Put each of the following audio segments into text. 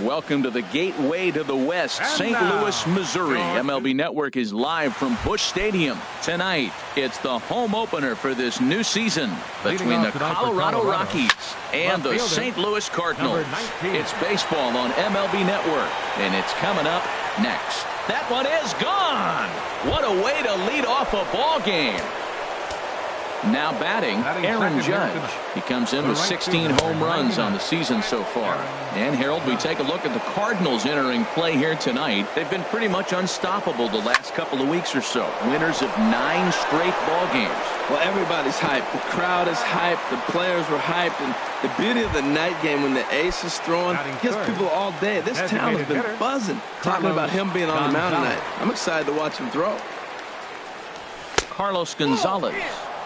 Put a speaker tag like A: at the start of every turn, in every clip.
A: Welcome to the gateway to the West, St. Louis, Missouri. MLB Network is live from Busch Stadium. Tonight, it's the home opener for this new season between the Colorado Rockies and the St. Louis Cardinals. It's baseball on MLB Network, and it's coming up next. That one is gone. What a way to lead off a ball game. Now batting, Aaron Judge. He comes in with 16 home runs on the season so far. And Harold, we take a look at the Cardinals entering play here tonight. They've been pretty much unstoppable the last couple of weeks or so. Winners of 9 straight ball games.
B: Well, everybody's hyped. The crowd is hyped. The players were hyped. And the beauty of the night game when the ace is throwing gets people all day. This town has been buzzing talking about him being on the mound tonight. I'm excited to watch him throw.
A: Carlos Gonzalez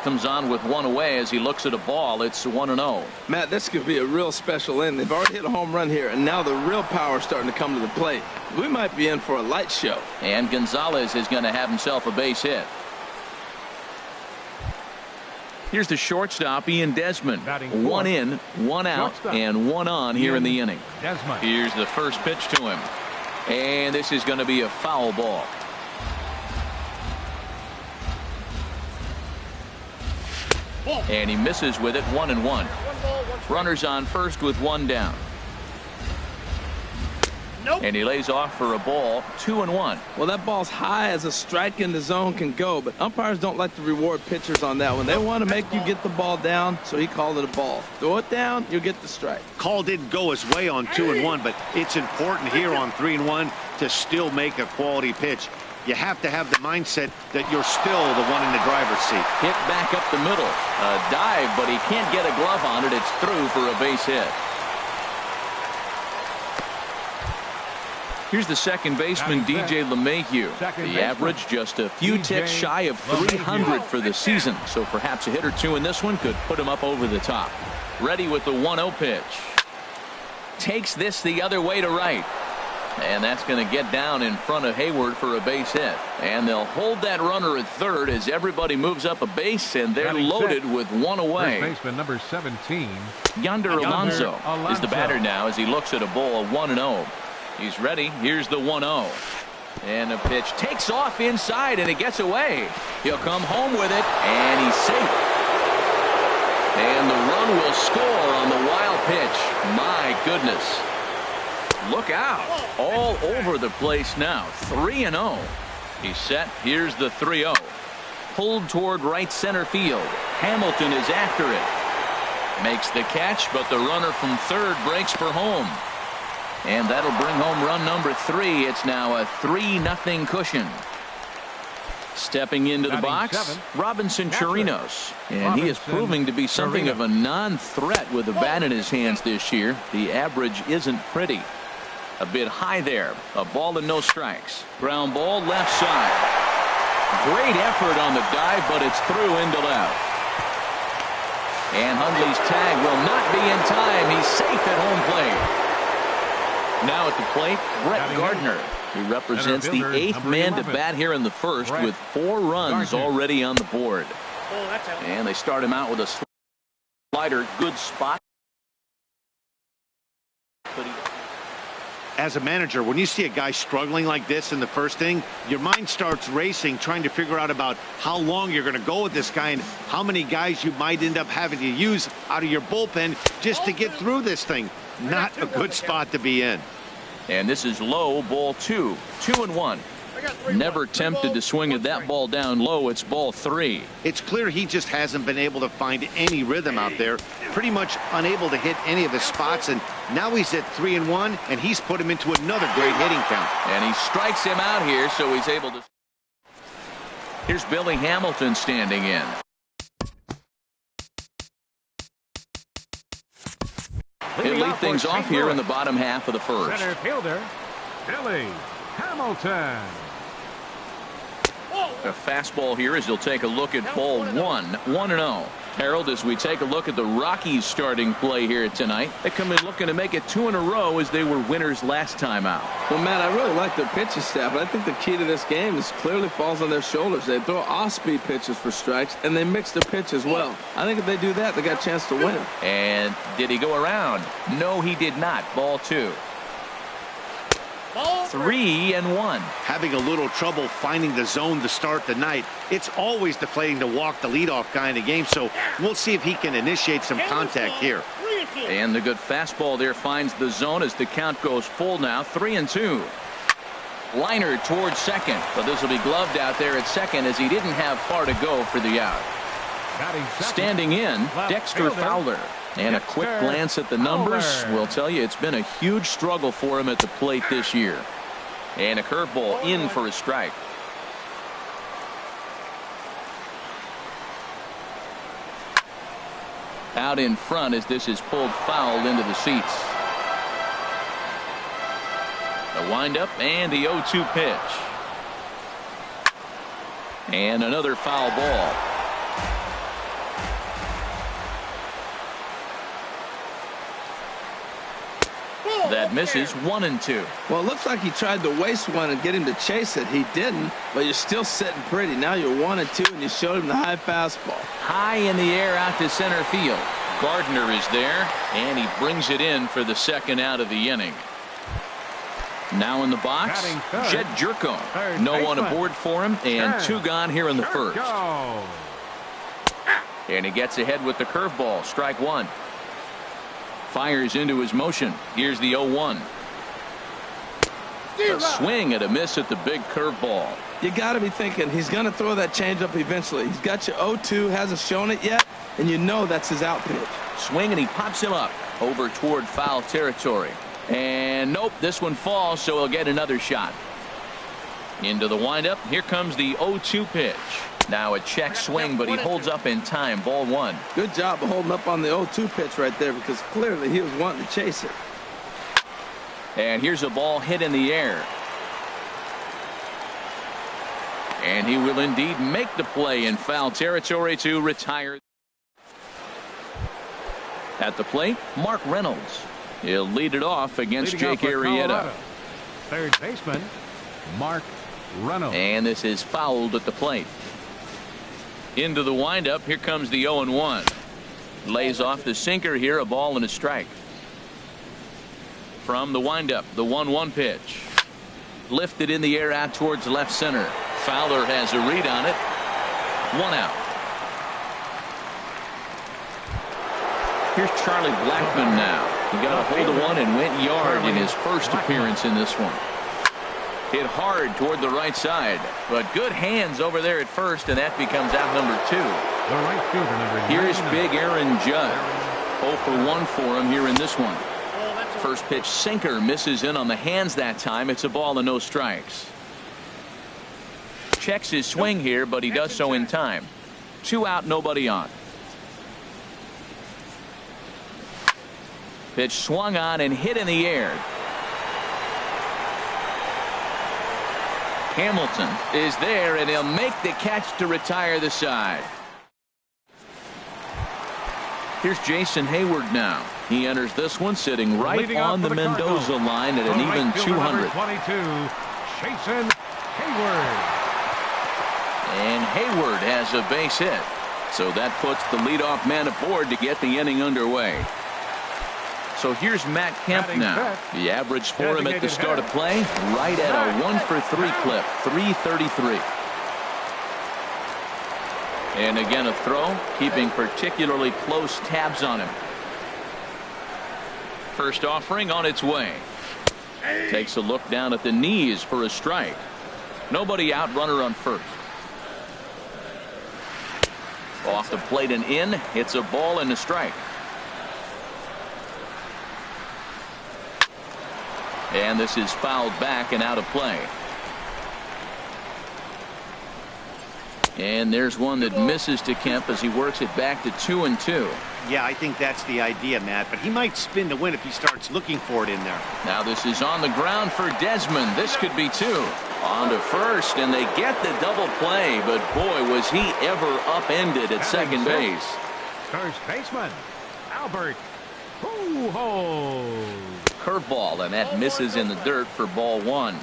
A: comes on with one away as he looks at a ball. It's 1-0.
B: Matt, this could be a real special inning. They've already hit a home run here, and now the real power is starting to come to the plate. We might be in for a light show.
A: And Gonzalez is going to have himself a base hit. Here's the shortstop, Ian Desmond. 1 in, 1 out, and 1 on here in the inning. Here's the first pitch to him. And this is going to be a foul ball. And he misses with it. 1-1. Runners on first with 1 down. And he lays off for a ball. 2-1.
B: Well, that ball's high as a strike in the zone can go, but umpires don't like to reward pitchers on that one. They want to make you get the ball down, so he called it a ball. Throw it down, you'll get the strike.
C: Call didn't go his way on 2-1, but it's important here on 3-1 to still make a quality pitch. You have to have the mindset that you're still the one in the driver's seat.
A: Hit back up the middle. A dive, but he can't get a glove on it. It's through for a base hit. Here's the second baseman, DJ LeMahieu. The average just a few ticks shy of 300 for the season. So perhaps a hit or two in this one could put him up over the top. Ready with the 1-0 pitch. Takes this the other way to right. And that's going to get down in front of Hayward for a base hit. And they'll hold that runner at third as everybody moves up a base, and they're loaded with 1 away.
D: First baseman number 17.
A: Yonder Alonso is the batter now as he looks at a ball, 1-0. He's ready. Here's the 1-0. And a pitch takes off inside, and it gets away. He'll come home with it, and he's safe. And the run will score on the wild pitch. My goodness. Look out. All over the place now. 3-0. He's set. Here's the 3-0. Pulled toward right center field. Hamilton is after it. Makes the catch, but the runner from third breaks for home. And that'll bring home run number 3. It's now a 3-0 cushion. Stepping into the box, Robinson Chirinos. And he is proving to be something of a non-threat with a bat in his hands this year. The average isn't pretty. A bit high there. A ball and no strikes. Ground ball left side. Great effort on the dive, but it's through into left. And Hundley's tag will not be in time. He's safe at home plate. Now at the plate, Brett Gardner. He represents the 8th man to bat here in the first with 4 runs already on the board. And they start him out with a slider. Good spot.
C: As a manager, when you see a guy struggling like this in the first inning, your mind starts racing, trying to figure out about how long you're going to go with this guy and how many guys you might end up having to use out of your bullpen just to get through this thing. Not a good spot to be in.
A: And this is low, ball 2. 2-1. Never tempted to swing at that ball down low. It's ball 3.
C: It's clear he just hasn't been able to find any rhythm out there. Pretty much unable to hit any of his spots, and now he's at 3-1, and he's put him into another great hitting count.
A: And he strikes him out here, so he's able to. Here's Billy Hamilton standing in. He'll lead things off here in the bottom half of the first.
D: Center fielder, Billy Hamilton.
A: A fastball here as he'll take a look at ball 1. 1-0. Harold, as we take a look at the Rockies starting play here tonight, they come in looking to make it 2 in a row as they were winners last time out.
B: Well, Matt, I really like their pitching staff, but I think the key to this game is clearly falls on their shoulders. They throw off-speed pitches for strikes, and they mix the pitch as well. I think if they do that, they got a chance to win.
A: And did he go around? No, he did not. Ball 2. 3-1.
C: Having a little trouble finding the zone to start the night. It's always deflating to walk the leadoff guy in the game, so we'll see if he can initiate some contact here.
A: And the good fastball there finds the zone as the count goes full now. 3-2. Liner towards second, but this will be gloved out there at second as he didn't have far to go for the out. Standing in, Dexter Fowler. And a quick glance at the numbers will tell you it's been a huge struggle for him at the plate this year. And a curveball in for a strike. Out in front as this is pulled foul into the seats. The windup and the 0-2 pitch. And another foul ball. That misses. 1-2.
B: Well, it looks like he tried to waste one and get him to chase it. He didn't, but you're still sitting pretty. Now you're 1-2, and you showed him the high fastball.
A: High in the air out to center field. Gardner is there, and he brings it in for the second out of the inning. Now in the box, Jed Jerko. No one aboard for him, and 2 gone here in the first. And he gets ahead with the curveball. Strike 1. Fires into his motion. Here's the 0-1. A swing and a miss at the big curveball.
B: You got to be thinking he's going to throw that changeup eventually. He's got your 0-2, hasn't shown it yet, and you know that's his out pitch.
A: Swing, and he pops him up over toward foul territory. And nope, this one falls, so he'll get another shot. Into the windup. Here comes the 0-2 pitch. Now a check swing, but he holds up in time. Ball 1.
B: Good job of holding up on the 0-2 pitch right there, because clearly he was wanting to chase it.
A: And here's a ball hit in the air. And he will indeed make the play in foul territory to retire. At the plate, Mark Reynolds. He'll lead it off against Jake Arrieta.
D: Third baseman, Mark Reynolds.
A: And this is fouled at the plate. Into the windup. Here comes the 0-1. Lays off the sinker here. A ball and a strike. From the windup, the 1-1 pitch. Lifted in the air out towards left center. Fowler has a read on it. 1 out. Here's Charlie Blackmon now. He got a hold of one and went yard in his first appearance in this one. Hit hard toward the right side, but good hands over there at first, and that becomes out number 2.
D: The right fielder, number 99.
A: Here's big Aaron Judge. 0 for 1 for him here in this one. First pitch sinker misses in on the hands that time. It's a ball and no strikes. Checks his swing here, but he does so in time. 2 out, nobody on. Pitch swung on and hit in the air. Hamilton is there, and he'll make the catch to retire the side. Here's Jason Hayward now. He enters this one sitting right on the Mendoza line at an even 200.
D: 22, Jason Hayward.
A: And Hayward has a base hit. So that puts the leadoff man aboard to get the inning underway. So here's Matt Kemp now. The average for him at the start of play, right at a 1 for 3 clip, 333. And again a throw, keeping particularly close tabs on him. First offering on its way. Takes a look down at the knees for a strike. Nobody out, runner on first. Off the plate and in. It's a ball and a strike. And this is fouled back and out of play. And there's one that misses to Kemp as he works it back to 2-2.
C: Yeah, I think that's the idea, Matt, but he might spin to win if he starts looking for it in there.
A: Now this is on the ground for Desmond. This could be 2. On to first, and they get the double play, but boy, was he ever upended at second base.
D: First baseman, Albert Pujols.
A: Curveball, and that misses in the dirt for ball 1.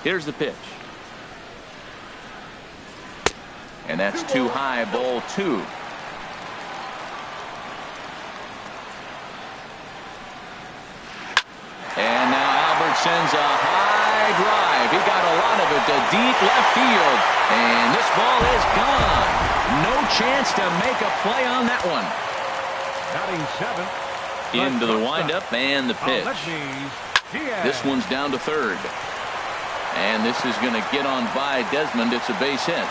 A: Here's the pitch. And that's too high, ball 2. And now Albert sends a high drive. He got a lot of it to deep left field. And this ball is gone. No chance to make a play on that one.
D: Batting seventh.
A: Into the windup and the pitch. This one's down to third. And this is going to get on by Desmond. It's a base hit.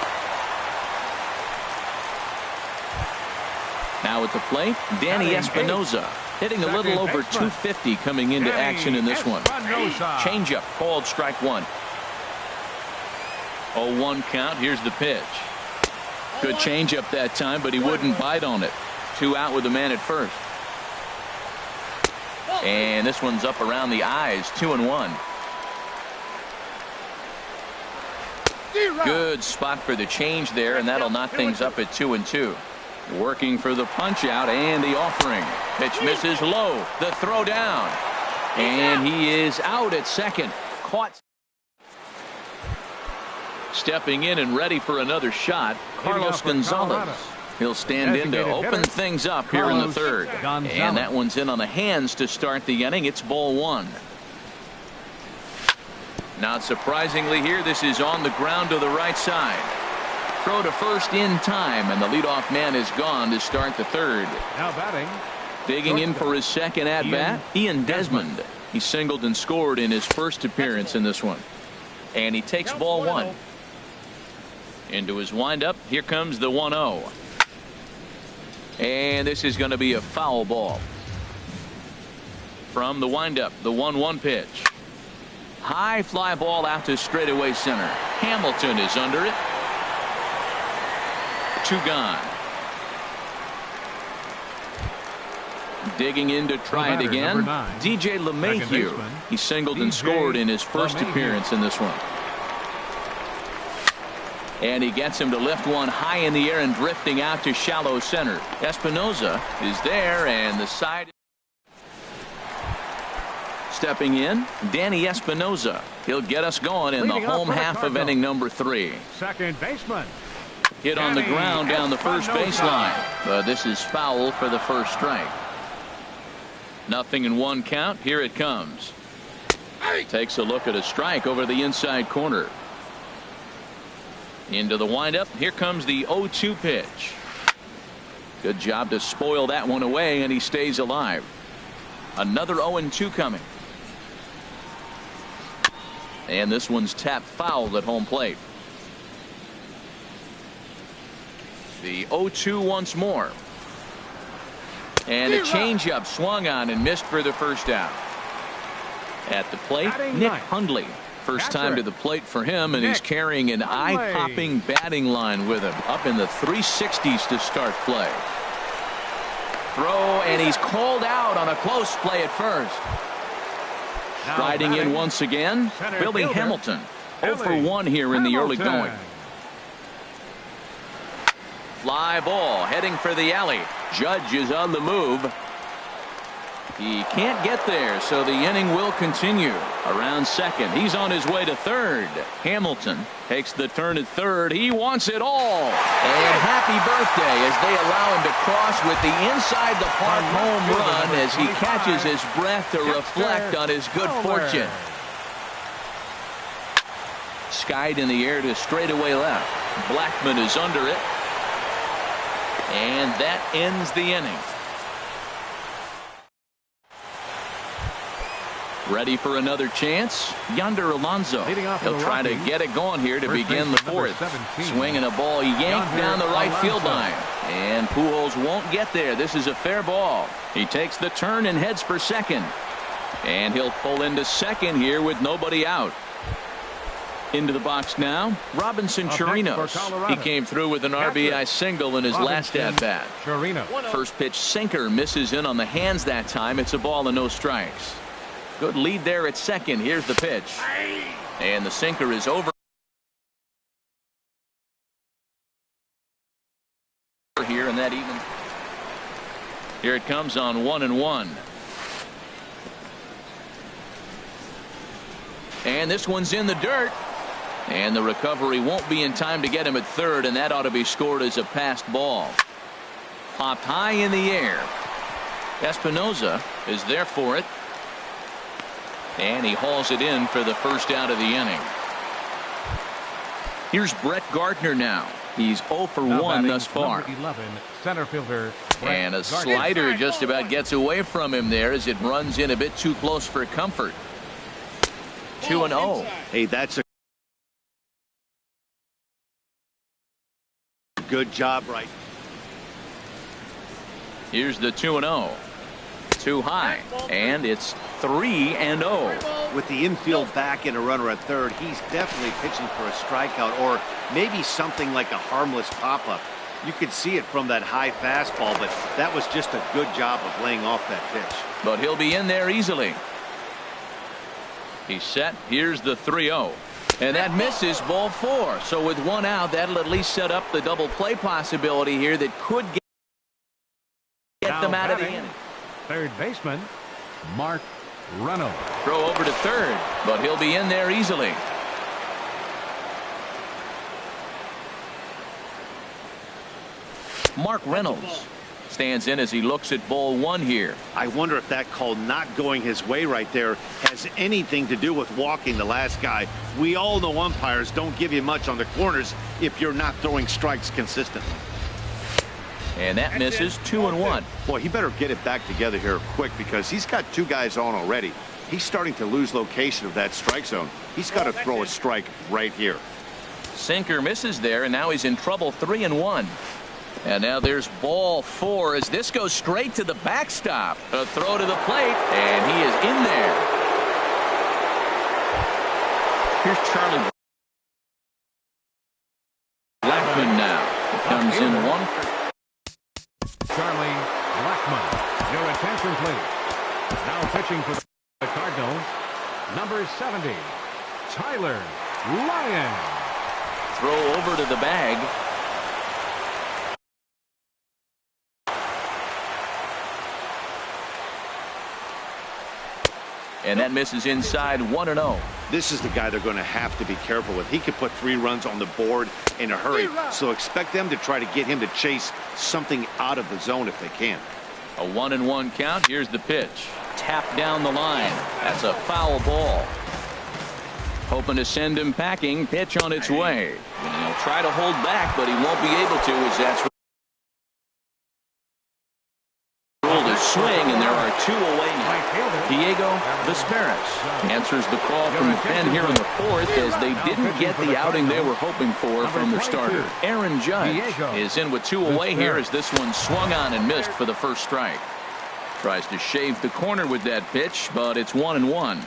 A: Now at the plate, Danny Espinosa. Hitting a little over 250 coming into action in this one. Changeup called strike one. 0-1 count. Here's the pitch. Good changeup that time, but he wouldn't bite on it. 2 out with the man at first. And this one's up around the eyes. 2-1. Good spot for the change there, and that'll knock things up at 2-2. Working for the punch out and the offering. Pitch misses low. The throw down. And he is out at second. Caught. Stepping in and ready for another shot, Carlos Gonzalez. He'll stand in to open things up here in the third. And that one's in on the hands to start the inning. It's ball one. Not surprisingly here, this is on the ground to the right side. Throw to first in time, and the leadoff man is gone to start the third.
D: Now batting.
A: Digging in for his second at-bat, Ian Desmond. He singled and scored in his first appearance in this one. And he takes ball one. Into his windup, here comes the 1-0. And this is going to be a foul ball. From the windup, the 1-1 pitch. High fly ball out to straightaway center. Hamilton is under it. 2 gone. Digging in to try it again. DJ LeMahieu. He singled and scored in his first appearance in this one. And he gets him to lift one high in the air and drifting out to shallow center. Espinosa is there, and the side. Stepping in, Danny Espinosa. He'll get us going in the home half of inning number 3.
D: Second baseman.
A: Hit on the ground down the first baseline. But this is foul for the first strike. 0-1 count. Here it comes. Takes a look at a strike over the inside corner. Into the windup. Here comes the 0-2 pitch. Good job to spoil that one away, and he stays alive. Another 0-2 coming. And this one's tapped foul at home plate. The 0-2 once more. And a changeup swung on and missed for the first out. At the plate, Nick Hundley. First time to the plate for him, and he's carrying an eye-popping batting line with him. Up in the 360s to start play. Throw, and he's called out on a close play at first. Striding in once again, Billy Hamilton. 0-for-1 here in the early going. Fly ball heading for the alley. Judge is on the move. He can't get there, so the inning will continue. Around second, he's on his way to third. Hamilton takes the turn at third. He wants it all. And happy birthday as they allow him to cross with the inside the park home run as he catches his breath to reflect on his good fortune. Skied in the air to straightaway left. Blackman is under it. And that ends the inning. Ready for another chance. Yonder Alonso. He'll try to get it going here to begin the fourth. Swinging a ball yanked down the right field line. And Pujols won't get there. This is a fair ball. He takes the turn and heads for second. And he'll pull into second here with nobody out. Into the box now, Robinson Chirinos. He came through with an RBI single in his last at-bat. First pitch sinker misses in on the hands that time. It's a ball and no strikes. Good lead there at second. Here's the pitch. And the sinker is over here, and that even. Here it comes on 1-1. And this one's in the dirt. And the recovery won't be in time to get him at third, and that ought to be scored as a passed ball. Popped high in the air. Espinosa is there for it. And he hauls it in for the first out of the inning. Here's Brett Gardner now. He's 0 for 1 thus far.
D: 11, center fielder,
A: and a slider just about gets away from him there as it runs in a bit too close for comfort. 2-0.
C: Hey, that's a good job right.
A: Here's the 2-0. Too high, and it's 3-0.
C: With the infield back and a runner at third, he's definitely pitching for a strikeout or maybe something like a harmless pop-up. You could see it from that high fastball, but that was just a good job of laying off that pitch.
A: But he'll be in there easily. He's set. Here's the 3-0. And that misses, ball 4. So with one out, that'll at least set up the double play possibility here that could get them out of the inning.
D: Third baseman, Mark Reynolds.
A: Throw over to third, but he'll be in there easily. Mark Reynolds stands in as he looks at ball 1 here.
C: I wonder if that call not going his way right there has anything to do with walking the last guy. We all know umpires don't give you much on the corners if you're not throwing strikes consistently.
A: And that misses. 2-1.
C: Boy, he better get it back together here quick because he's got 2 guys on already. He's starting to lose location of that strike zone. He's got to throw a strike right here.
A: Sinker misses there, and now he's in trouble. 3-1. And now there's ball 4 as this goes straight to the backstop. A throw to the plate, and he is in there. Here's Charlie Blackman now. He comes in 1 for
D: Charlie Blackman. Your attention, please. Now pitching for the Cardinals, number 70, Tyler Lyon.
A: throw over to the bag. And that misses inside. 1-0.
C: This is the guy they're going to have to be careful with. He could put 3 runs on the board in a hurry, so expect them to try to get him to chase something out of the zone if they can.
A: A 1-1 count. Here's the pitch. Tap down the line. That's a foul ball. Hoping to send him packing. Pitch on its way. And he'll try to hold back, but he won't be able to, as that's ruled a swing, and there are 2 away now. Diego Vesperis answers the call from the pen here in the 4th, as they didn't get the outing they were hoping for from their starter. Aaron Judge is in with 2 away here, as this one swung on and missed for the first strike. Tries to shave the corner with that pitch, but it's 1-1.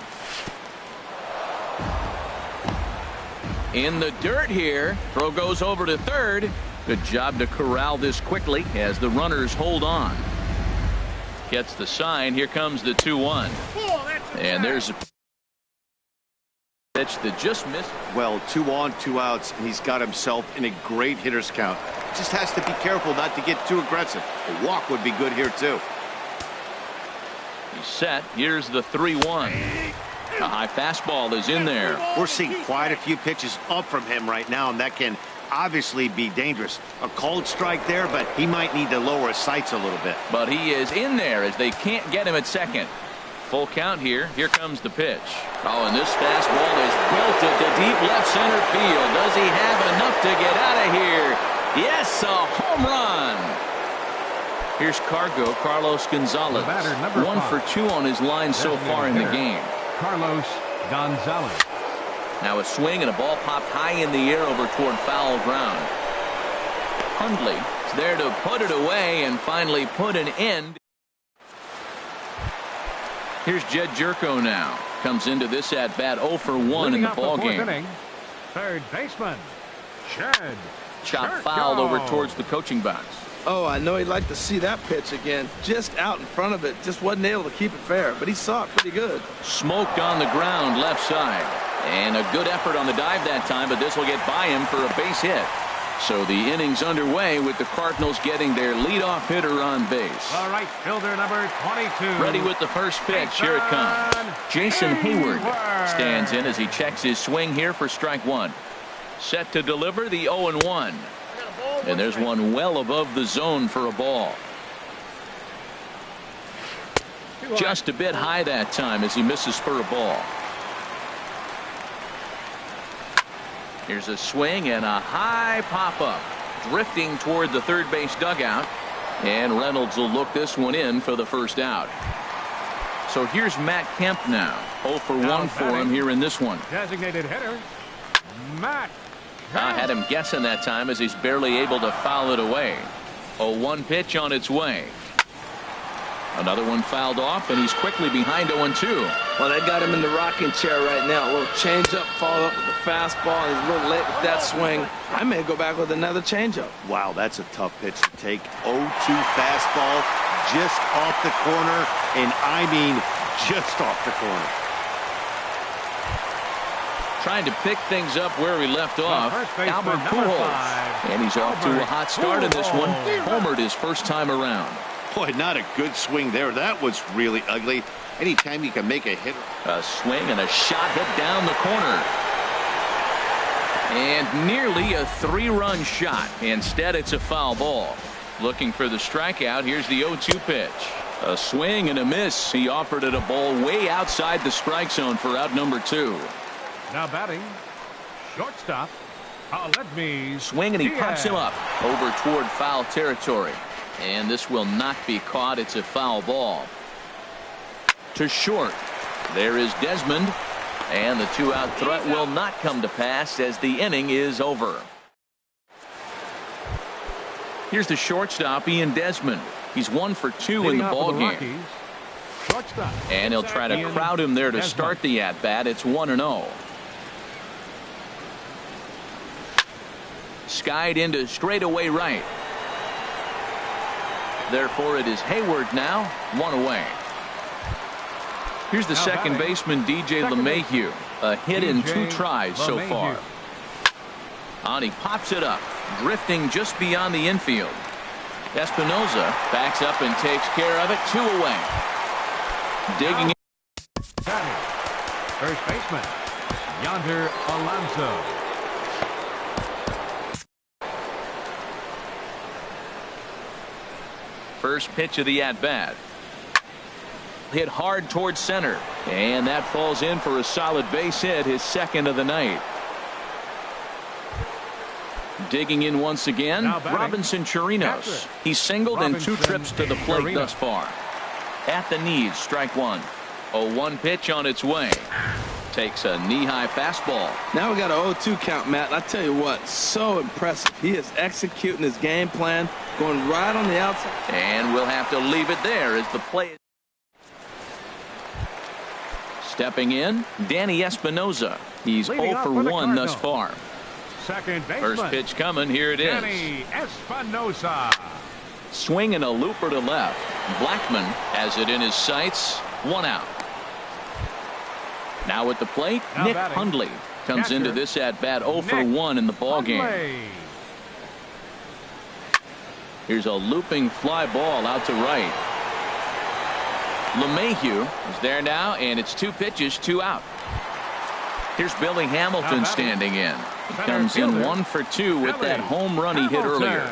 A: In the dirt here. Throw goes over to third. Good job to corral this quickly as the runners hold on. Gets the sign. Here comes the 2-1. And there's a pitch that just missed.
C: Well, 2 on, 2 outs, and he's got himself in a great hitter's count. Just has to be careful not to get too aggressive. A walk would be good here, too.
A: He's set. Here's the 3-1. A high fastball is in there.
C: We're seeing quite a few pitches up from him right now, and that can obviously be dangerous. A called strike there, but he might need to lower his sights a little bit.
A: But he is in there as they can't get him at second. Full count here. Here comes the pitch. Oh, and this fastball is belted to deep left center field. Does he have enough to get out of here? Yes, a home run. Here's Carlos Gonzalez. 1 for 2 on his line so far in the game.
D: Carlos Gonzalez.
A: Now a swing and a ball popped high in the air over toward foul ground. Hundley is there to put it away and finally put an end. Here's Jed Jerko now. Comes into this at bat 0 for 1 in the ball game.
D: Inning, third baseman, Jed
A: Shot
D: Jerko.
A: fouled over towards the coaching box.
B: Oh, I know he'd like to see that pitch again. Just out in front of it. Just wasn't able to keep it fair, but he saw it pretty good.
A: Smoked on the ground left side. And a good effort on the dive that time, but this will get by him for a base hit. So the inning's underway with the Cardinals getting their leadoff hitter on base.
D: All right, fielder number 22.
A: Ready with the first pitch. Here it comes. Jason Hayward stands in as he checks his swing here for strike 1. Set to deliver the 0-1. And there's one well above the zone for a ball. Just a bit high that time as he misses for a ball. Here's a swing and a high pop-up. Drifting toward the third base dugout. And Reynolds will look this one in for the first out. So here's Matt Kemp now. 0 for 1 for him here in this one.
D: Designated hitter, Matt
A: I had him guessing that time as he's barely able to foul it away. 0-1 pitch on its way. Another one fouled off, and he's quickly behind 0-2.
B: Well, they got him in the rocking chair right now. A little changeup, followed up with the fastball, and he's a little late with that swing. I may go back with another changeup.
C: Wow, that's a tough pitch to take. 0-2 fastball just off the corner, and I mean just off the corner.
A: Trying to pick things up where he left off, Albert Pujols. And he's off to a hot start in this one. Homered his first time around.
C: Boy, not a good swing there. That was really ugly. Anytime you can make a hit.
A: A swing and a shot hit down the corner. And nearly a 3-run shot. Instead, it's a foul ball. Looking for the strikeout. Here's the 0-2 pitch. A swing and a miss. He offered it a ball way outside the strike zone for out number 2.
D: Now batting, shortstop. Let me
A: swing, and he pops him up over toward foul territory. And this will not be caught. It's a foul ball. To short. There is Desmond. And the 2-out threat will not come to pass as the inning is over. Here's the shortstop, Ian Desmond. He's 1 for 2 in the ballgame. And he'll try to crowd him there to start the at-bat. It's 1-0. Skied into straightaway right. Therefore, it is Hayward now, 1 away. Here's the second baseman, DJ LeMahieu. A hit in 2 tries so far. And he pops it up, drifting just beyond the infield. Espinoza backs up and takes care of it. 2 away. Digging in.
D: First baseman, Yonder Alonso.
A: First pitch of the at-bat. Hit hard towards center. And that falls in for a solid base hit, his second of the night. Digging in once again, Robinson Chirinos. He's singled in 2 trips to the plate thus far. At the knees, strike 1. 0-1 pitch on its way. Takes a knee-high fastball.
B: Now we got an 0-2 count, Matt. I tell you what, so impressive. He is executing his game plan, going right on the outside.
A: And we'll have to leave it there as the play. Stepping in, Danny Espinoza. He's 0 for 1 thus far.
D: Second baseman.
A: First pitch coming. Here it is.
D: Danny Espinoza.
A: Swing and a looper to left. Blackman has it in his sights. 1 out. Now at the plate, Nick Hundley comes into this at-bat 0 for 1 in the ballgame. Here's a looping fly ball out to right. LeMahieu is there now, and it's 2 pitches, 2 out. Here's Billy Hamilton standing in. He comes in 1 for 2 with that home run he hit earlier.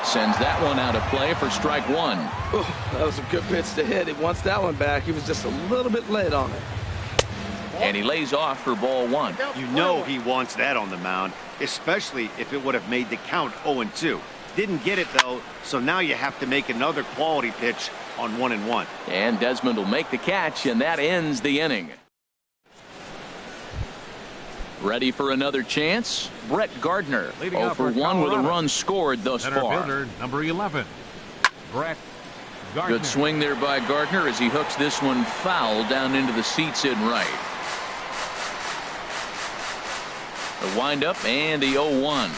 A: Sends that one out of play for strike 1.
B: Ooh, that was a good pitch to hit. He wants that one back. He was just a little bit late on it.
A: And he lays off for ball 1.
C: You know he wants that on the mound, especially if it would have made the count 0-2. Didn't get it, though, so now you have to make another quality pitch on 1-1.
A: And Desmond will make the catch, and that ends the inning. Ready for another chance? Brett Gardner, 0 for 1 with a run scored thus far.
D: Fielder, number 11, Brett Gardner.
A: Good swing there by Gardner as he hooks this one foul down into the seats in right. The windup and the 0-1.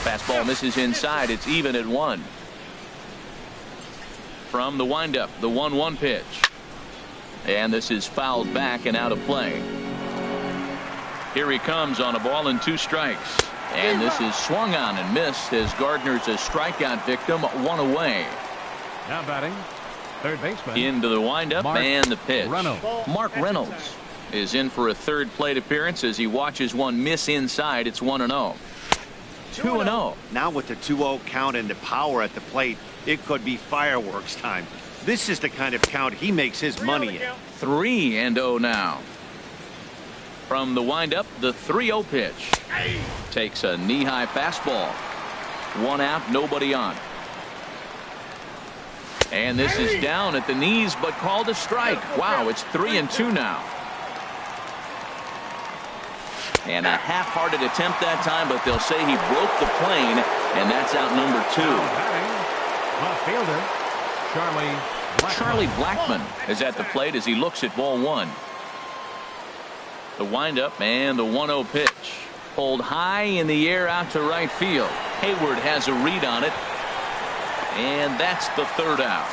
A: Fastball misses inside. It's even at 1. From the windup, the 1-1 pitch. And this is fouled back and out of play. Here he comes on a ball and 2 strikes. And this is swung on and missed as Gardner's a strikeout victim, 1 away.
D: Now batting, third baseman.
A: Into the windup and the pitch.
D: Reynolds.
A: Mark Reynolds is in for a 3rd plate appearance as he watches one miss inside. It's 1-0. 2-0.
C: Now with the 2-0 count and the power at the plate, it could be fireworks time. This is the kind of count he makes his money in.
A: 3-0 now. From the windup, the 3-0 pitch. Takes a knee-high fastball. 1 out, nobody on. And this is down at the knees, but called a strike. Wow, it's 3-2 now. And a half-hearted attempt that time, but they'll say he broke the plane, and that's out number 2.
D: Left fielder,
A: Charlie Blackmon is at the plate as he looks at ball 1. The windup and the 1-0 pitch. Pulled high in the air out to right field. Hayward has a read on it. And that's the 3rd out.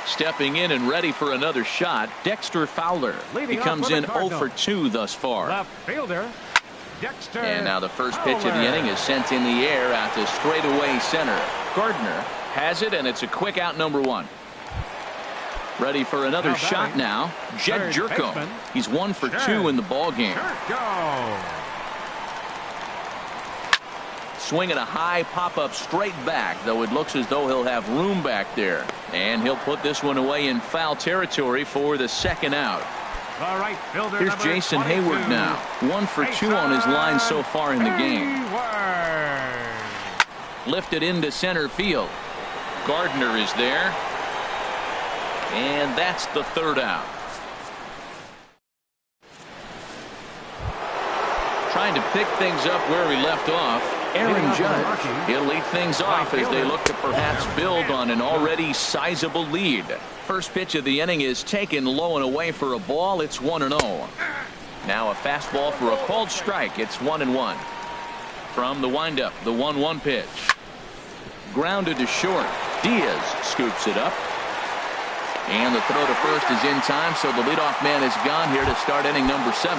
A: Stepping in and ready for another shot, Dexter Fowler. He comes in 0 for 2 thus far.
D: left fielder, Dexter.
A: And now the first pitch of the inning is sent in the air out to straightaway center. Gardner has it, and it's a quick out, number 1. Ready for another shot now. Jed Jerko. He's 1 for 2 in the ball game. Swinging a high pop-up straight back, though it looks as though he'll have room back there. And he'll put this one away in foul territory for the 2nd out.
D: Right fielder,
A: here's Jason Hayward now. 1 for 2 on his line so far in the game. Lifted into center field. Gardner is there. And that's the 3rd out. Trying to pick things up where we left off. Aaron Judge. He'll lead things off as they look to perhaps build on an already sizable lead. First pitch of the inning is taken low and away for a ball. It's 1-0. Now a fastball for a called strike. It's 1-1. From the windup, the 1-1 pitch. Grounded to short. Diaz scoops it up. And the throw to first is in time, so the leadoff man is gone here to start inning number 7.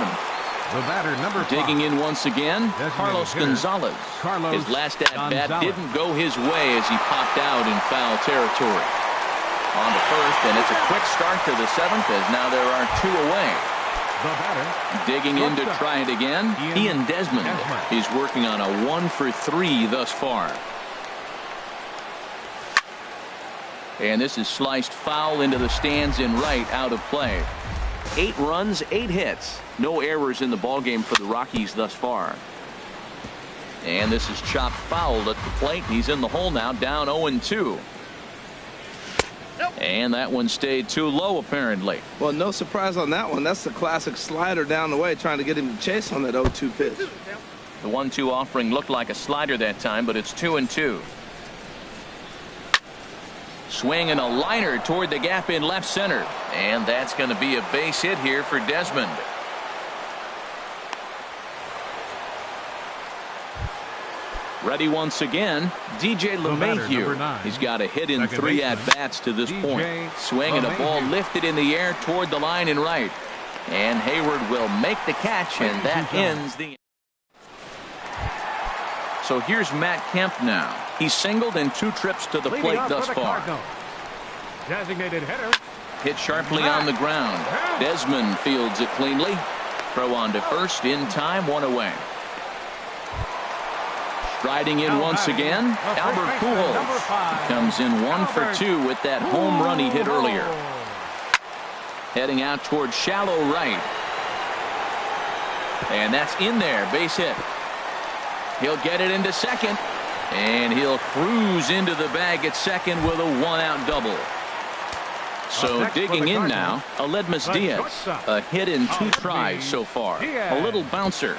D: The batter, number 5.
A: Digging in once again, Carlos Gonzalez. His last at-bat didn't go his way as he popped out in foul territory. On to first, and it's a quick start to the 7th as now there are 2 away.
D: The batter,
A: digging in to try it again, Ian Desmond. He's working on a 1 for 3 thus far. And this is sliced foul into the stands in right, out of play. 8 runs, 8 hits. No errors in the ballgame for the Rockies thus far. And this is chopped foul at the plate. He's in the hole now, down 0-2. And that one stayed too low, apparently.
B: Well, no surprise on that one. That's the classic slider down the way, trying to get him to chase on that 0-2 pitch.
A: The 1-2 offering looked like a slider that time, but it's 2-2. Swing and a liner toward the gap in left center. And that's going to be a base hit here for Desmond. Ready once again, DJ LeMahieu. He's got a hit in 3 at-bats to this point. Swing and a ball lifted in the air toward the line in right. And Hayward will make the catch, and that ends the... So here's Matt Kemp now. He's singled in 2 trips to the plate thus far.
D: Designated hitter.
A: Hit sharply on the ground. Desmond fields it cleanly. Throw on to first in time, 1 away. Striding in once again, Albert Pujols. He comes in 1 for 2 with that home run he hit earlier. Heading out toward shallow right. And that's in there, base hit. He'll get it into second. And he'll cruise into the bag at second with a 1-out double. So digging in now, Aledmus Diaz. A hit in 2 tries so far. A little bouncer.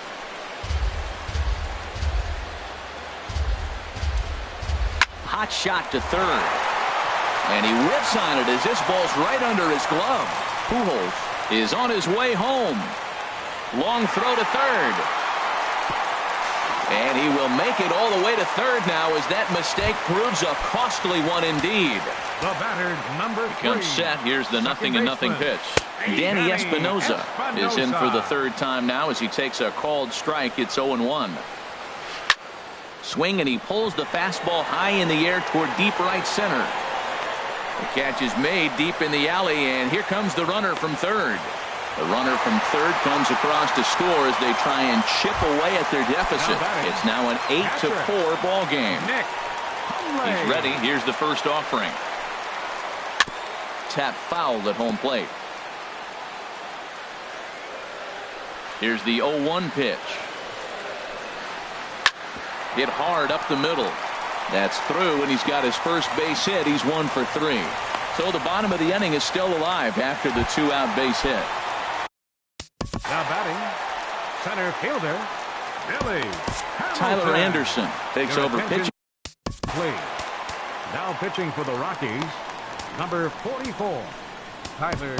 A: Hot shot to third. And he whips on it as this ball's right under his glove. Pujols is on his way home. Long throw to third. And he will make it all the way to third now as that mistake proves a costly one indeed.
D: The batter, number 3.
A: Becomes set. Here's the 0-0 pitch. Danny Espinosa is in for the 3rd time now as he takes a called strike. It's 0-1. Swing, and he pulls the fastball high in the air toward deep right center. The catch is made deep in the alley, and here comes the runner from third. The runner from third comes across to score as they try and chip away at their deficit. It's now an 8-4 ball game. He's ready. Here's the first offering. Tap fouled at home plate. Here's the 0-1 pitch. Hit hard up the middle. That's through, and he's got his first base hit. He's 1 for 3. So the bottom of the inning is still alive after the 2-out base hit.
D: Now batting, center fielder, Billy
A: Tyler Anderson takes over pitching.
D: Please. Now pitching for the Rockies, number 44, Tyler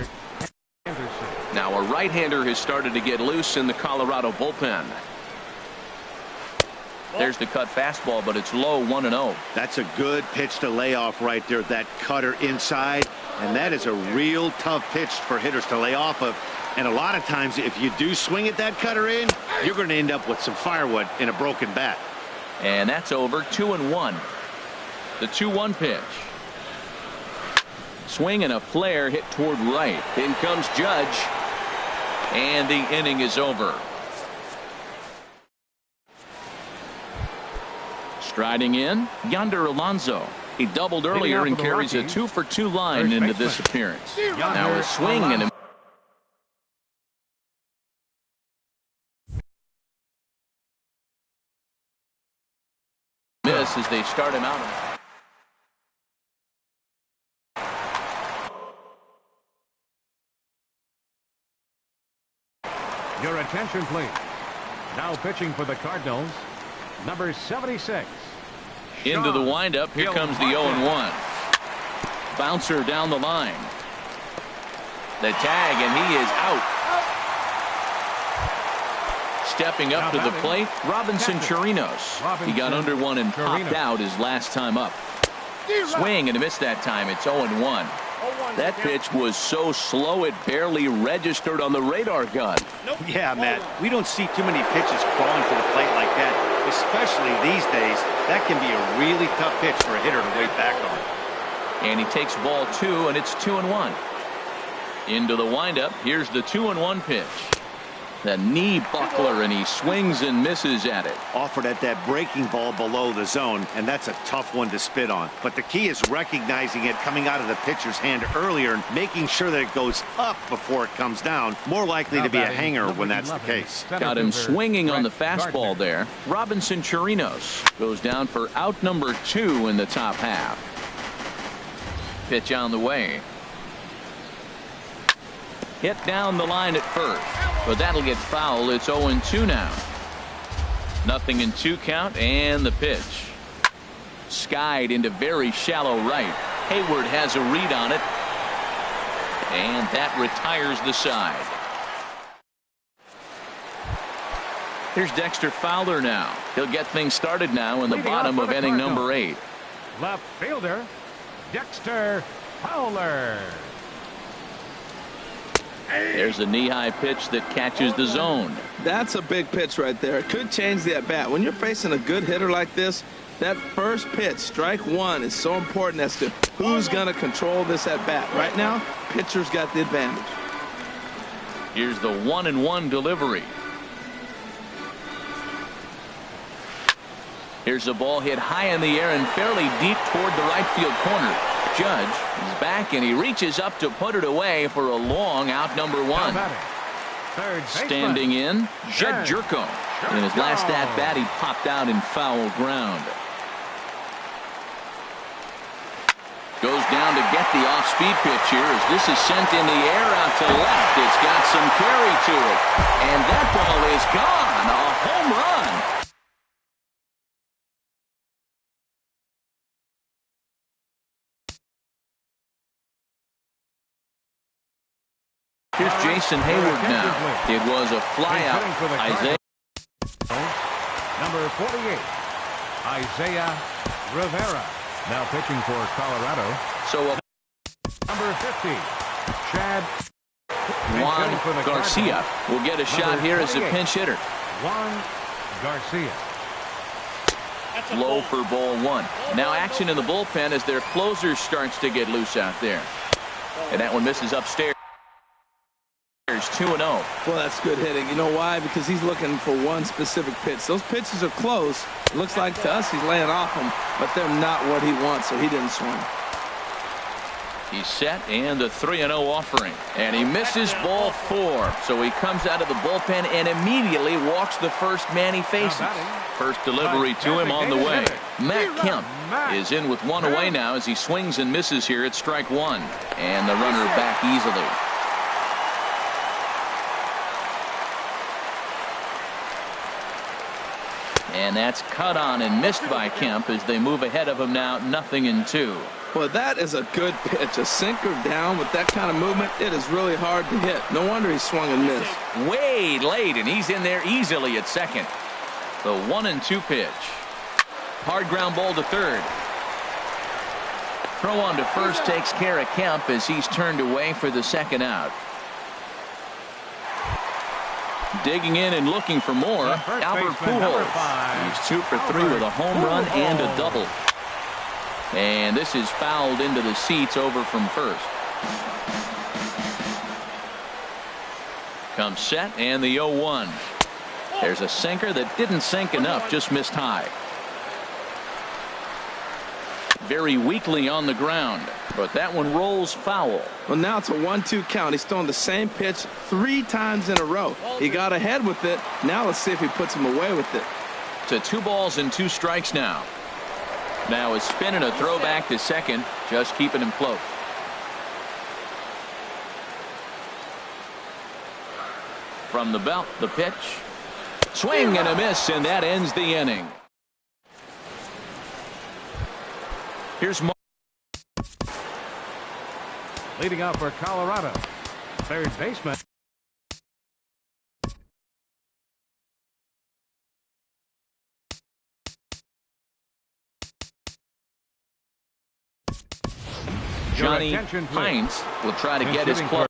D: Anderson.
E: Now a right-hander has started to get loose in the Colorado bullpen.
A: There's the cut fastball, but it's low, 1-0.
C: That's a good pitch to lay off right there, that cutter inside. And that is a real tough pitch for hitters to lay off of. And a lot of times, if you do swing at that cutter in, you're going to end up with some firewood in a broken bat.
A: And that's over, 2-1. The 2-1 pitch. Swing and a flare hit toward right. In comes Judge. And the inning is over. Striding in, Yonder Alonso. He doubled earlier and carries a 2-for-2 line into this appearance. Now a swing and a miss as they start him out.
D: Your attention, please. Now pitching for the Cardinals, number 76.
A: Into the windup. Here comes the 0-1. Bouncer down the line. The tag, and he is out. Stepping up to the plate, Robinson Chirinos. He got under one and popped out his last time up. Swing and a miss that time. It's 0-1. That pitch was so slow it barely registered on the radar gun.
C: Yeah, Matt, we don't see too many pitches crawling to the plate like that, especially these days. That can be a really tough pitch for a hitter to wait back on.
A: And he takes ball 2, and it's 2-1. Into the windup. Here's the 2-1 pitch. The knee buckler, and he swings and misses at it.
C: Offered at that breaking ball below the zone, and that's a tough one to spit on. But the key is recognizing it coming out of the pitcher's hand earlier and making sure that it goes up before it comes down. More likely to be a hanger when that's the case.
A: Got him swinging on the fastball there. Robinson Chirinos goes down for out number 2 in the top half. Pitch on the way. Hit down the line at first, but that'll get foul. It's 0-2 now. 0-2 count, and the pitch. Skied into very shallow right. Hayward has a read on it, and that retires the side. Here's Dexter Fowler now. He'll get things started now in the bottom of inning number 8.
D: Left fielder, Dexter Fowler.
A: There's a knee-high pitch that catches the zone.
B: That's a big pitch right there. It could change the at-bat. When you're facing a good hitter like this, that first pitch, strike 1, is so important as to who's going to control this at-bat. Right now, pitcher's got the advantage.
A: Here's the 1-1 delivery. Here's a ball hit high in the air and fairly deep toward the right field corner. Judge is back, and he reaches up to put it away for a long out number 1. Standing in, Jed Jerko. In his last at-bat, he popped out in foul ground. Goes down to get the off-speed pitch here as this is sent in the air out to left. It's got some carry to it. And that ball is gone. A home run. Here's Jason Hayward now. It was a flyout. Isaiah.
D: Number 48, Isaiah Rivera. Now pitching for Colorado.
A: So
D: number 50, Chad
A: Juan Garcia will get a shot here as a pinch hitter.
D: Juan Garcia.
A: Low for ball 1. Now action in the bullpen as their closer starts to get loose out there. And that one misses upstairs. batters 2-0.
B: Well, that's good hitting. You know why? Because he's looking for one specific pitch. Those pitches are close. It looks like to us he's laying off them, but they're not what he wants, so he didn't swing.
A: He's set and the 3-0 offering. And he misses ball 4. So he comes out of the bullpen and immediately walks the first man he faces. First delivery to him on the way. Matt Kemp is in with one away now as he swings and misses here at strike 1. And the runner back easily. And that's cut on and missed by Kemp as they move ahead of him now 0-2.
B: Well, that is a good pitch. A sinker down with that kind of movement, it is really hard to hit. No wonder he swung and missed.
A: Way late, and he's in there easily at second. The 1-2 pitch. Hard ground ball to third. Throw on to first takes care of Kemp as he's turned away for the second out. Digging in and looking for more, Albert Pujols. He's 2 for 3 with a home run and a double. And this is fouled into the seats over from first. Comes set and the 0-1. There's a sinker that didn't sink enough, just missed high. Very weakly on the ground, but that one rolls foul.
B: Well, now it's a 1-2 count. He's throwing the same pitch 3 times in a row. He got ahead with it. Now let's see if he puts him away with it.
A: To 2 balls and 2 strikes now. Now a spin and a throw back to second, just keeping him close. From the belt, the pitch. Swing and a miss, and that ends the inning. Here's Mark.
D: Leading off for Colorado, third baseman.
A: Johnny Hines will try to get his club.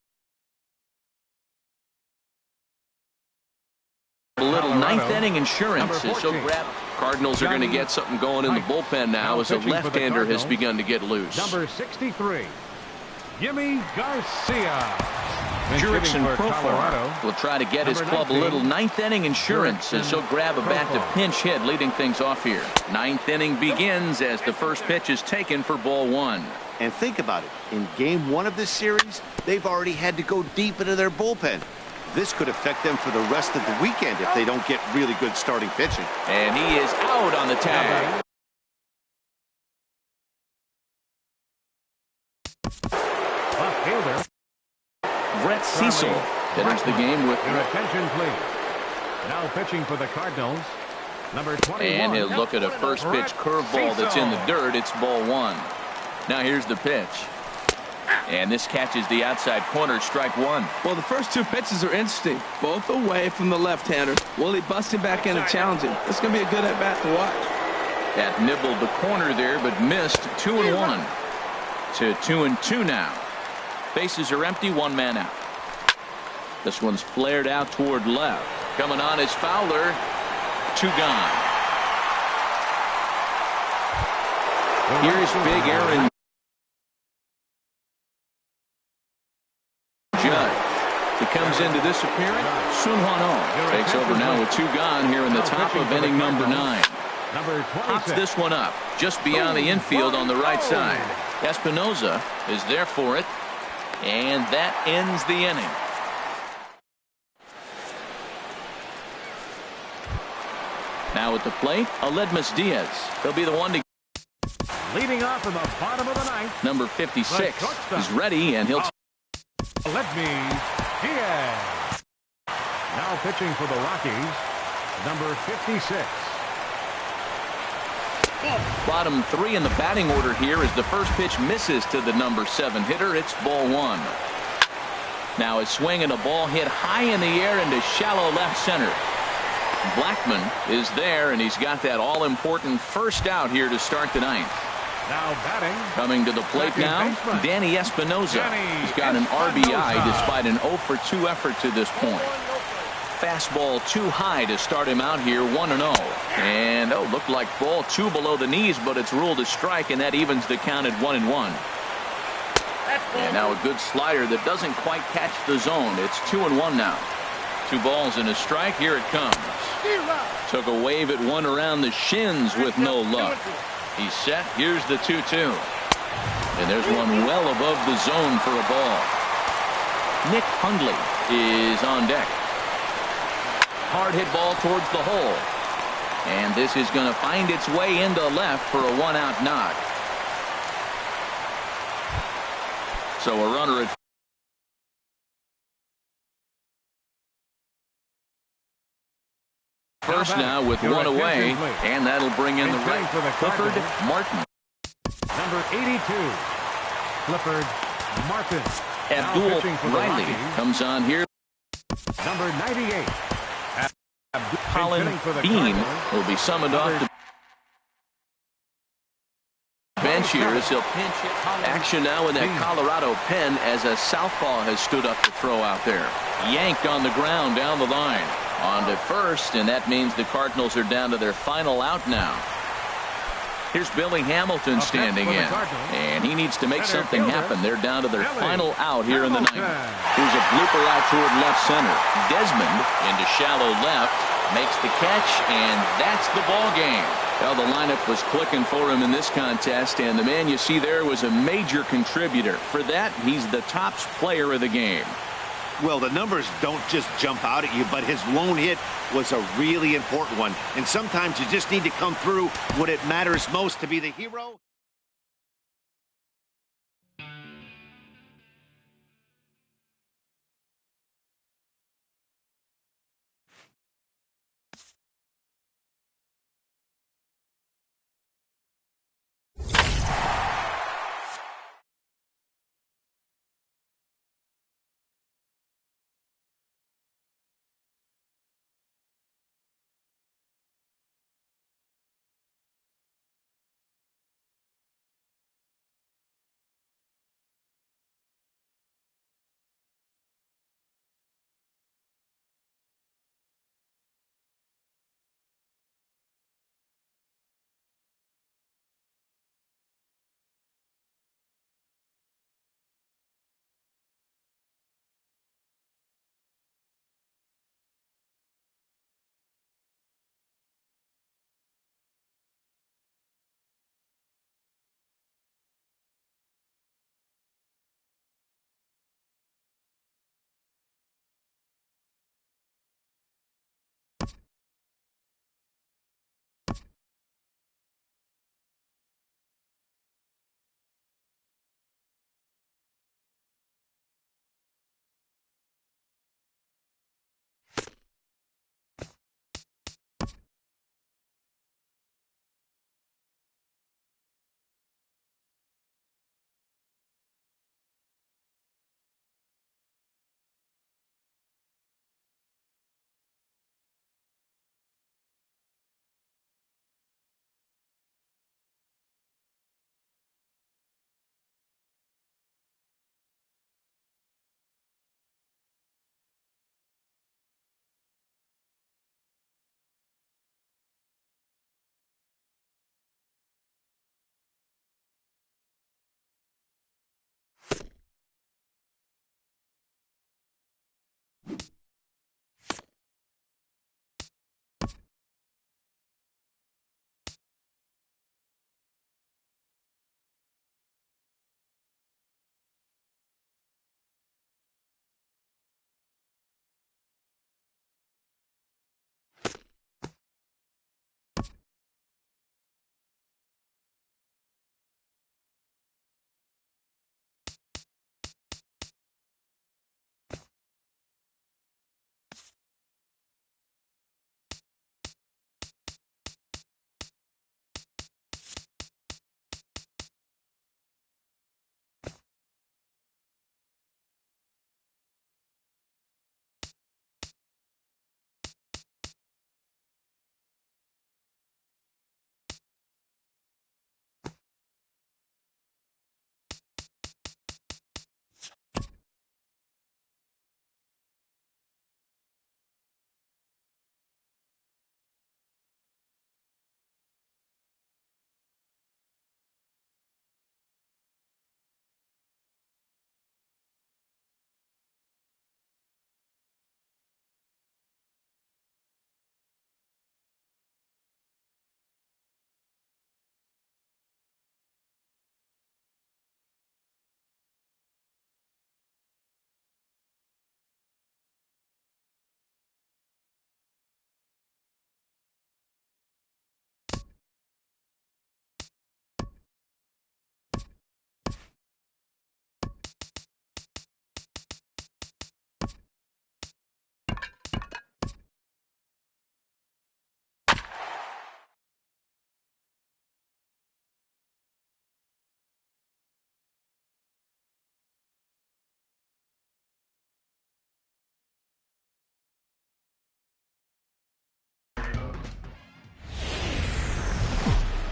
A: A little ninth inning insurance as he'll grab. Cardinals are going to get something going in the bullpen now as a left-hander has begun to get loose.
D: Number 63, Jimmy Garcia.
A: Jurickson Profar will try to get his club a little ninth inning insurance as he'll grab a bat to pinch hit, leading things off here. Ninth inning begins as the first pitch is taken for ball 1.
C: And think about it. In game 1 of this series, they've already had to go deep into their bullpen. This could affect them for the rest of the weekend if they don't get really good starting pitching.
A: And he is out on the tag.
D: Left fielder
A: Brett Cecil enters the game with.
D: Your attention, please. Now pitching for the Cardinals, number 21.
A: And he'll look at a first pitch curveball that's in the dirt. It's ball 1. Now here's the pitch. And this catches the outside corner, strike 1.
B: Well, the first 2 pitches are interesting, both away from the left-hander. Will he bust him back in and challenge him? This is going to be a good at-bat to watch.
A: That nibbled the corner there, but missed. 2-1 to 2-2 now. Bases are empty, 1 man out. This one's flared out toward left. Coming on is Fowler. 2 gone. Here's Big Aaron Judge. He comes into this appearance. Sun Hwan-Oh takes over now with 2 gone here in the top of inning number 9. Pops this one up just beyond the infield on the right side. Espinoza is there for it, and that ends the inning. Now at the plate, Aledmus Diaz. He'll be the one to.
D: Leading off in the bottom of the 9th.
A: Number 56 is ready, and he'll.
D: Aledmus Diaz. Now pitching for the Rockies, number 56.
A: Bottom 3 in the batting order here as the first pitch misses to the number 7 hitter. It's ball 1. Now a swing and a ball hit high in the air into shallow left center. Blackman is there, and he's got that all-important first out here to start the 9th.
D: Now batting.
A: Coming to the plate now, Danny Espinoza. He's got an RBI despite an 0-for-2 effort to this point. Fastball too high to start him out here, 1-0. And, looked like ball 2 below the knees, but it's ruled a strike, and that evens the count at 1-1. And now a good slider that doesn't quite catch the zone. It's 2-1 now. 2 balls and a strike. Here it comes. Took a wave at one around the shins with no luck. He's set. Here's the 2-2. And there's one well above the zone for a ball. Nick Hundley is on deck. Hard hit ball towards the hole. And this is going to find its way into left for a 1-out knock. So a runner at first now with one away, and that'll bring in the right Clifford Martin.
D: Number 82, Clifford Martin.
A: Abdul Riley comes on here.
D: Number 98,
A: Colin Bean will be summoned off the bench here as he'll pinch hit. Action now in that Colorado pen as a southpaw has stood up to throw out there. Yanked on the ground down the line. On to first, and that means the Cardinals are down to their final out now. Here's Billy Hamilton standing in, and he needs to make something happen. They're down to their final out here in the ninth. Here's a blooper out toward left center. Desmond into shallow left, makes the catch, and that's the ball game. Well, the lineup was clicking for him in this contest, and the man you see there was a major contributor. For that, he's the top player of the game.
C: Well, the numbers don't just jump out at you, but his lone hit was a really important one. And sometimes you just need to come through when it matters most to be the hero.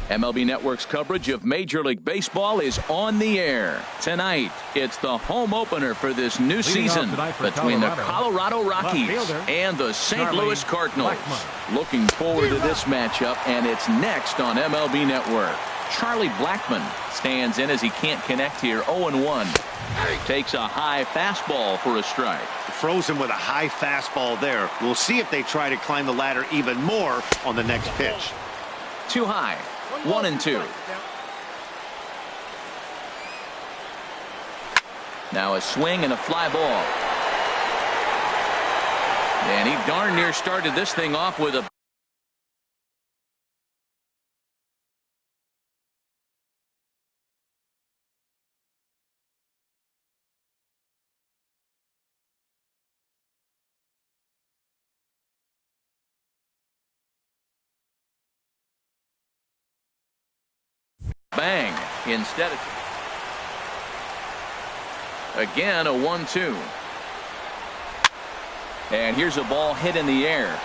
A: MLB Network's coverage of Major League Baseball is on the air. Tonight, it's the home opener for this new season between the Colorado Rockies and the St. Louis Cardinals. Looking forward to this matchup, and it's next on MLB Network. Charlie Blackmon stands in as he can't connect here. 0-1. Takes a high fastball for a strike.
C: Frozen with a high fastball there. We'll see if they try to climb the ladder even more on the next pitch.
A: Too high. 1-2. Now a swing and a fly ball. And he darn near started this thing off with a bang instead of again a 1-2. And here's a ball hit in the air.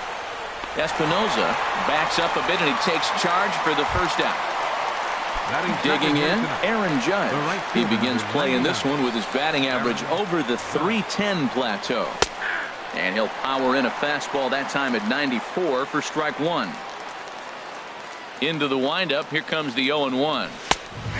A: Espinosa backs up a bit and he takes charge for the first out. Digging in, Aaron Judge. He begins playing this one with his batting average over the .310 plateau. And he'll power in a fastball that time at 94 for strike one. Into the windup. Here comes the 0-1.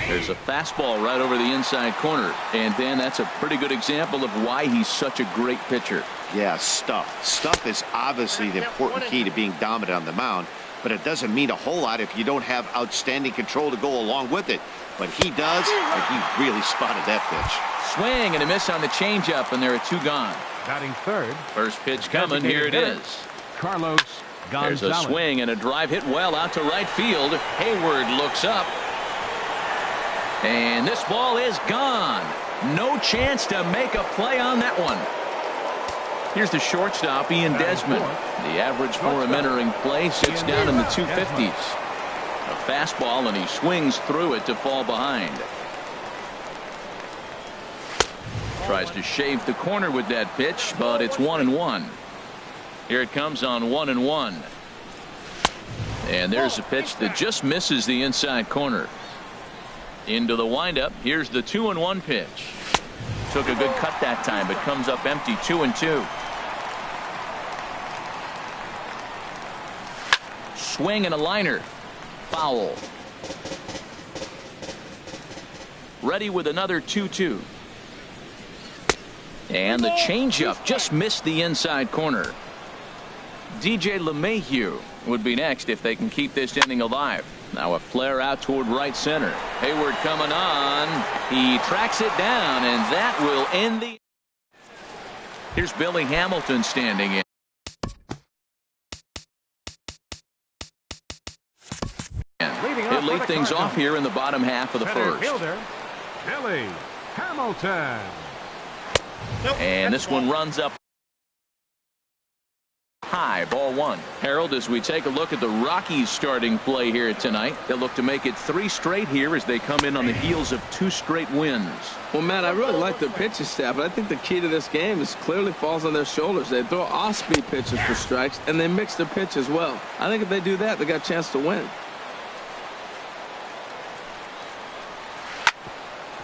A: There's a fastball right over the inside corner. And then that's a pretty good example of why he's such a great pitcher.
C: Yeah, stuff. Stuff is obviously the important key to being dominant on the mound, but it doesn't mean a whole lot if you don't have outstanding control to go along with it. But he does, and he really spotted that pitch.
A: Swing and a miss on the changeup, and there are two gone.
D: Batting third.
A: First pitch coming. Here it is.
D: Carlos Gonzalez.
A: There's a swing and a drive hit well out to right field. Hayward looks up. And this ball is gone. No chance to make a play on that one. Here's the shortstop, Ian Desmond. The average for him entering play sits down in the 250s. A fastball, and he swings through it to fall behind. Tries to shave the corner with that pitch, but it's 1-1. Here it comes on 1-1. And there's a pitch that just misses the inside corner. Into the windup. Here's the 2-1 pitch. Took a good cut that time, but comes up empty. 2-2. Swing and a liner. Foul. Ready with another 2-2. And the changeup just missed the inside corner. DJ LeMahieu would be next if they can keep this inning alive. Now a flare out toward right center. Hayward coming on. He tracks it down, and that will end the. Here's Billy Hamilton standing in. He'll lead things off here in the bottom half of the first.
D: Fielder, Billy Hamilton.
A: And this one runs up high. Ball one. Harold, as we take a look at the Rockies starting play here tonight, they'll look to make it 3 straight here as they come in on the heels of 2 straight wins.
B: Well, Matt, I really like their pitching staff, but I think the key to this game is clearly falls on their shoulders. They throw off-speed pitches for strikes, and they mix their pitch as well. I think if they do that, they got a chance to win.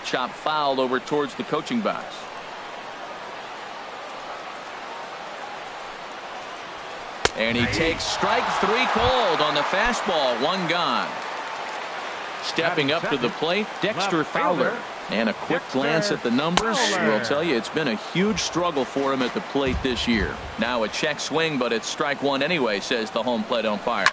A: Chop foul over towards the coaching box. And he takes strike 3 cold on the fastball. 1 gone. Stepping up to the plate, Dexter Fowler. And a quick glance at the numbers will tell you it's been a huge struggle for him at the plate this year. Now a check swing, but it's strike 1 anyway, says the home plate umpire.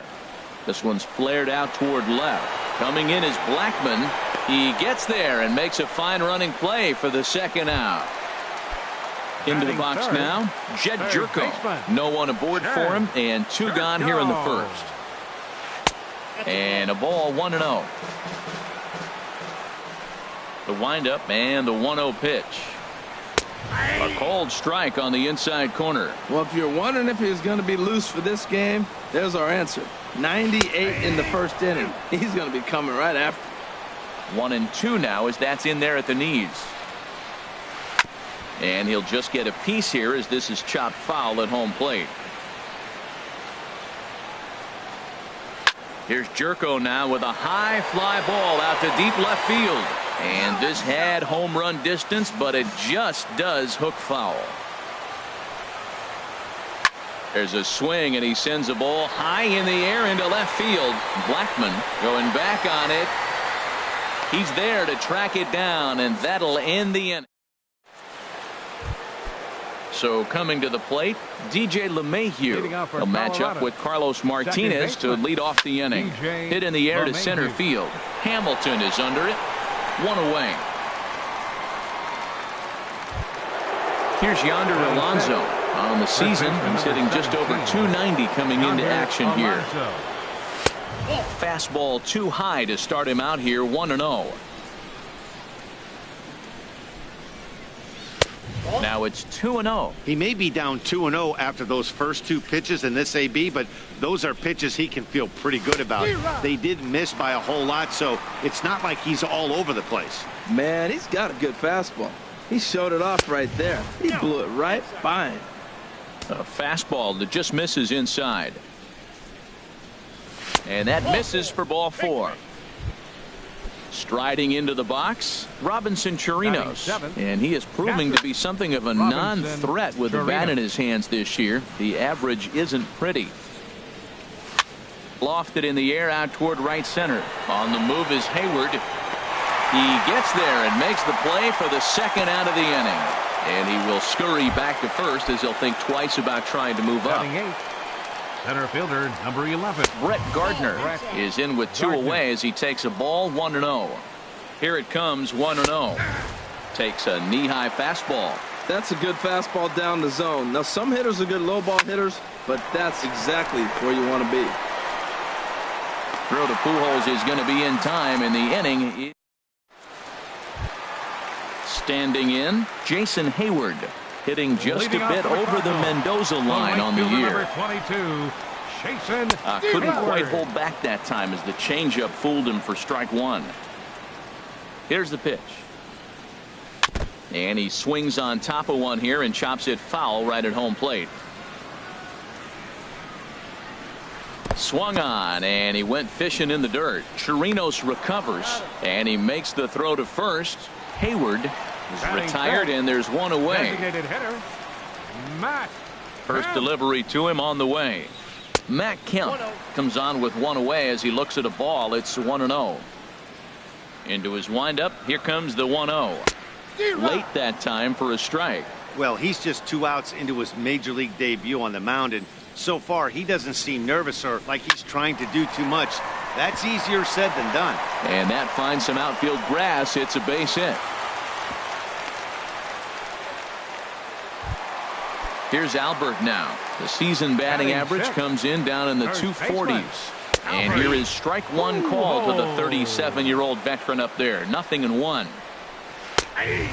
A: This one's flared out toward left. Coming in is Blackmon. He gets there and makes a fine running play for the second out. Into the box now, Jed Jerko. No one aboard for him, and 2 gone here in the first. And a ball 1-0. The windup and the 1-0 pitch. A cold strike on the inside corner.
B: Well, if you're wondering if he's going to be loose for this game, there's our answer. 98 in the first inning. He's going to be coming right after.
A: 1-2 now as that's in there at the knees. And he'll just get a piece here as this is chopped foul at home plate. Here's Jerko now with a high fly ball out to deep left field. And this had home run distance, but it just does hook foul. There's a swing, and he sends a ball high in the air into left field. Blackmon going back on it. He's there to track it down, and that'll end the inning. So coming to the plate, DJ LeMahieu will match up with Carlos Martinez to lead off the inning. Hit in the air to center field. Hamilton is under it. One away. Here's Yonder Alonso. On the season, he's hitting just over 290 coming into action here. Fastball too high to start him out here, 1-0. Now it's 2-0.
C: He may be down 2-0 after those first two pitches in this AB, but those are pitches he can feel pretty good about. They did miss by a whole lot, so it's not like he's all over the place.
B: Man, he's got a good fastball. He showed it off right there. He blew it right by him.
A: A fastball that just misses inside. And that misses for ball 4. Striding into the box, Robinson Chirinos, and he is proving to be something of a non-threat with the bat in his hands this year. The average isn't pretty. Lofted in the air out toward right center. On the move is Hayward. He gets there and makes the play for the second out of the inning. And he will scurry back to first as he'll think twice about trying to move up.
D: Center fielder, number 11.
A: Brett Gardner is in with 2 away as he takes a ball, 1-0. Here it comes, 1-0. Takes a knee-high fastball.
B: That's a good fastball down the zone. Now, some hitters are good low ball hitters, but that's exactly where you want to be.
A: Throw to Pujols is going to be in time in the inning. Standing in, Jason Hayward. Hitting just a bit over the Mendoza line on the year. Couldn't quite hold back that time as the changeup fooled him for strike 1. Here's the pitch. And he swings on top of one here and chops it foul right at home plate. Swung on, and he went fishing in the dirt. Chirinos recovers, and he makes the throw to first. Hayward is retired, and there's one away. First delivery to him on the way. Matt Kemp comes on with one away as he looks at a ball. It's 1-0. Into his windup. Here comes the 1-0. Late that time for a strike.
C: Well, he's just 2 outs into his major league debut on the mound, and so far he doesn't seem nervous or like he's trying to do too much. That's easier said than done.
A: And that finds some outfield grass. It's a base hit. Here's Albert now. The season batting average comes in down in the 240s. And here is strike 1 call to the 37-year-old veteran up there. 0-1.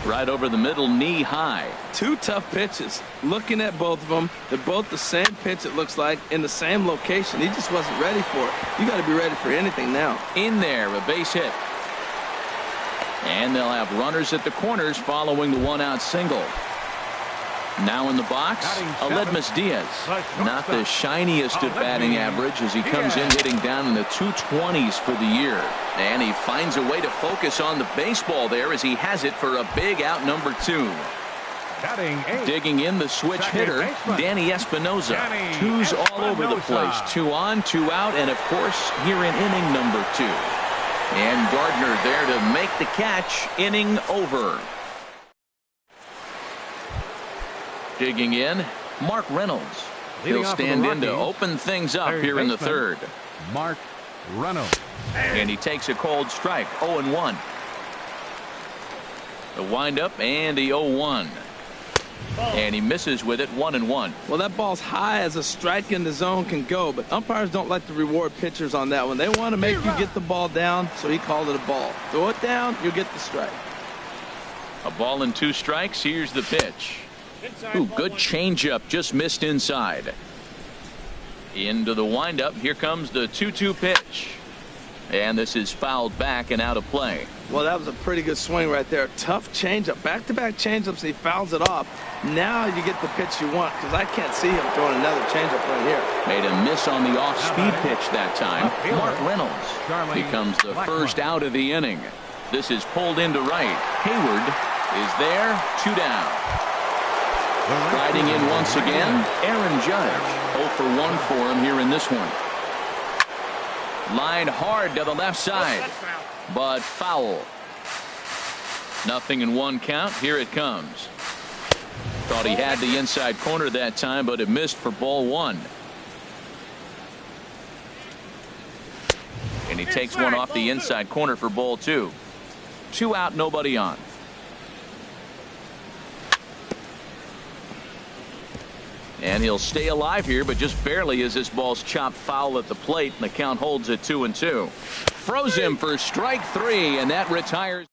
A: Right over the middle, knee high.
B: 2 tough pitches. Looking at both of them, they're both the same pitch, it looks like, in the same location. He just wasn't ready for it. You got to be ready for anything now.
A: In there, a base hit. And they'll have runners at the corners following the 1-out single. Now in the box, Aledmus Diaz. Not the shiniest of batting average as he comes in hitting down in the 220s for the year. And he finds a way to focus on the baseball there as he has it for a big out number 2. Digging in the switch hitter, Danny Espinoza. 2s all over the place. 2 on, 2 out, and of course here in inning number 2. And Gardner there to make the catch. Inning over. Digging in, Mark Reynolds. He'll stand in to open things up here in the 3rd.
D: Mark Reynolds.
A: And he takes a cold strike, 0-1. The windup and the 0-1. And he misses with it, 1-1.
B: Well, that ball's high as a strike in the zone can go, but umpires don't like to reward pitchers on that one. They want to make you get the ball down, so he called it a ball. Throw it down, you'll get the strike.
A: A ball and 2 strikes. Here's the pitch. Ooh, good changeup, just missed inside. Into the windup. Here comes the 2-2 pitch. And this is fouled back and out of play.
B: Well, that was a pretty good swing right there. Tough changeup. Back-to-back changeups, he fouls it off. Now you get the pitch you want, because I can't see him throwing another changeup right here.
A: Made a miss on the off-speed pitch that time. Mark Reynolds becomes the first out of the inning. This is pulled into right. Hayward is there, 2 down. Riding in once again, Aaron Judge. 0 for 1 for him here in this one. Line hard to the left side, but foul. 0-1 count. Here it comes. Thought he had the inside corner that time, but it missed for ball 1. And he takes one off the inside corner for ball 2. 2 out, nobody on. And he'll stay alive here, but just barely as this ball's chopped foul at the plate, and the count holds at 2-2. Throws him for strike 3, and that retires.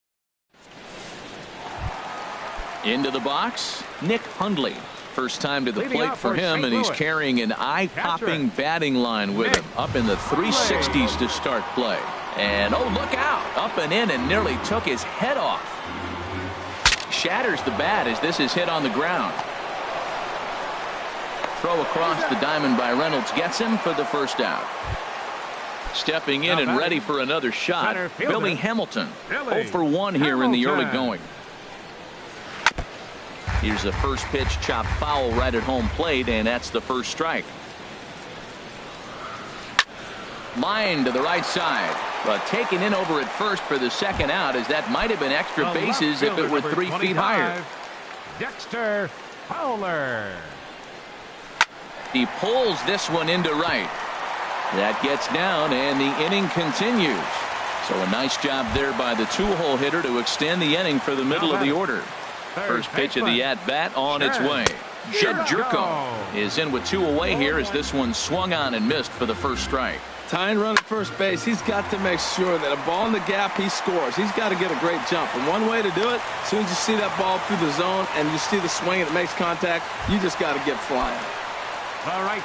A: Into the box, Nick Hundley. First time to the plate for him, and he's carrying an eye-popping batting line with him. Up in the 360s to start play. And, oh, look out. Up and in and nearly took his head off. Shatters the bat as this is hit on the ground. Throw across the diamond by Reynolds gets him for the first out. Stepping in and ready for another shot, Billy Hamilton. 0 for 1 here in the early going. Here's the first pitch, chopped foul right at home plate, and that's the first strike. Line to the right side, but taken in over at first for the second out, as that might have been extra bases if it were 3 feet higher.
D: Dexter Fowler.
A: He pulls this one into right. That gets down, and the inning continues. So a nice job there by the 2-hole hitter to extend the inning for the middle of the order. First pitch of the at-bat on its way. Jed Jerko is in with 2 away here as this one swung on and missed for the first strike.
B: Tying run at first base, he's got to make sure that a ball in the gap, he scores. He's got to get a great jump. And one way to do it, as soon as you see that ball through the zone and you see the swing and it makes contact, you just got to get flying.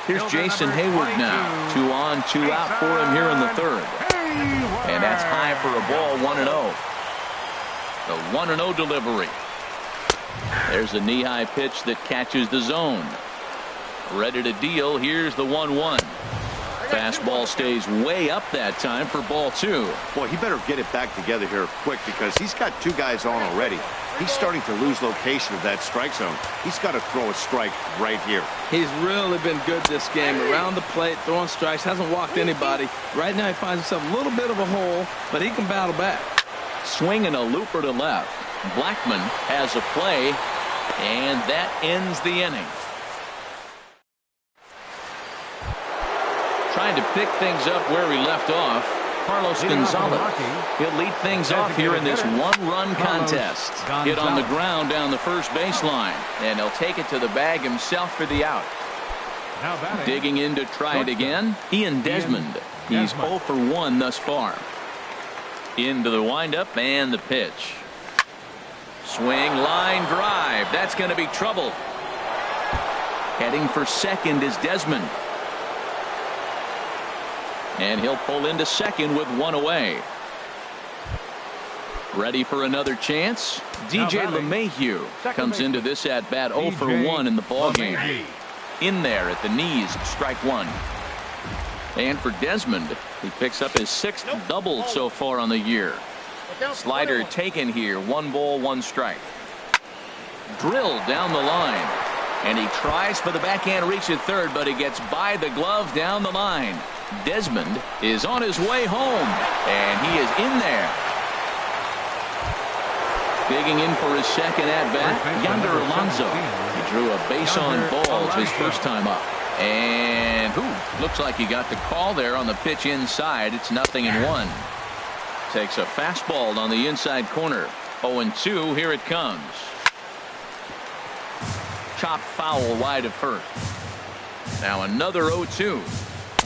D: Here's
A: Jason Hayward now. 2 on, 2 out for him here in the third. And that's high for a ball, 1-0. The 1-0 delivery. There's a knee-high pitch that catches the zone. Ready to deal. Here's the 1-1. Fastball stays way up that time for ball 2.
C: Boy, he better get it back together here quick, because he's got 2 guys on already. He's starting to lose location of that strike zone. He's got to throw a strike right here.
B: He's really been good this game. Around the plate, throwing strikes, hasn't walked anybody. Right now he finds himself a little bit of a hole, but he can battle back.
A: Swinging a looper to left. Blackman has a play, and that ends the inning. Trying to pick things up where he left off, Carlos Gonzalez. He'll lead things off here in this 1-run contest. Hit on the ground down the first baseline, and he'll take it to the bag himself for the out. Digging in to try it again, Ian Desmond. He's 0 for 1 thus far. Into the windup and the pitch. Swing, line drive. That's going to be trouble. Heading for second is Desmond. And he'll pull into second with 1 away. Ready for another chance. DJ LeMahieu comes into this at bat 0 for 1 in the ballgame. In there at the knees, strike 1. And for Desmond, he picks up his 6th double so far on the year. Slider taken here. 1 ball, 1 strike. Drilled down the line. And he tries for the backhand reach at third, but he gets by the glove down the line. Desmond is on his way home, and he is in there. Digging in for his second at-bat, Yonder Alonso. He drew a base on balls his first time up. And looks like he got the call there on the pitch inside. It's 0-1. Takes a fastball on the inside corner. 0-2. Here it comes. Chopped foul wide of first. Now another 0-2.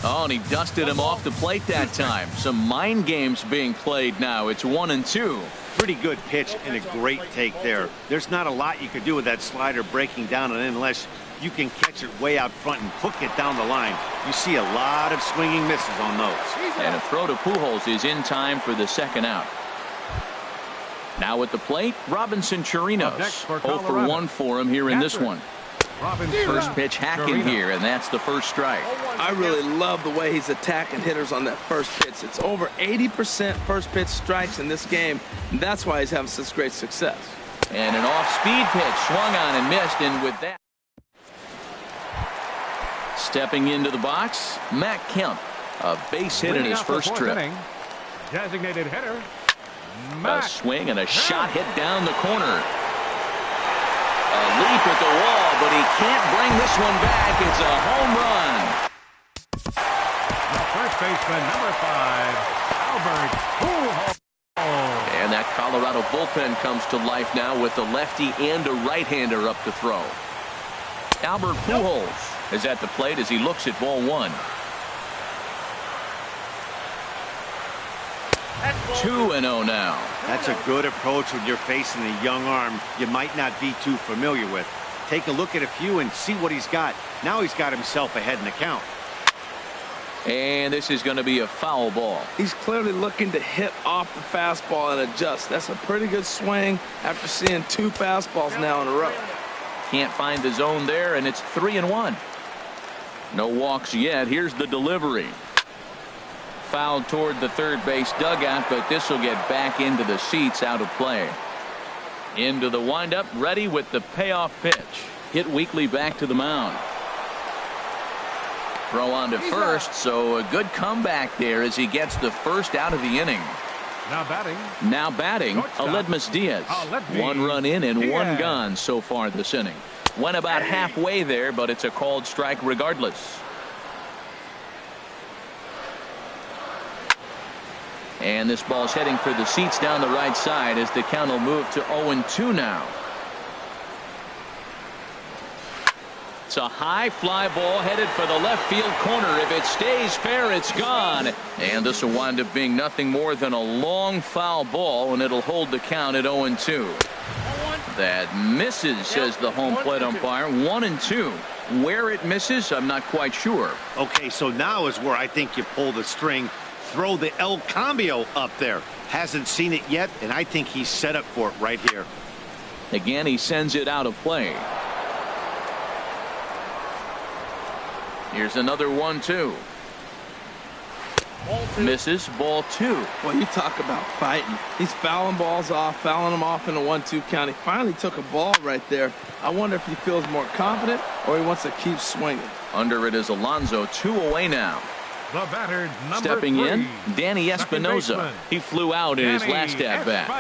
A: Oh, and he dusted him off the plate that time. Some mind games being played now. It's 1-2.
C: Pretty good pitch and a great take there. There's not a lot you could do with that slider breaking down and in unless you can catch it way out front and hook it down the line. You see a lot of swinging misses on those.
A: And a throw to Pujols is in time for the second out. Now at the plate, Robinson Chirinos. 0 for 1 for him here in this one. First pitch hacking here, and that's the first strike.
B: I really love the way he's attacking hitters on that first pitch. It's over 80% first pitch strikes in this game, and that's why he's having such great success.
A: And an off-speed pitch swung on and missed, and with that, stepping into the box, Matt Kemp, a base hit in his first trip.
D: Designated hitter.
A: A swing and a shot hit down the corner. A leap at the wall, but he can't bring this one back. It's a home run.
D: The first baseman, number 5, Albert Pujols.
E: And that Colorado bullpen comes to life now with a lefty and a right-hander up to throw.
A: Albert Pujols is at the plate as he looks at ball 1. 2-0 now.
C: That's a good approach when you're facing a young arm you might not be too familiar with. Take a look at a few and see what he's got. Now he's got himself ahead in the count.
A: And this is going to be a foul ball.
B: He's clearly looking to hit off the fastball and adjust. That's a pretty good swing after seeing 2 fastballs now in a row.
A: Can't find the zone there, and it's 3-1. No walks yet. Here's the delivery. Fouled toward the third base dugout, but this will get back into the seats, out of play. Into the windup, ready with the payoff pitch. Hit Weekly back to the mound. Throw on to first, so a good comeback there as he gets the first out of the inning.
D: Now batting,
A: Aledmus Diaz. 1 run in and 1 gone so far this inning. Went about halfway there, but it's a called strike regardless. And this ball's heading for the seats down the right side as the count will move to 0-2 now. It's a high fly ball headed for the left field corner. If it stays fair, it's gone. And this will wind up being nothing more than a long foul ball, and it'll hold the count at 0-2. That misses, says the home plate umpire. 1-2. Where it misses, I'm not quite sure.
C: Okay, so now is where I think you pull the string. Throw the El Cambio up there. Hasn't seen it yet, and I think he's set up for it right here.
A: Again, he sends it out of play. Here's another 1-2. Misses, ball 2.
B: Well, you talk about fighting. He's fouling balls off, fouling them off in a 1-2 count. He finally took a ball right there. I wonder if he feels more confident or he wants to keep swinging.
A: Under it is Alonso, 2 away now.
D: The batter, number
A: Stepping
D: 3,
A: in, Danny Espinosa. He flew out in his last at-bat.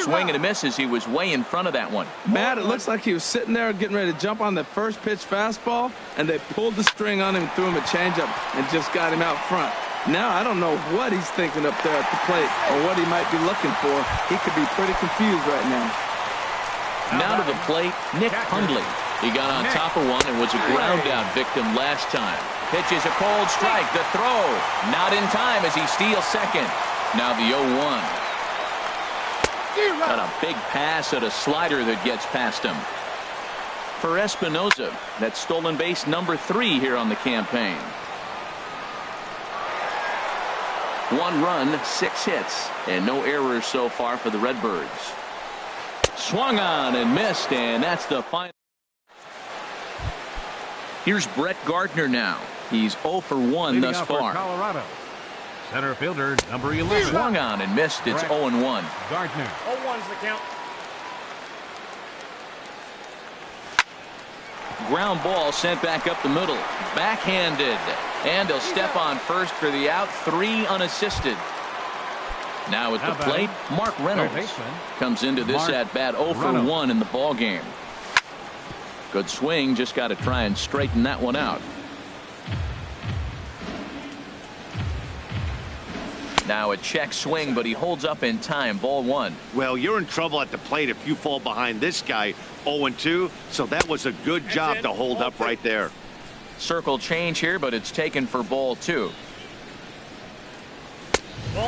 A: Swing and a miss as he was way in front of that one.
B: Matt, it looks like he was sitting there getting ready to jump on the first pitch fastball, and they pulled the string on him and threw him a changeup and just got him out front. Now I don't know what he's thinking up there at the plate or what he might be looking for. He could be pretty confused right now.
A: Now to the plate, Nick Hundley. He got on top of one and was a ground out victim last time. Pitches a cold strike. The throw not in time as he steals second. Now the 0-1. Got a big pass at a slider that gets past him. For Espinosa, that's stolen base number 3 here on the campaign. 1 run, 6 hits, and no errors so far for the Redbirds. Swung on and missed, and that's the final. Here's Brett Gardner now. He's 0 for 1 thus far.
D: Colorado. Center fielder, number 11.
A: Swung on and missed. It's 0-1.
D: Gardner.
F: 0-1's the count.
A: Ground ball sent back up the middle. Backhanded. And he'll step on first for the out. 3 unassisted. Now at the plate, Mark Reynolds comes into this at-bat 0 for 1 in the ball game. Good swing, just got to try and straighten that one out. Now a check swing, but he holds up in time. Ball 1.
C: Well, you're in trouble at the plate if you fall behind this guy. 0-2, so that was a good job to hold up right there.
A: Circle change here, but it's taken for ball 2.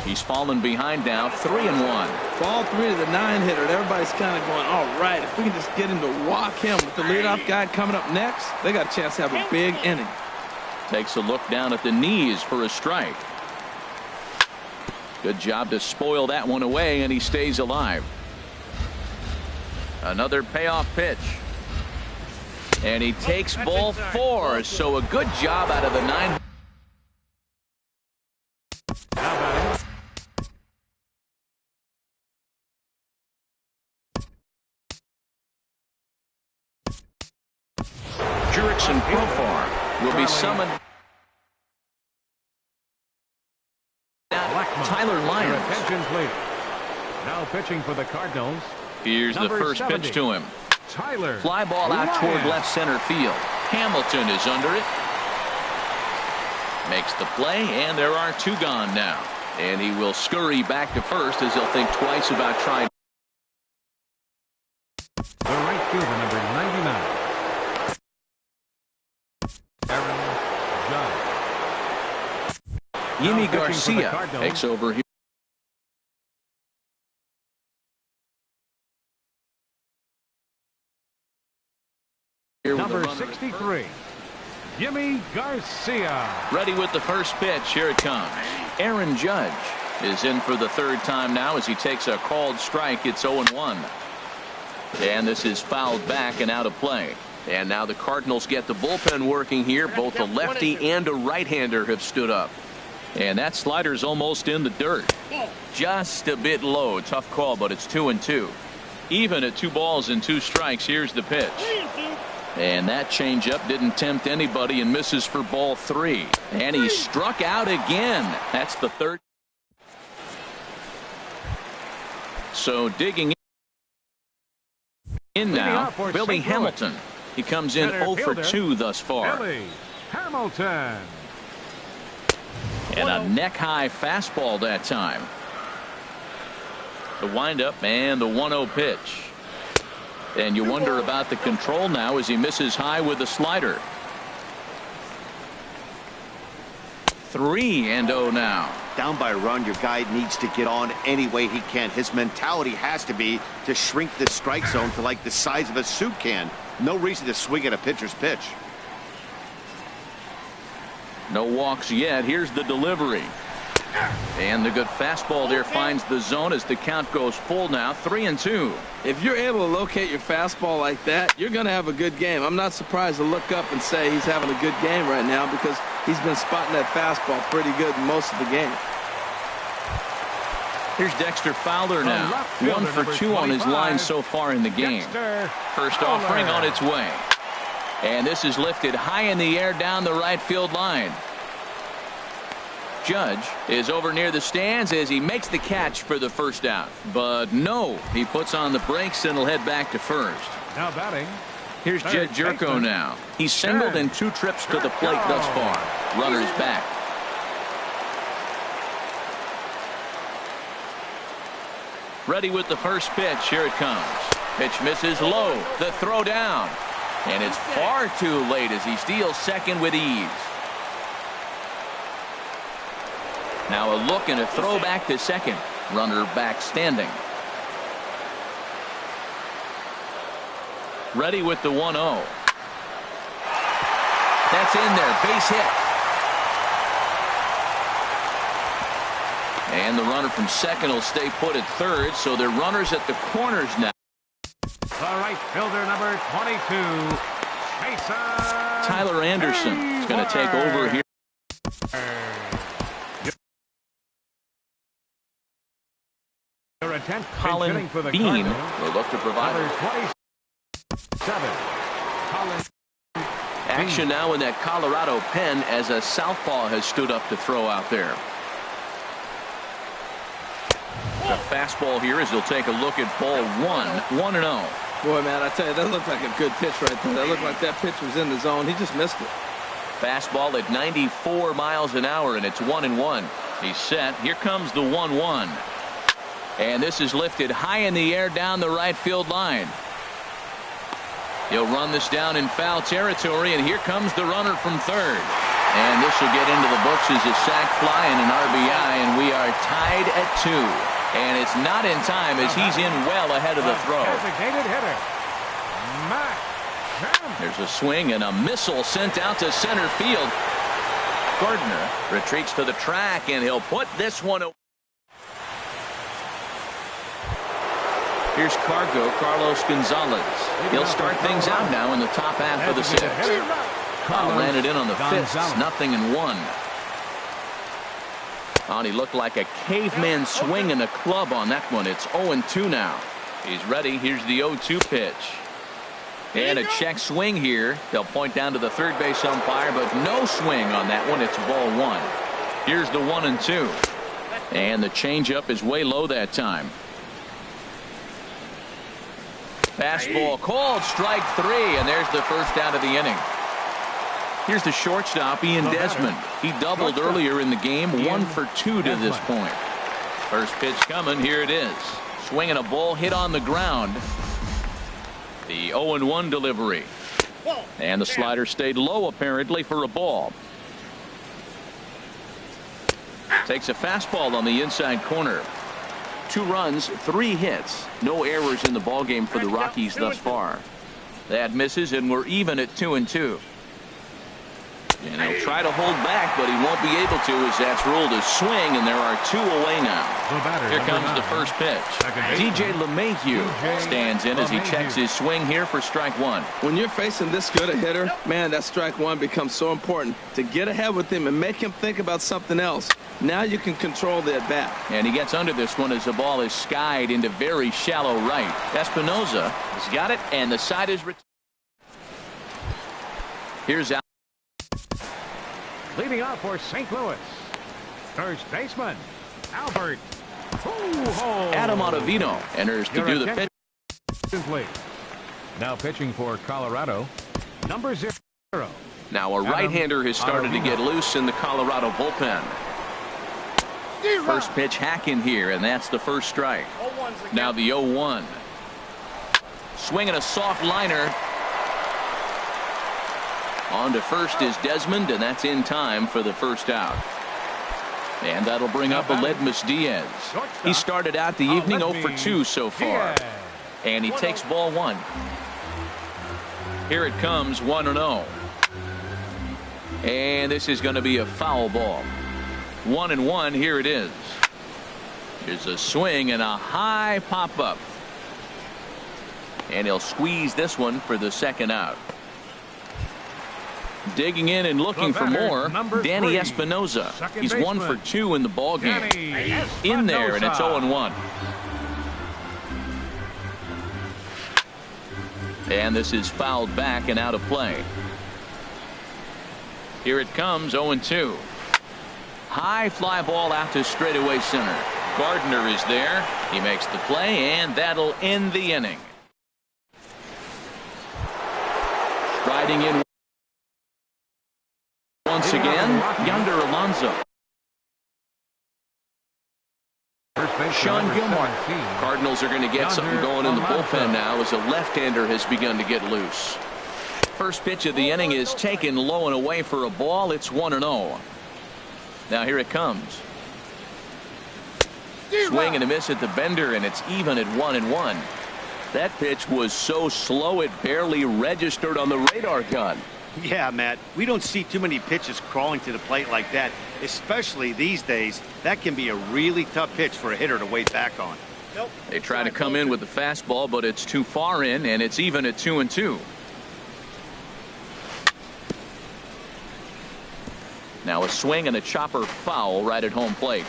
A: He's fallen behind now, 3-1.
B: Ball 3 to the 9-hitter. Everybody's kind of going, all right, if we can just get him to walk him with the leadoff guy coming up next, they got a chance to have a big inning.
A: Takes a look down at the knees for a strike. Good job to spoil that one away, and he stays alive. Another payoff pitch. And he takes ball 4, so a good job out of the 9. Jurickson Profar will be summoned. Tyler Lyons.
D: Attention, please. Now pitching for the Cardinals.
A: Here's the first
D: 70.
A: pitch to him.
D: Tyler.
A: Fly ball out toward left center field. Hamilton is under it. Makes the play, and there are 2 gone now. And he will scurry back to first as he'll think twice about trying.
D: The right fielder, number 99. Aaron Judge.
A: Yimi Garcia takes over here.
D: Number 63, Yimi Garcia.
A: Ready with the first pitch. Here it comes. Aaron Judge is in for the 3rd time now as he takes a called strike. It's 0-1. And this is fouled back and out of play. And now the Cardinals get the bullpen working here. Both a lefty and a right-hander have stood up. And that slider's almost in the dirt. Just a bit low. Tough call, but it's 2-2. Even at 2 balls and 2 strikes. Here's the pitch. And that changeup didn't tempt anybody and misses for ball 3. And he struck out again. That's the 3rd. So digging in now, Billy Hamilton. He comes in 0 for 2 thus far.
D: Billy Hamilton.
A: And a neck-high fastball that time. The windup and the 1-0 pitch. And you wonder about the control now as he misses high with the slider. 3-0 now.
C: Down by a run, your guy needs to get on any way he can. His mentality has to be to shrink the strike zone to like the size of a soup can. No reason to swing at a pitcher's pitch.
A: No walks yet. Here's the delivery. And the good fastball there finds the zone as the count goes full now. 3-2.
B: If you're able to locate your fastball like that, you're going to have a good game. I'm not surprised to look up and say he's having a good game right now because he's been spotting that fastball pretty good most of the game.
A: Here's Dexter Fowler now. 1 for 2 on his line so far in the game. First offering on its way. And this is lifted high in the air down the right field line. Judge is over near the stands as he makes the catch for the first out. But no, he puts on the brakes and will head back to first.
D: Now batting.
A: Here's Jed Jerko now. He's singled in 2 trips to the plate thus far. Runner's back. Ready with the first pitch. Here it comes. Pitch misses low. The throw down. And it's far too late as he steals second with ease. Now a look and a throw back to second. Runner back standing. Ready with the 1-0. That's in there. Base hit. And the runner from second will stay put at third, so they're runners at the corners now.
D: The right fielder, number 22, Mason
A: Tyler Anderson is going to take over here. Colin Bean will look to provide. Action now in that Colorado pen as a southpaw has stood up to throw out there. The fastball here as he'll take a look at ball 1-0.
B: Boy, man, I tell you, that looked like a good pitch right there. That looked like that pitch was in the zone. He just missed it.
A: Fastball at 94 miles an hour, and it's 1-1. He's set. Here comes the 1-1. And this is lifted high in the air down the right field line. He'll run this down in foul territory, and here comes the runner from third. And this will get into the books as a sac fly and an RBI, and we are tied at 2. And it's not in time as he's in well ahead of the throw.
D: Designated hitter, Matt.
A: There's a swing and a missile sent out to center field. Gardner retreats to the track, and he'll put this one away. Here's Carlos Gonzalez. He'll start things out now in the top half of the sixth. Landed in on the fifth. 0-1. And he looked like a caveman swinging a club on that one. It's 0-2 now. He's ready. Here's the 0-2 pitch. And a check swing here. They'll point down to the third base umpire, but no swing on that one. It's ball one. Here's the 1-2. And the changeup is way low that time. Fastball called, strike three, and there's the first out of the inning. Here's the shortstop, Ian Desmond. He doubled earlier in the game, 1 for 2 to this point. First pitch coming, here it is. Swinging a ball hit on the ground. The 0-1 delivery. And the slider stayed low apparently for a ball. Takes a fastball on the inside corner. 2 runs, 3 hits. No errors in the ballgame for the Rockies thus far. That misses, and we're even at 2-2. And he'll try to hold back, but he won't be able to, as that's ruled a swing, and there are 2 away now. Here comes the first pitch. DJ LeMahieu stands in as he checks his swing here for strike one.
B: When you're facing this good a hitter, man, that strike one becomes so important to get ahead with him and make him think about something else. Now you can control the at-bat.
A: And he gets under this one as the ball is skied into very shallow right. Espinoza has got it, and the side is returned. Here's Al.
D: Leading off for St. Louis, first baseman, Albert Pujols.
A: Adam Ottavino enters to do the pitch.
D: Now pitching for Colorado, number 0.
E: Now a right-hander has started to get loose in the Colorado bullpen.
A: First pitch hack in here, and that's the first strike. Now the 0-1. Swinging a soft liner. On to first is Desmond, and that's in time for the first out. And that'll bring up Aledmus Diaz. He started out the evening 0 for 2 so far. And he takes ball one. Here it comes, 1-0. And this is going to be a foul ball. 1-1, here it is. Here's a swing and a high pop up. And he'll squeeze this one for the second out. Digging in and looking for more, Danny Espinoza. He's 1 for 2 in the ball game. In there, and it's 0-1. And this is fouled back and out of play. Here it comes, 0-2. High fly ball out to straightaway center. Gardner is there. He makes the play, and that'll end the inning. Striding in once again, Yonder Alonso. Sean Gilmore. Cardinals are going to get something going in the bullpen now as a left-hander has begun to get loose. First pitch of the inning is taken low and away for a ball. It's 1-0. Now here it comes. Swing and a miss at the bender, and it's even at 1-1. That pitch was so slow it barely registered on the radar gun.
C: Yeah, Matt, we don't see too many pitches crawling to the plate like that, especially these days. That can be a really tough pitch for a hitter to wait back on.
A: They try to come in with the fastball, but it's too far in, and it's even at 2-2. Now a swing and a chopper foul right at home plate.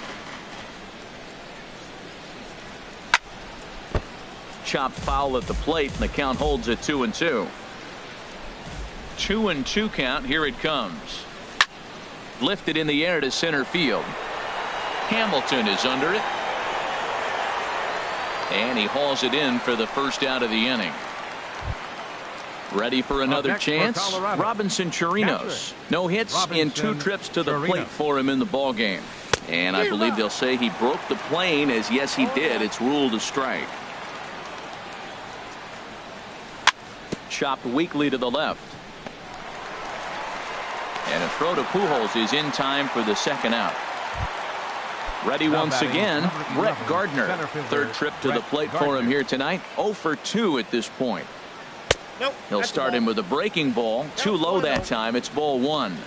A: Chopped foul at the plate, and the count holds at 2-2. 2-2 count. Here it comes. Lifted in the air to center field. Hamilton is under it. And he hauls it in for the first out of the inning. Ready for another chance. Robinson Chirinos. No hits in 2 trips to the plate for him in the ball game. And I believe they'll say he broke the plane, as yes he did. It's ruled a strike. Chopped weakly to the left. And a throw to Pujols is in time for the second out. Ready once again, Brett Gardner. Third trip to the plate for him here tonight. 0 for 2 at this point. He'll start him with a breaking ball. Too low that time. It's ball one.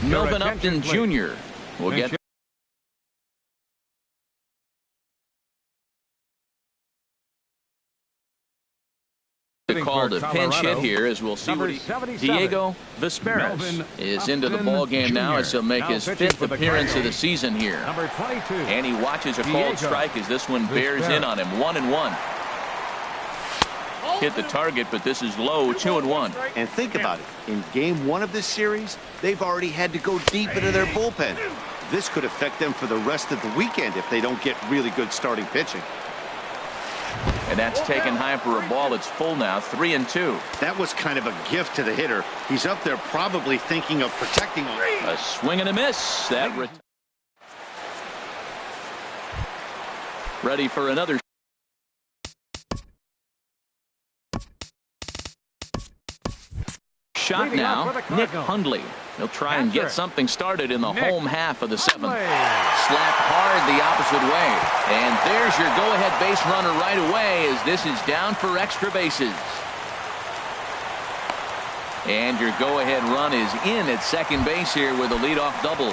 A: Melvin Upton Jr. will get Called a pinch hit here, as we'll see what Diego Vesperas is into the ball game now, as he'll make his 5th appearance of the season here. And he watches a called strike as this one bears in on him. 1-1. Hit the target, but this is low. 2-1.
C: And think about it. In game 1 of this series, they've already had to go deep into their bullpen. This could affect them for the rest of the weekend if they don't get really good starting pitching.
A: And that's taken high for a ball. It's full now. 3-2.
C: That was kind of a gift to the hitter. He's up there probably thinking of protecting him.
A: A swing and a miss. That ready for another shot now. Nick Hundley. He'll try and get something started in the home half of the 7th. Slapped hard the opposite way. And there's your go-ahead base runner right away, as this is down for extra bases. And your go-ahead run is in at second base here with a leadoff double.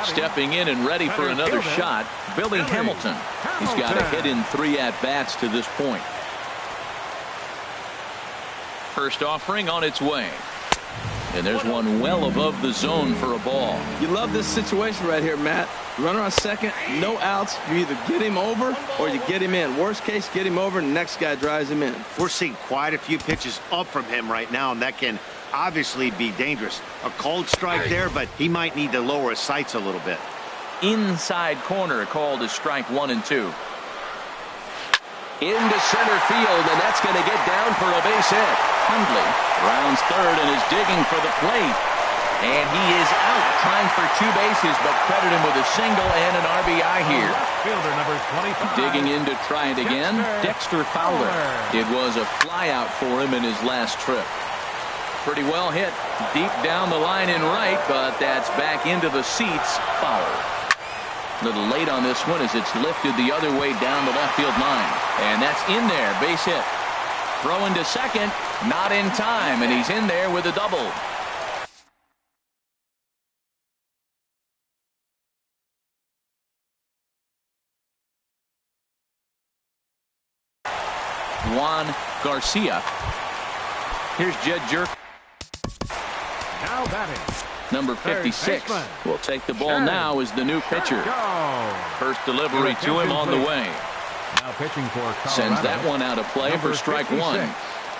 A: Stepping in and ready for another shot, Billy Hamilton. He's got a hit in 3 at-bats to this point. First offering on its way. And there's one well above the zone for a ball.
B: You love this situation right here, Matt. Runner on second, no outs. You either get him over or you get him in. Worst case, get him over, and the next guy drives him in.
C: We're seeing quite a few pitches up from him right now, and that can obviously be dangerous. A cold strike there, but he might need to lower his sights a little bit.
A: Inside corner called as strike 1 and 2. Into center field, and that's going to get down for a base hit. Hundley rounds third and is digging for the plate. And he is out trying for 2 bases, but credit him with a single and an RBI here.
D: Fielder number 25.
A: Digging in to try it again, Dexter Fowler. It was a flyout for him in his last trip. Pretty well hit deep down the line in right, but that's back into the seats. Foul. A little late on this one as it's lifted the other way down the left field line. And that's in there. Base hit. Throw into second. Not in time. And he's in there with a double. Juan Garcia. Here's Jed Jerk.
D: Now batting.
A: Number 56 will take the ball now as the new pitcher. First delivery to him on the way.
D: Now pitching for Colorado.
A: Sends that one out of play for strike 1.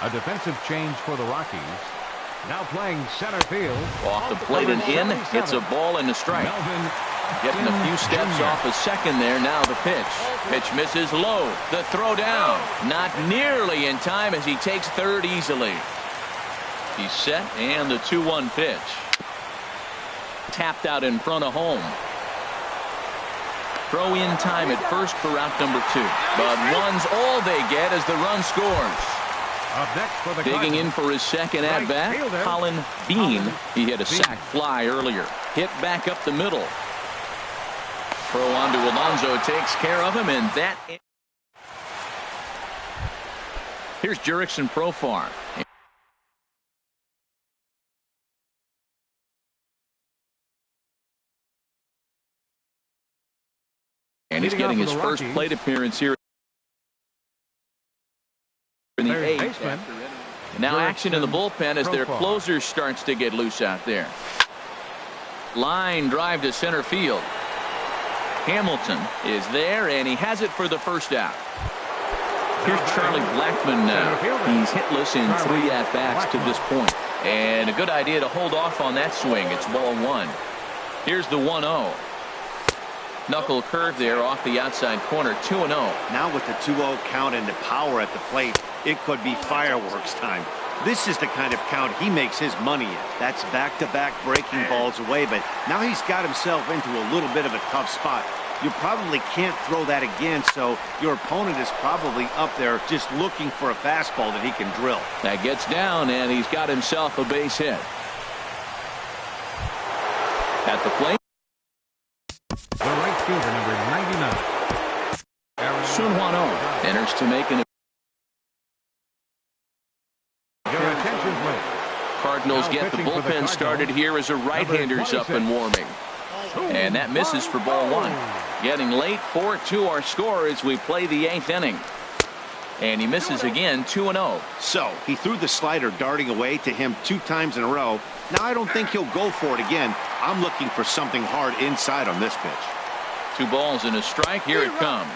D: A defensive change for the Rockies. Now playing center field.
A: Off the plate and in. It's a ball and a strike. Getting a few steps off a second there. Now the pitch. Pitch misses low. The throw down. Not nearly in time as he takes third easily. He's set and the 2-1 pitch. Tapped out in front of home. Throw in time at first for out number 2. But one's all they get as the run scores.
D: Up next for the
A: Digging in for his second at bat, Colin Bean. He hit a sac fly earlier. Hit back up the middle. Throw on to Alonso takes care of him, and that. Here's Jurickson Profar. And he's getting his first plate appearance here in the 8th. Now action in the bullpen as their closer starts to get loose out there. Line drive to center field. Hamilton is there, and he has it for the first out. Here's Charlie Blackmon now. He's hitless in 3 at-bats to this point. And a good idea to hold off on that swing. It's ball 1. Here's the 1-0. Knuckle curve there off the outside corner. 2-0.
C: Now with the 2-0 count and the power at the plate, it could be fireworks time. This is the kind of count he makes his money in. That's back-to-back breaking balls away, but now he's got himself into a little bit of a tough spot. You probably can't throw that again, so your opponent is probably up there just looking for a fastball that he can drill.
A: That gets down, and he's got himself a base hit. At the plate.
D: The right fielder, number 99.
A: Sun Hwan-Oh enters to make an. Cardinals get the bullpen started here as a right-hander's up and warming. And that misses for ball 1. Getting late, 4-2 our score as we play the 8th inning. And he misses again, 2-0.
C: So he threw the slider darting away to him 2 times in a row. Now I don't think he'll go for it again. I'm looking for something hard inside on this pitch.
A: 2 balls and a strike. Here it comes.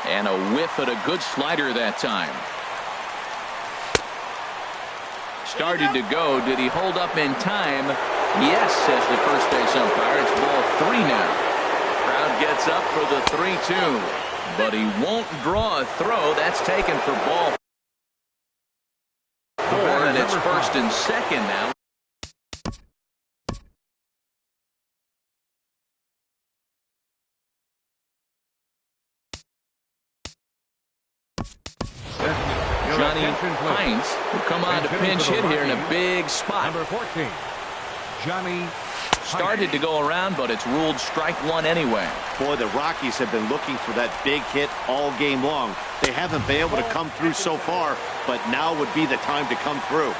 A: And a whiff at a good slider that time. Started to go. Did he hold up in time? Yes, says the first base umpire. It's ball 3 now. Crowd gets up for the 3-2. But he won't draw a throw. That's taken for ball 4, and it's first and second now. Johnny Hines will come on to pinch hit here in a big spot.
D: Number 14, Johnny
A: started to go around, but it's ruled strike 1 anyway.
C: Boy, the Rockies have been looking for that big hit all game long. They haven't been able to come through so far, but now would be the time to come through.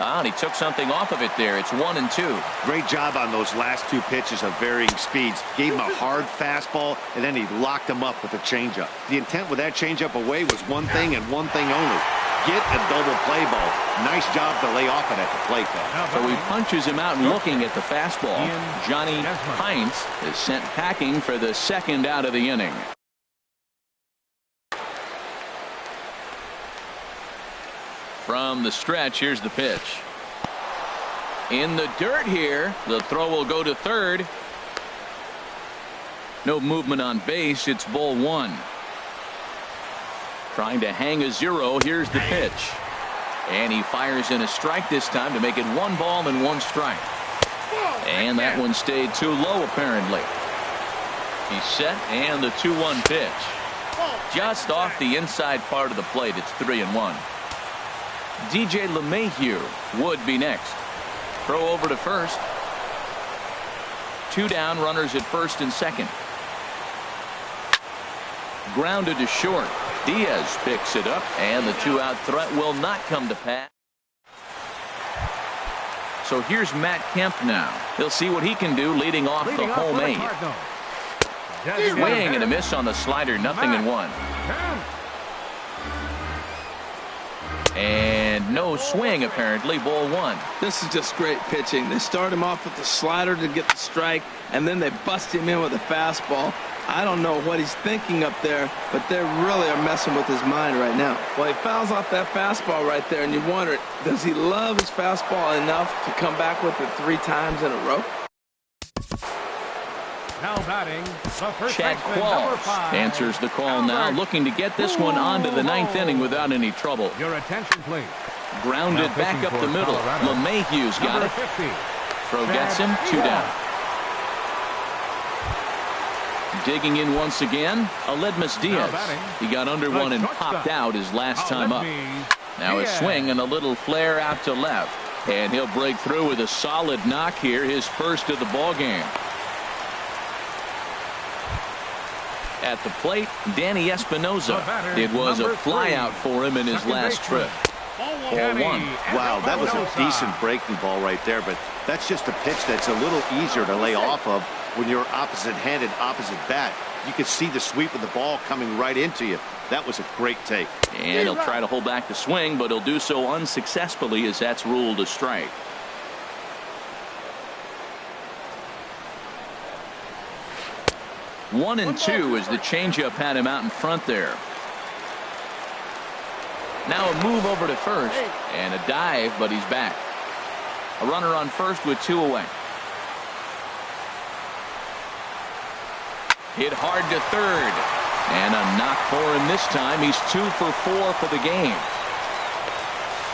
A: And he took something off of it there. It's 1-2.
C: Great job on those last 2 pitches of varying speeds. Gave him a hard fastball, and then he locked him up with a changeup. The intent with that changeup away was one thing and one thing only. Get a double play ball. Nice job to lay off it at the plate, though.
A: So he punches him out and looking at the fastball. Johnny Hines is sent packing for the 2nd out of the inning. From the stretch, here's the pitch. In the dirt here. The throw will go to 3rd. No movement on base. It's ball 1. Trying to hang a 0. Here's the pitch. And he fires in a strike this time to make it 1 ball and 1 strike. And that one stayed too low, apparently. He's set, and the 2-1 pitch. Just off the inside part of the plate. It's 3-1. DJ LeMahieu would be next. Throw over to first. 2 down, runners at first and second. Grounded to short. Diaz picks it up, and the 2-out threat will not come to pass. So here's Matt Kemp now. He'll see what he can do leading off the home 8. Swing and a miss on the slider, 0-1. And no swing, apparently. Ball 1.
B: This is just great pitching. They start him off with the slider to get the strike, and then they bust him in with a fastball. I don't know what he's thinking up there, but they really are messing with his mind right now. Well, he fouls off that fastball right there, and you wonder, does he love his fastball enough to come back with it 3 times in a row?
D: Now batting, the first
A: Chad Qualls answers the call now, looking to get this one onto the 9th inning without any trouble.
D: Your attention, please.
A: Grounded back up the middle. LeMahieu's got it. Throw gets him, 2 down. Digging in once again, Aledmus Diaz. He got under one and popped out his last time up. Now a swing and a little flare out to left. And he'll break through with a solid knock here, his first of the ball game. At the plate, Danny Espinosa. It was a flyout for him in his last trip. Ball 1.
C: Wow, that was a decent breaking ball right there, but that's just a pitch that's a little easier to lay off of when you're opposite-handed, opposite bat. You can see the sweep of the ball coming right into you. That was a great take.
A: And he'll try to hold back the swing, but he'll do so unsuccessfully as that's ruled a strike. One and 2 as the changeup had him out in front there. Now a move over to first and a dive, but he's back. A runner on first with 2 away. Hit hard to third. And a knock for him this time. He's 2 for 4 for the game.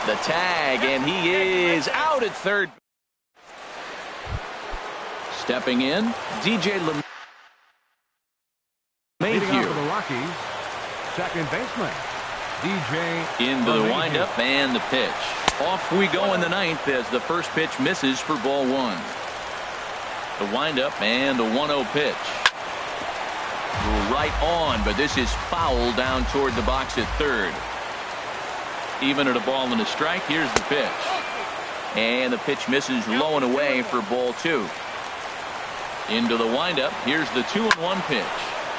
A: The tag, and he is out at third. Stepping in, DJ LeMahieu.
D: The Rockies, second baseman, DJ.
A: Into the windup and the pitch. Off we go in the 9th as the first pitch misses for ball 1. The windup and the 1-0 pitch. Right on, but this is foul down toward the box at third. Even at a ball and a strike. Here's the pitch. And the pitch misses low and away for ball 2. Into the windup. Here's the 2-1 pitch.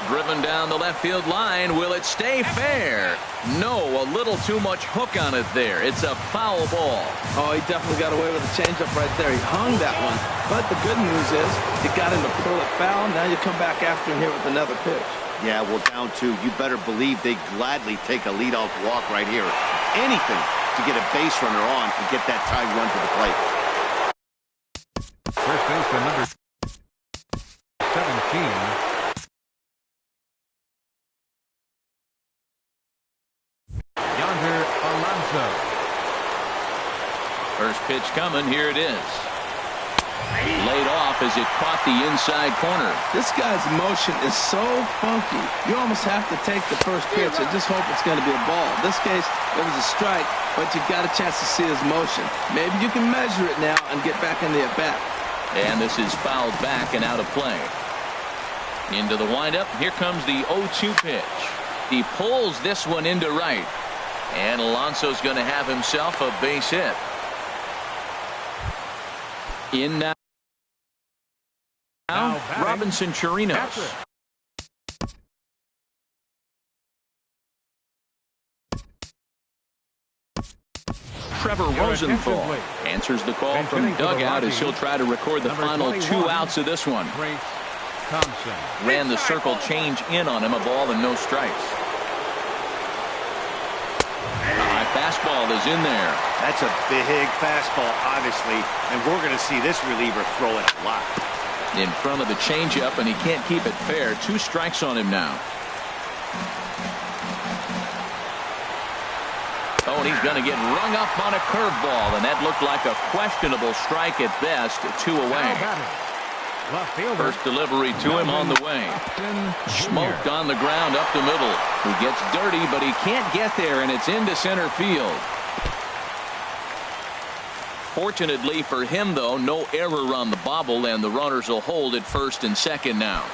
A: Driven down the left field line. Will it stay fair? No, a little too much hook on it there. It's a foul ball.
B: Oh, he definitely got away with a changeup right there. He hung that one. But the good news is you got him to pull it foul. Now you come back after him here with another pitch.
C: Yeah, well, down two. You better believe they gladly take a leadoff walk right here. Anything to get a base runner on and get that tied run to the plate.
D: First baseman number 17. Alonso.
A: First pitch coming. Here it is. Laid off as it caught the inside corner.
B: This guy's motion is so funky. You almost have to take the first pitch and just hope it's going to be a ball. In this case, it was a strike, but you got a chance to see his motion. Maybe you can measure it now and get back in the at-bat.
A: And this is fouled back and out of play. Into the windup. Here comes the 0-2 pitch. He pulls this one into right. And Alonso's going to have himself a base hit. In now, Robinson Chirinos. Trevor Rosenthal answers the call from dugout as he'll try to record the final 2 outs of this one. Ran the circle change in on him, a ball and no strikes. Fastball is in there.
C: That's a big fastball, obviously, and we're going to see this reliever throw it a lot.
A: In front of the changeup, and he can't keep it fair. 2 strikes on him now. Oh, and he's going to get rung up on a curveball, and that looked like a questionable strike at best. 2 away. First delivery to him on the way. Smoked on the ground up the middle. He gets dirty, but he can't get there, and it's into center field. Fortunately for him, though, no error on the bobble, and the runners will hold at first and second now.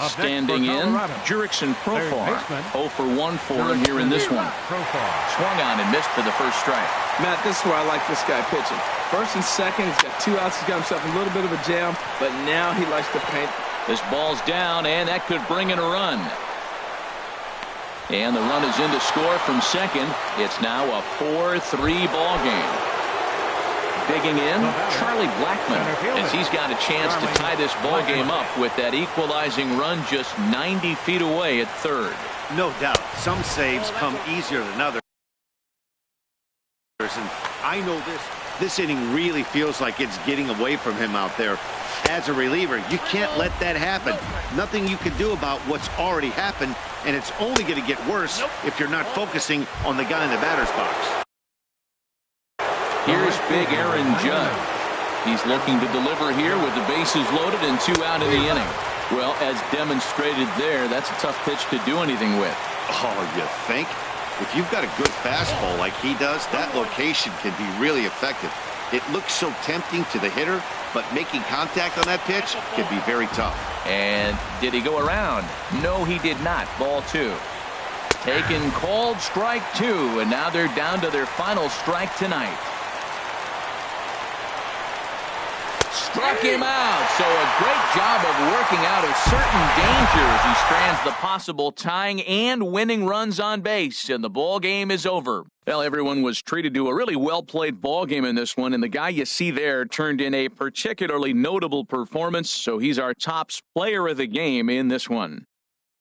A: Standing in, Jurickson Profar. 0 for 1 for him here in this one. Swung on and missed for the first strike.
B: Matt, this is where I like this guy pitching. First and second, he's got 2 outs. He's got himself a little bit of a jam, but now he likes to paint.
A: This ball's down, and that could bring in a run. And the run is in to score from second. It's now a 4-3 ball game. Digging in, Charlie Blackmon, as he's got a chance to tie this ball game up with that equalizing run just 90 feet away at third.
C: No doubt, some saves come easier than others. And I know this inning really feels like it's getting away from him out there. As a reliever, you can't let that happen. Nothing you can do about what's already happened, and it's only going to get worse if you're not focusing on the guy in the batter's box.
A: Here's big Aaron Judge. He's looking to deliver here with the bases loaded and 2 out in the inning. Well, as demonstrated there, that's a tough pitch to do anything with.
C: Oh, you think? If you've got a good fastball like he does, that location can be really effective. It looks so tempting to the hitter, but making contact on that pitch can be very tough.
A: And did he go around? No, he did not. Ball 2. Taken, called strike 2, and now they're down to their final strike tonight. Struck him out. So a great job of working out of certain dangers. He strands the possible tying and winning runs on base, and the ball game is over. Well, everyone was treated to a really well-played ball game in this one, and the guy you see there turned in a particularly notable performance, so he's our top player of the game in this one.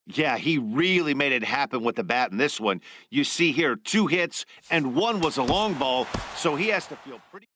C: Yeah, he really made it happen with the bat in this one. You see here 2 hits, and 1 was a long ball, so he has to feel pretty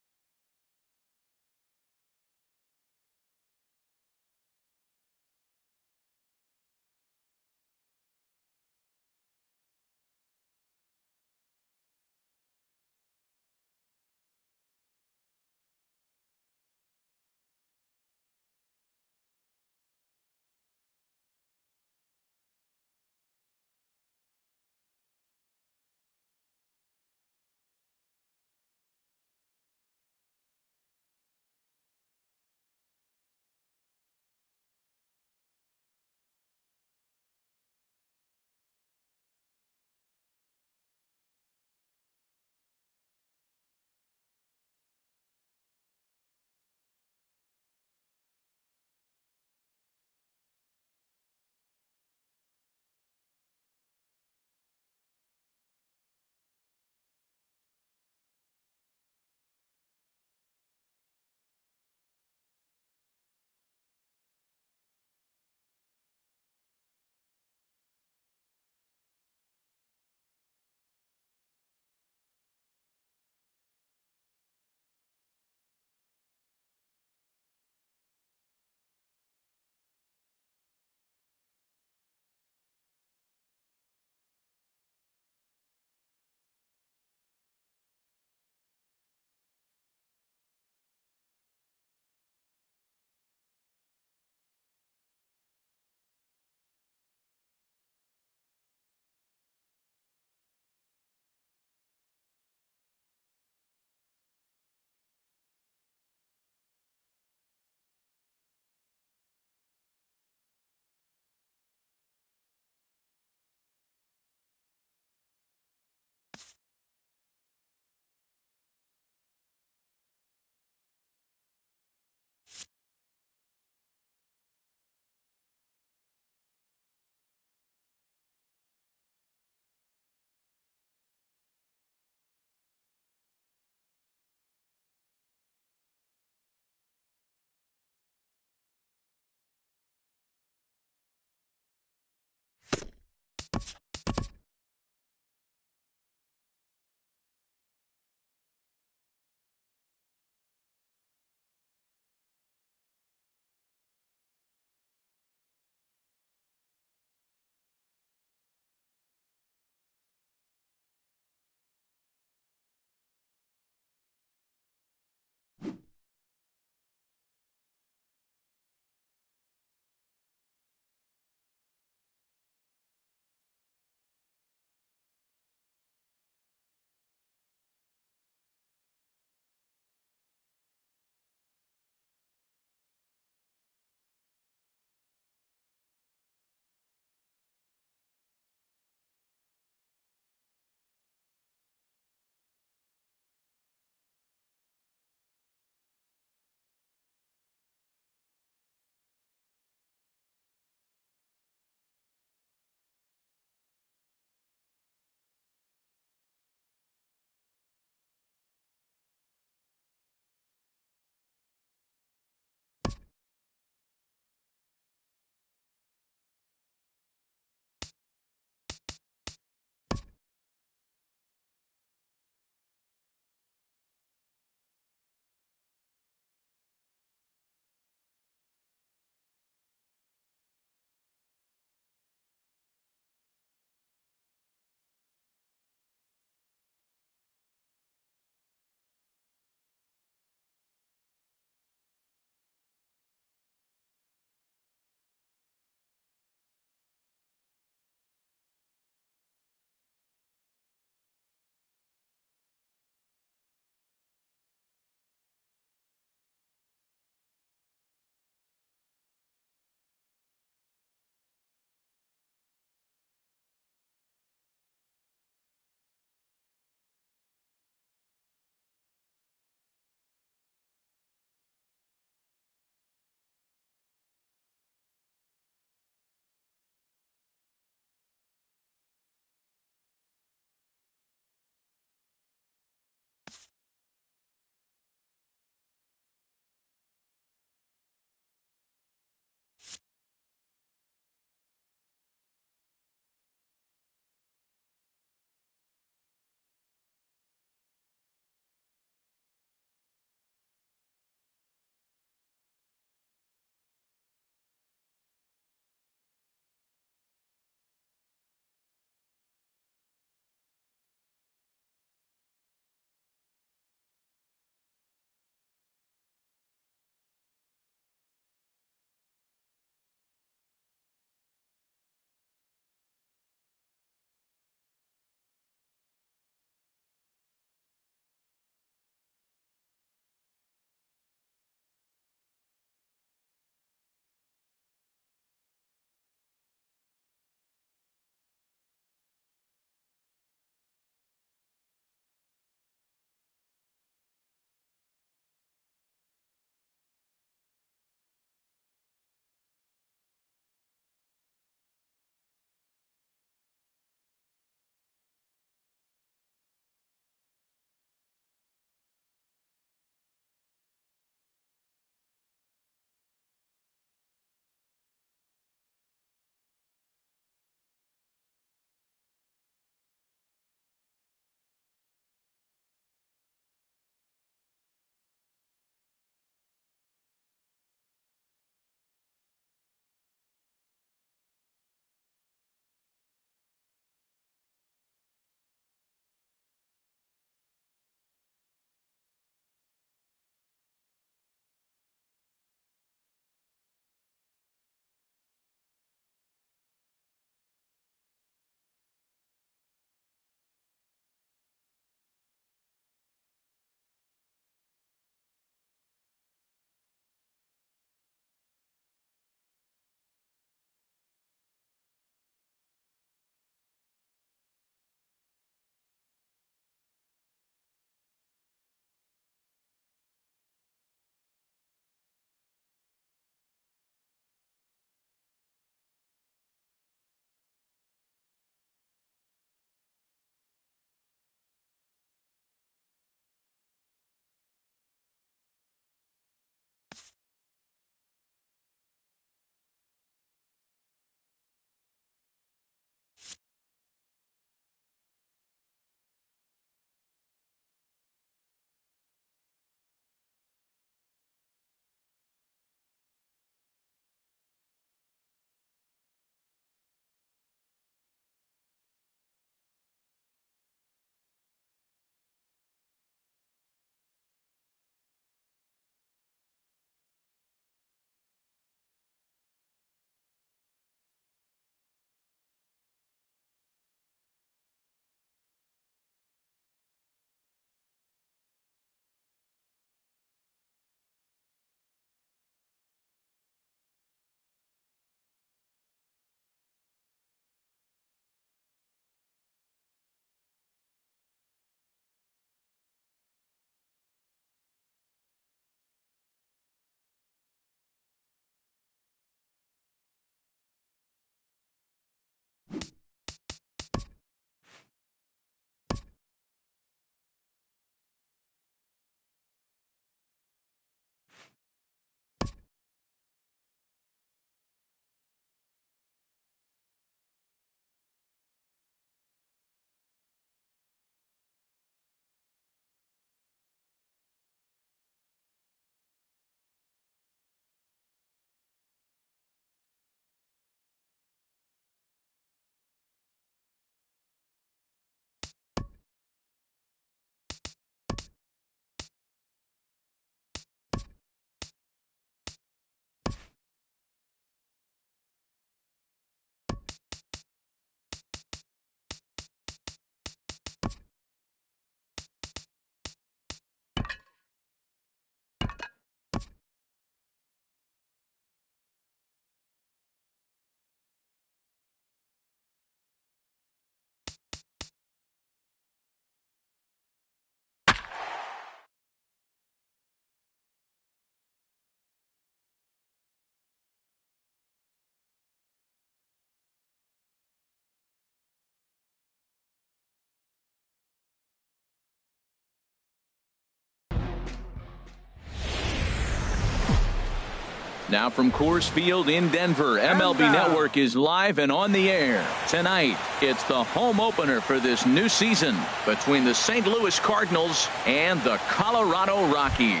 A: Now from Coors Field in Denver, MLB Network is live and on the air. Tonight, it's the home opener for this new season between the St. Louis Cardinals and the Colorado Rockies.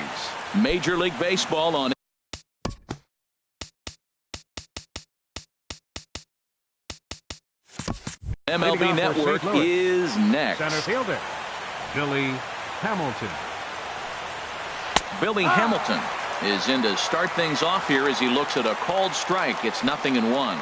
A: Major League Baseball on MLB Network is next.
D: Center fielder, Billy Hamilton.
A: Billy Hamilton is in to start things off here as he looks at a called strike. It's 0-1.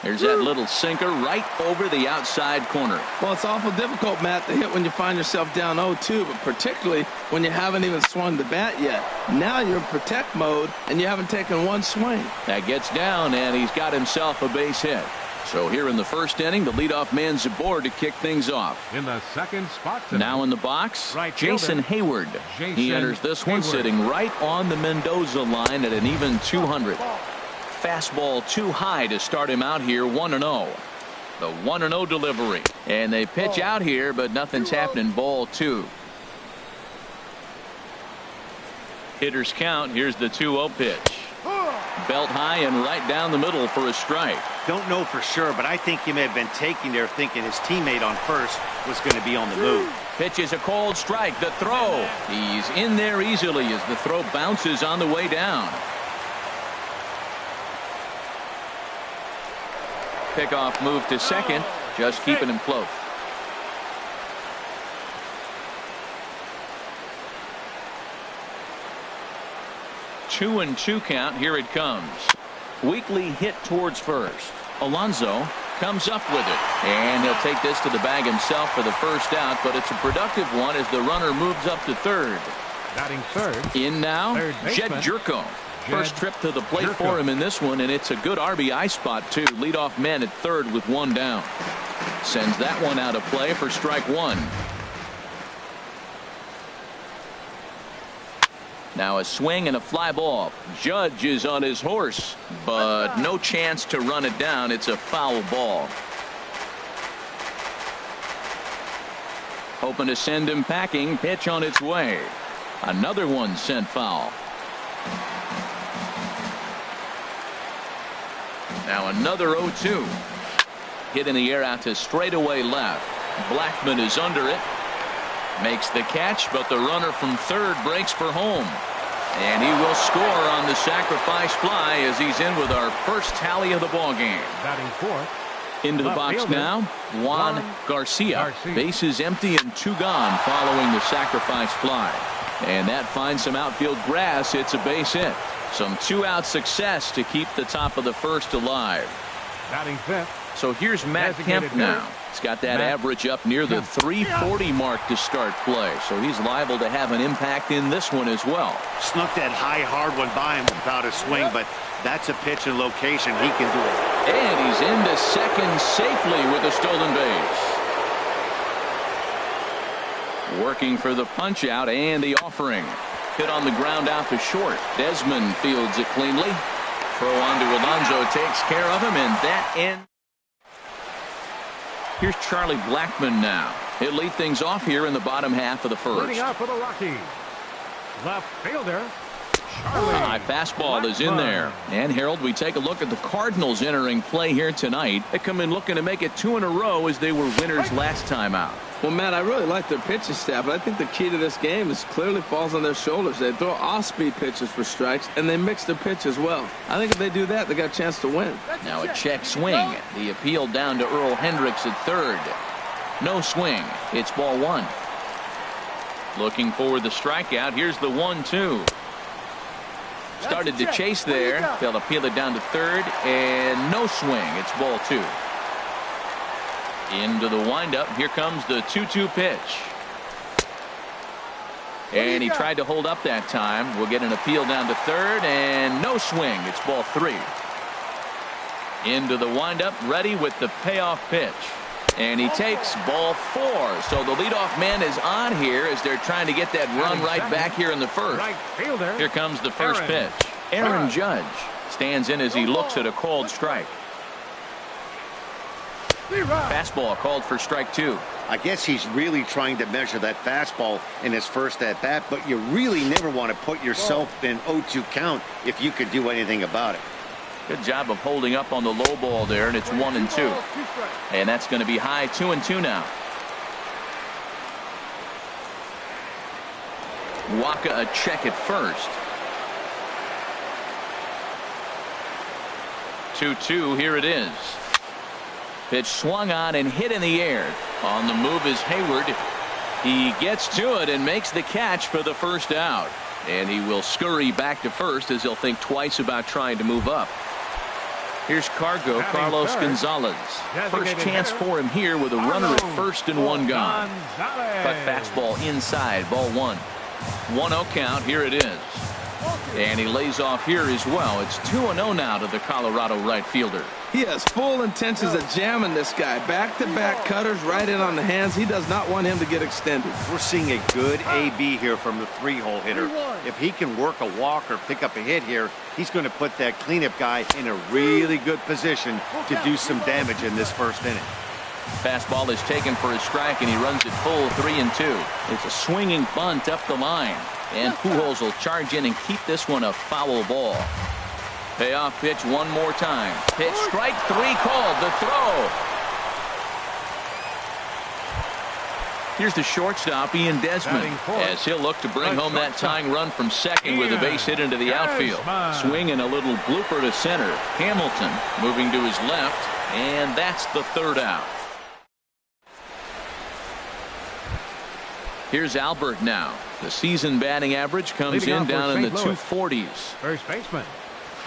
A: There's that little sinker right over the outside corner.
B: Well, it's awful difficult, Matt, to hit when you find yourself down 0-2, but particularly when you haven't even swung the bat yet. Now you're in protect mode, and you haven't taken one swing.
A: That gets down, and he's got himself a base hit. So here in the first inning, the leadoff man's aboard to kick things off.
D: In the second spot tonight,
A: now in the box,
D: right
A: Jason Hayward. He enters this one sitting right on the Mendoza line at an even 200. Fastball too high to start him out here. 1-0. The 1-0 delivery. And they pitch out here, but nothing's happening. Ball 2. Hitters count. Here's the 2-0 pitch. Belt high and right down the middle for a strike.
C: Don't know for sure, but I think he may have been taking there thinking his teammate on first was going to be on the move.
A: Pitch is a cold strike. The throw. He's in there easily as the throw bounces on the way down. Pickoff move to second, just keeping him close. Two and two count. Here it comes. Weekly hit towards first. Alonso comes up with it, and he'll take this to the bag himself for the first out, but it's a productive one as the runner moves up to third.
D: Batting third.
A: In now, Jed Jerko. First trip to the plate for him in this one, and it's a good RBI spot too. Leadoff man at third with one down. Sends that one out of play for strike one. Now a swing and a fly ball. Judge is on his horse, but no chance to run it down. It's a foul ball. Hoping to send him packing. Pitch on its way. Another one sent foul. Now another 0-2. Hit in the air out to straightaway left. Blackman is under it. Makes the catch, but the runner from third breaks for home. And he will score on the sacrifice fly as he's in with our first tally of the ball game.
D: Batting fourth.
A: Into the box now, Juan Garcia. Bases empty and two gone following the sacrifice fly. And that finds some outfield grass. It's a base hit. Some two-out success to keep the top of the first alive.
D: Batting fifth.
A: So here's Matt Kemp now. He's got that average up near the 340 mark to start play. So he's liable to have an impact in this one as well.
C: Snuck that high, hard one by him without a swing, but that's a pitch and location. He can do it.
A: And he's into second safely with a stolen base. Working for the punch out and the offering. Hit on the ground out to short. Desmond fields it cleanly. Throw on to Alonso takes care of him, and that ends. Here's Charlie Blackman now. He'll lead things off here in the bottom half of the first.
D: Leading up for the Rockies, left fielder Charlie
A: high fastball is in there. And Harold, we take a look at the Cardinals entering play here tonight. They come in looking to make it 2 in a row as they were winners last time out.
B: Well, Matt, I really like their pitching staff, but I think the key to this game is clearly falls on their shoulders. They throw off-speed pitches for strikes, and they mix their pitch as well. I think if they do that, they got a chance to win.
A: Now a check swing. The appeal down to Earl Hendricks at third. No swing. It's ball one. Looking for the strikeout. Here's the 1-2. Started to chase there. They'll appeal it down to third, and no swing. It's ball two. Into the windup. Here comes the 2-2 pitch. And he tried to hold up that time. We'll get an appeal down to third, and no swing. It's ball three. Into the windup, ready with the payoff pitch. And he takes ball four. So the leadoff man is on here as they're trying to get that run right back here in the first. Here comes the first pitch. Aaron Judge stands in as he looks at a called strike. Fastball called for strike 2.
C: I guess he's really trying to measure that fastball in his first at-bat, but you really never want to put yourself in 0-2 count if you could do anything about it.
A: Good job of holding up on the low ball there, and it's 1-2. And that's going to be high 2-2 now. Waka a check at first. 2-2, here it is. Pitch swung on and hit in the air. On the move is Hayward. He gets to it and makes the catch for the first out. And he will scurry back to first as he'll think twice about trying to move up. Here's Carlos Gonzalez. First chance for him here with a runner at first and one gone. Cut fastball inside, ball 1. 1-0 count, here it is. And he lays off here as well. It's 2-0 now to the Colorado right fielder.
B: He has full intentions of jamming this guy. Back-to-back cutters right in on the hands. He does not want him to get extended.
C: We're seeing a good AB here from the 3-hole hitter. If he can work a walk or pick up a hit here, he's going to put that cleanup guy in a really good position to do some damage in this first inning.
A: Fastball is taken for a strike, and he runs it full 3-2. It's a swinging bunt up the line. And Pujols will charge in and keep this one a foul ball. Payoff pitch one more time. Pitch strike 3 called. The throw. Here's the shortstop, Ian Desmond, as he'll look to bring home that tying run from second with a base hit into the outfield. Swinging a little blooper to center. Hamilton moving to his left, and that's the third out. Here's Albert now. The season batting average comes in down in the 240s.
D: First baseman,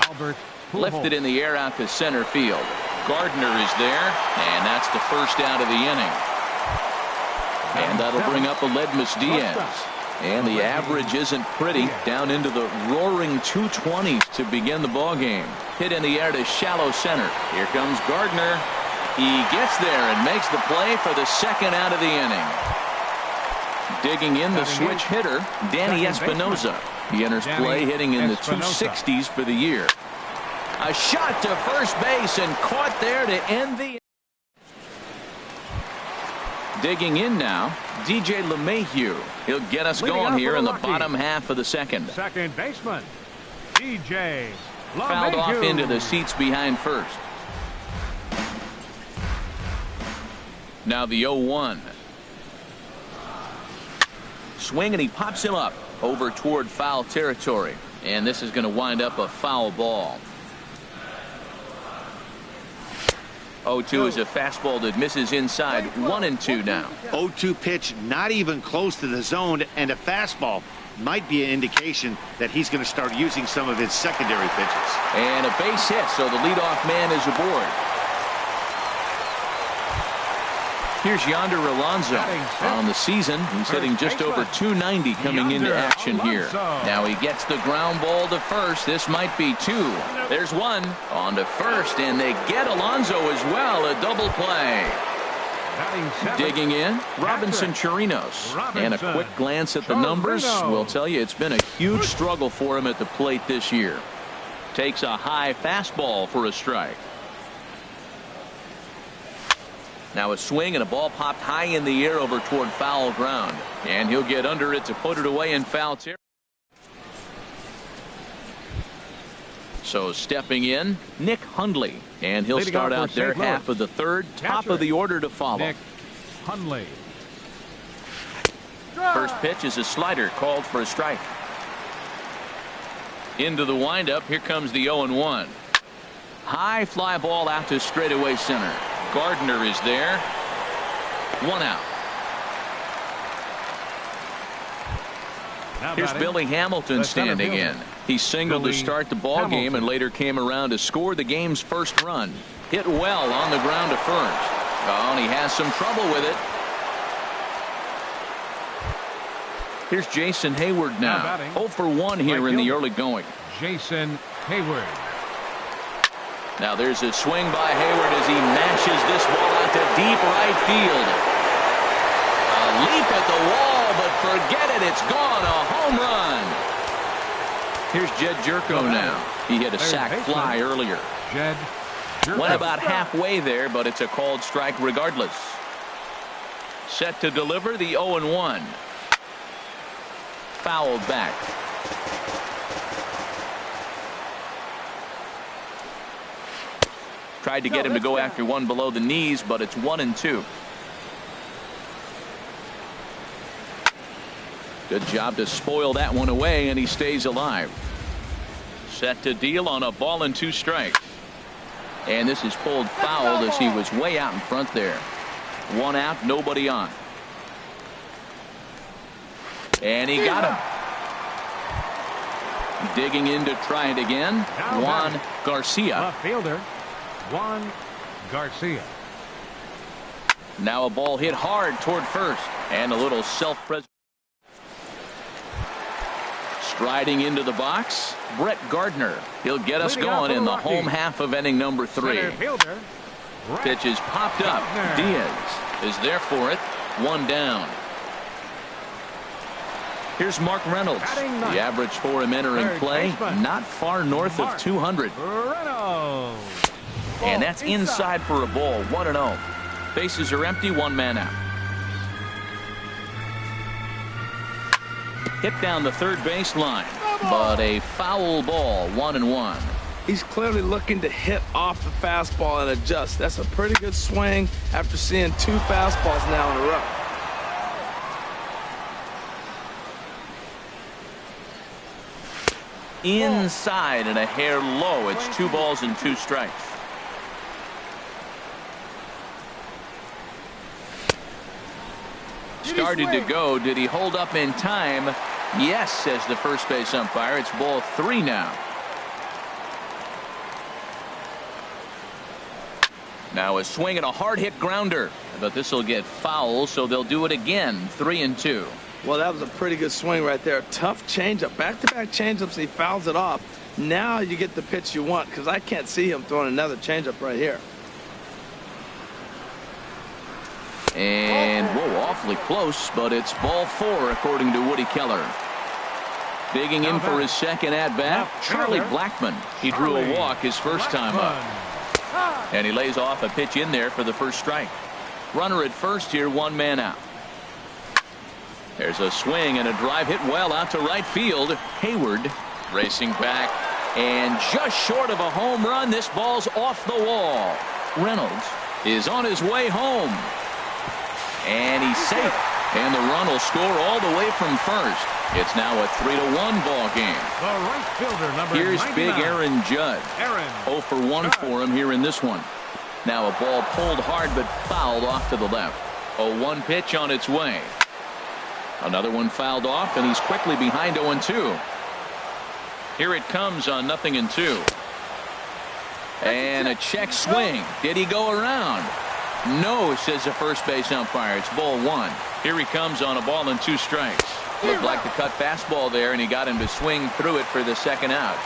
D: Albert Pujols.
A: Lifted in the air out to center field. Gardner is there, and that's the first out of the inning. And that'll bring up Aledmus Diaz. And the average isn't pretty, down into the roaring 220s to begin the ball game. Hit in the air to shallow center. Here comes Gardner. He gets there and makes the play for the second out of the inning. Digging in the switch hitter, Danny Espinosa. He enters play hitting in the 260s for the year. A shot to first base and caught there to end the. Digging in now, DJ LeMahieu. He'll get us going here in the bottom half of the second.
D: Second baseman, DJ LeMahieu.
A: Fouled off into the seats behind first. Now the 0-1. Swing, and he pops him up over toward foul territory. And this is going to wind up a foul ball. 0-2 is a fastball that misses inside. 1-2 now.
C: 0-2 pitch, not even close to the zone, and a fastball might be an indication that he's going to start using some of his secondary pitches.
A: And a base hit, so the leadoff man is aboard. Here's Yonder Alonso. On the season, he's hitting just over 290 coming into action here. Now he gets the ground ball to first. This might be 2. There's 1 on to first, and they get Alonso as well. A double play. Digging in, Robinson Chirinos. And a quick glance at the numbers will tell you it's been a huge struggle for him at the plate this year. Takes a high fastball for a strike. Now a swing, and a ball popped high in the air over toward foul ground. And he'll get under it to put it away in foul territory. So stepping in, Nick Hundley. And he'll start out their half of the third. Top of the order to follow.
D: Nick Hundley.
A: First pitch is a slider called for a strike. Into the windup. Here comes the 0-1. High fly ball out to straightaway center. Gardner is there. 1 out. Here's Billy Hamilton standing in. He singled to start the ball game and later came around to score the game's first run. Hit well on the ground to first. Oh, and he has some trouble with it. Here's Jason Hayward now. 0 for 1 here in the early going.
D: Jason Hayward.
A: Now there's a swing by Hayward as he mashes this ball out to deep right field. A leap at the wall, but forget it. It's gone. A home run. Here's Jed Jerko now. He hit a sac fly earlier.
D: Jed
A: Went about halfway there, but it's a called strike regardless. Set to deliver the 0-1. Fouled back. Tried to get him to go after one below the knees, but it's 1-2. Good job to spoil that one away, and he stays alive. Set to deal on a ball and 2 strikes. And this is pulled foul as he was way out in front there. 1 out, nobody on. And he got him. Digging in to try it again, Juan Garcia.
D: Left fielder, Juan Garcia.
A: Now a ball hit hard toward first, and a little self-preservation. Striding into the box, Brett Gardner. He'll get us going in the home half of inning number 3. Pitch is popped up. Diaz is there for it. 1 down. Here's Mark Reynolds. The average for him entering play, not far north of 200. And that's inside for a ball. 1-0. Bases are empty. 1 man out. Hit down the third base line, but a foul ball. 1-1.
B: He's clearly looking to hit off the fastball and adjust. That's a pretty good swing after seeing 2 fastballs now in a row.
A: Inside and a hair low. It's 2 balls and 2 strikes. Started to go. Did he hold up in time? Yes, says the first base umpire. It's ball 3 now. Now a swing and a hard hit grounder, but this will get foul, so they'll do it again. 3-2.
B: Well, that was a pretty good swing right there. Tough changeup. Back-to-back changeups. He fouls it off. Now you get the pitch you want, because I can't see him throwing another changeup right here.
A: And, whoa, awfully close, but it's ball 4, according to Woody Keller. Digging in for his second at-bat, Charlie Blackmon. He drew a walk his first time up. And he lays off a pitch in there for the first strike. Runner at first here, 1 man out. There's a swing and a drive hit well out to right field. Hayward racing back, and just short of a home run. This ball's off the wall. Reynolds is on his way home. And he's safe. And the run will score all the way from first. It's now a 3-1 ball game.
D: The right fielder, number
A: Here's
D: 99.
A: big Aaron Judge. 0 for 1 for him here in this one. Now a ball pulled hard but fouled off to the left. A 1 pitch on its way. Another one fouled off, and he's quickly behind 0-2. Here it comes on 0-2. And a check swing. Did he go around? No, says the first base umpire. It's ball 1. Here he comes on a ball and 2 strikes. Looked like the cut fastball there, and he got him to swing through it for the second out.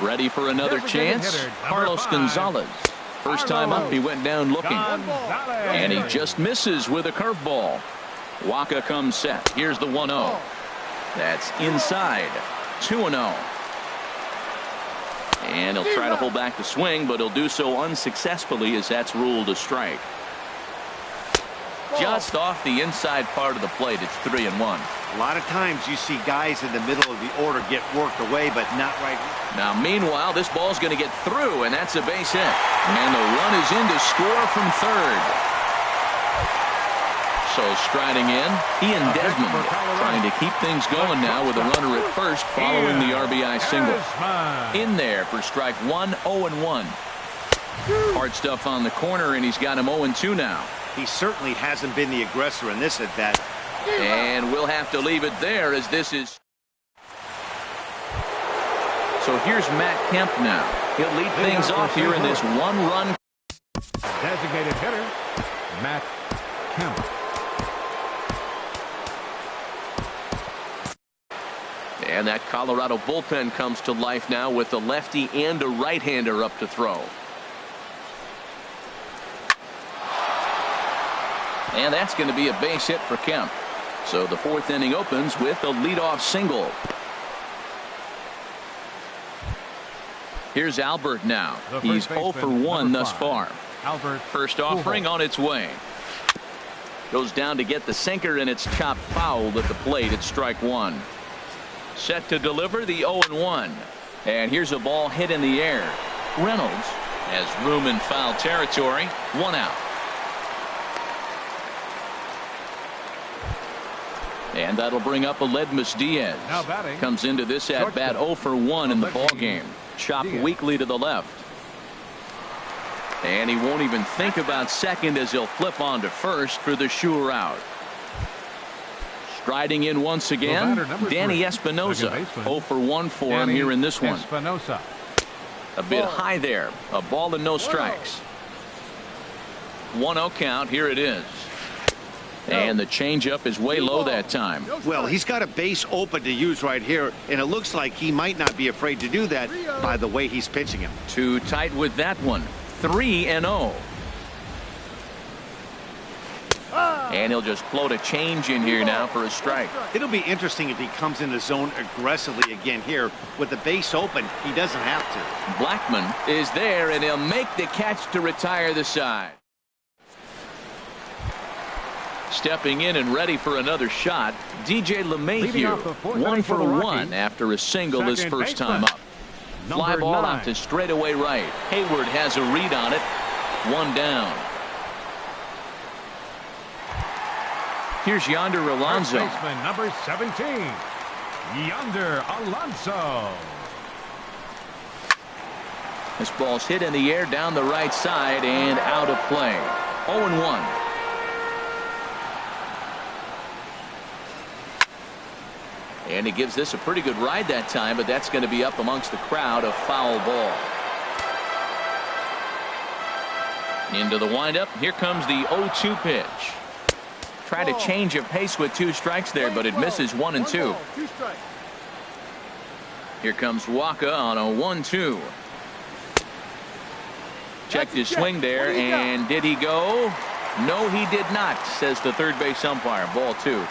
A: Ready for another chance? Carlos Gonzalez. First time up, he went down looking. And he just misses with a curveball. Waka comes set. Here's the 1-0. That's inside. 2-0. And he'll try to hold back the swing, but he'll do so unsuccessfully as that's ruled a strike. Just off the inside part of the plate. It's 3-1.
C: A lot of times you see guys in the middle of the order get worked away, but not right.
A: Now, meanwhile, this ball's going to get through, and that's a base hit. And the run is in to score from third. So striding in, Ian Desmond trying to keep things going now with a runner at first following the RBI single. In there for strike 1, 0-1. Hard stuff on the corner, and he's got him 0-2 now.
C: He certainly hasn't been the aggressor in this at bat.
A: And we'll have to leave it there as this is. So here's Matt Kemp now. He'll lead things off here in this 1-run.
D: Designated hitter, Matt Kemp.
E: And that Colorado bullpen comes to life now with a lefty and a right-hander up to throw.
A: And that's going to be a base hit for Kemp. So the 4th inning opens with a leadoff single. Here's Albert now.
D: The
A: He's
D: first
A: 0 for
D: baseman,
A: 1
D: number
A: thus
D: 5,
A: far.
D: Albert.
A: First offering on its way. Goes down to get the sinker, and it's chopped foul at the plate at strike 1. Set to deliver the 0-1. And here's a ball hit in the air. Reynolds has room in foul territory. 1 out. And that'll bring up Aledmus Diaz.
D: Now batting.
A: Comes into this at bat 0 for 1 in the ball game. Chopped
D: Diaz.
A: weakly to the left. And he won't even think about second as he'll flip on to first for the sure out. Striding in once again, Danny
D: 3,
A: Espinosa. 0 for 1 for him
D: Danny
A: here in this one.
D: Espinosa.
A: A bit high there. A ball and no strikes. 1-0 count. Here it is. And the changeup is way low that time.
C: Well, he's got a base open to use right here, and it looks like he might not be afraid to do that by the way he's pitching him.
A: Too tight with that one. 3-0. And he'll just float a change in here now for a strike.
C: It'll be interesting if he comes in the zone aggressively again here. With the base open, he doesn't have to.
A: Blackman is there, and he'll make the catch to retire the side. Stepping in and ready for another shot, DJ LeMahieu. 1 for 1 after a single his first time up. Fly ball out to straightaway right. Hayward has a read on it. 1 down. Here's Yonder Alonso.
D: First baseman, number 17, Yonder Alonso.
A: This ball's hit in the air down the right side and out of play. 0-1. And he gives this a pretty good ride that time, but that's going to be up amongst the crowd. A foul ball. Into the windup. Here comes the 0-2 pitch. Try to change a pace with 2 strikes there, but it misses 1 and 2. Here comes Waka on a 1-2. Checked his swing there, and did he go? No, he did not, says the third base umpire. Ball 2.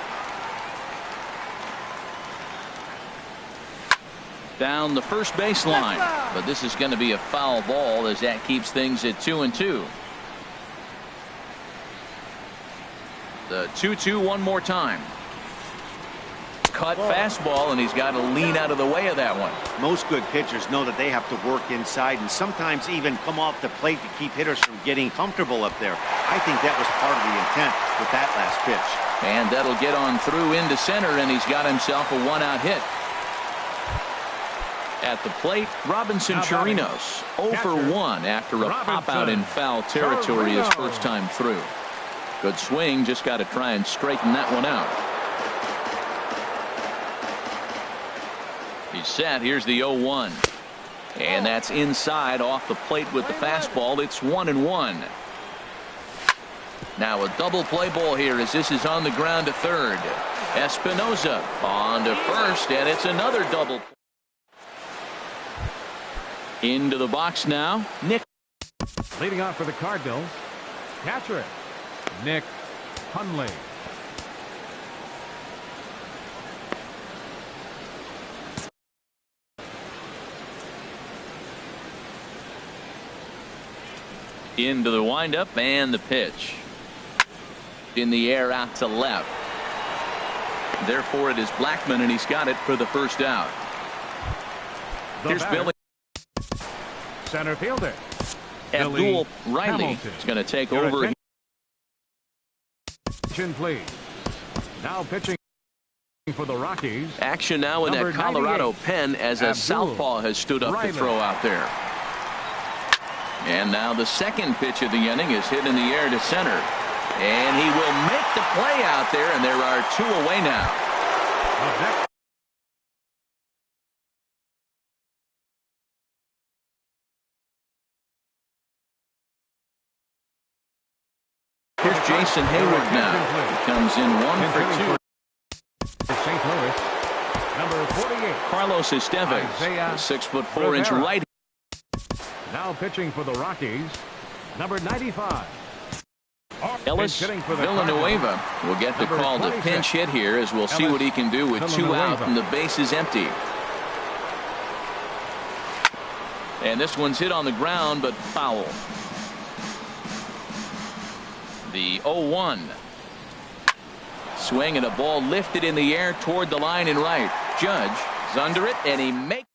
A: Down the first baseline, but this is going to be a foul ball as that keeps things at 2-2. The 2-2 one more time. Cut fastball, and he's got to lean out of the way of that one.
C: Most good pitchers know that they have to work inside and sometimes even come off the plate to keep hitters from getting comfortable up there. I think that was part of the intent with that last pitch.
A: And that'll get on through into center, and he's got himself a 1-out hit. At the plate, Robinson Chirinos 0 for 1 after a pop-out in foul territory his first time through. Good swing, just got to try and straighten that one out. He's set. Here's the 0-1. And that's inside off the plate with the fastball. It's 1-1. Now a double play ball here as this is on the ground to third. Espinosa on to first, and it's another double. Into the box now, Nick.
D: Leading off for the Cardinals, catcher Nick Hundley.
A: Into the windup and the pitch. In the air out to left. Therefore it is Blackman, and he's got it for the first out. Here's Billy.
D: Center fielder
A: Abdul Riley is going to take over.
D: Please. Now pitching for the Rockies.
A: Action now in that Colorado pen as a southpaw has stood up to throw out there. And now the second pitch of the inning is hit in the air to center. And he will make the play out there, and there are 2 away now. Here's Jason Hayward now. He comes in 1 for 2.
D: St. Louis, number 48.
A: Carlos Estevez, the 6'4" right.
D: Now pitching for the Rockies, number 95.
A: Ellis Villanueva will get the call to pinch hit here as we'll see what he can do with 2 out and the base is empty. And this one's hit on the ground, but foul. The 0-1. Swing and a ball lifted in the air toward the line and right. Judge is under it, and he makes.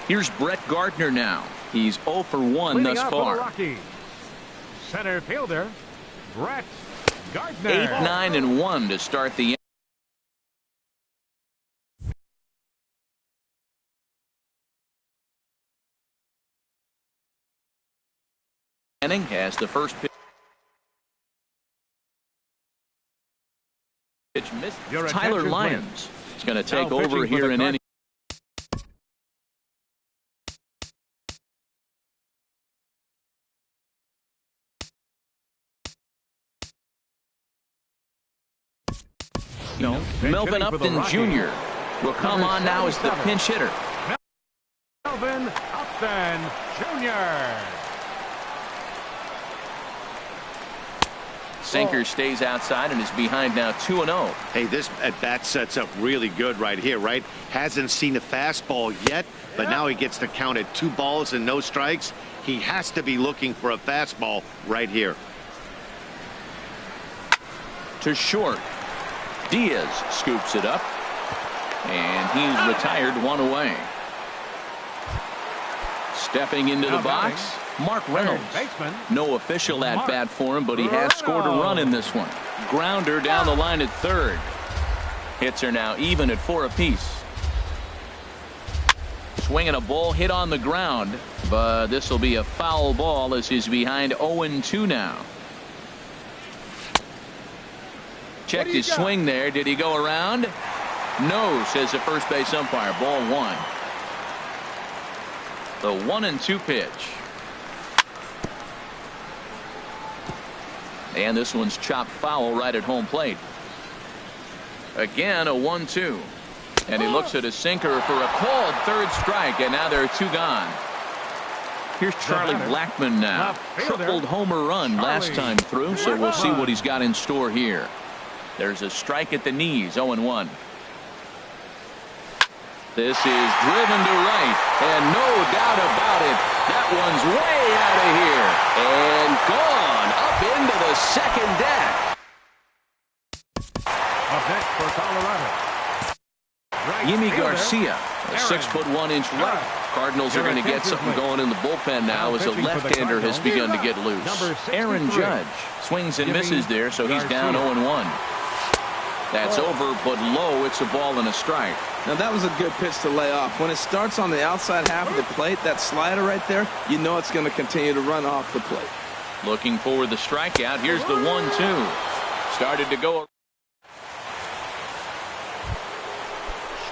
A: Here's Brett Gardner now. He's 0 for 1 thus far.
D: Center fielder, Brett Gardner.
A: 8, 9, and 1 to start the inning. Has the first pitch missed. Tyler Lyons is going to take over here in inning. Melvin Upton Jr. will come on now as the pinch hitter.
D: Melvin Upton Jr.
A: Sinker stays outside and is behind now 2-0.
C: Hey, this at bat sets up really good right here, right? Hasn't seen a fastball yet, but now he gets to count at 2 balls and no strikes. He has to be looking for a fastball right here.
A: To short. Diaz scoops it up, and he's retired 1 away. Stepping into the box, Mark Reynolds. No official at bat for him, but he has scored a run in this one. Grounder down the line at third. Hits are now even at 4 apiece. Swinging a ball hit on the ground, but this will be a foul ball as he's behind 0-2 now. Checked his swing there. Did he go around? No, says the first base umpire. Ball 1. The 1-2 pitch. And this one's chopped foul right at home plate. Again, a 1-2. And he looks at a sinker for a called third strike, and now there are 2 gone. Here's Charlie Blackmon now. Tripled homer run last time through, so we'll see what he's got in store here. There's a strike at the knees, 0-1. This is driven to right, and no doubt about it, that one's way out of here and gone up into the second deck.
D: Up next for Colorado,
A: Yimi Garcia, a 6'1" right. Cardinals are going to get something going in the bullpen now as a left-hander has begun to get loose. Aaron Judge swings and misses there, so he's down 0-1. That's over, but low. It's a ball and a strike.
B: Now, that was a good pitch to lay off. When it starts on the outside half of the plate, that slider right there, you know it's going to continue to run off the plate.
A: Looking for the strikeout. Here's the 1-2. Started to go.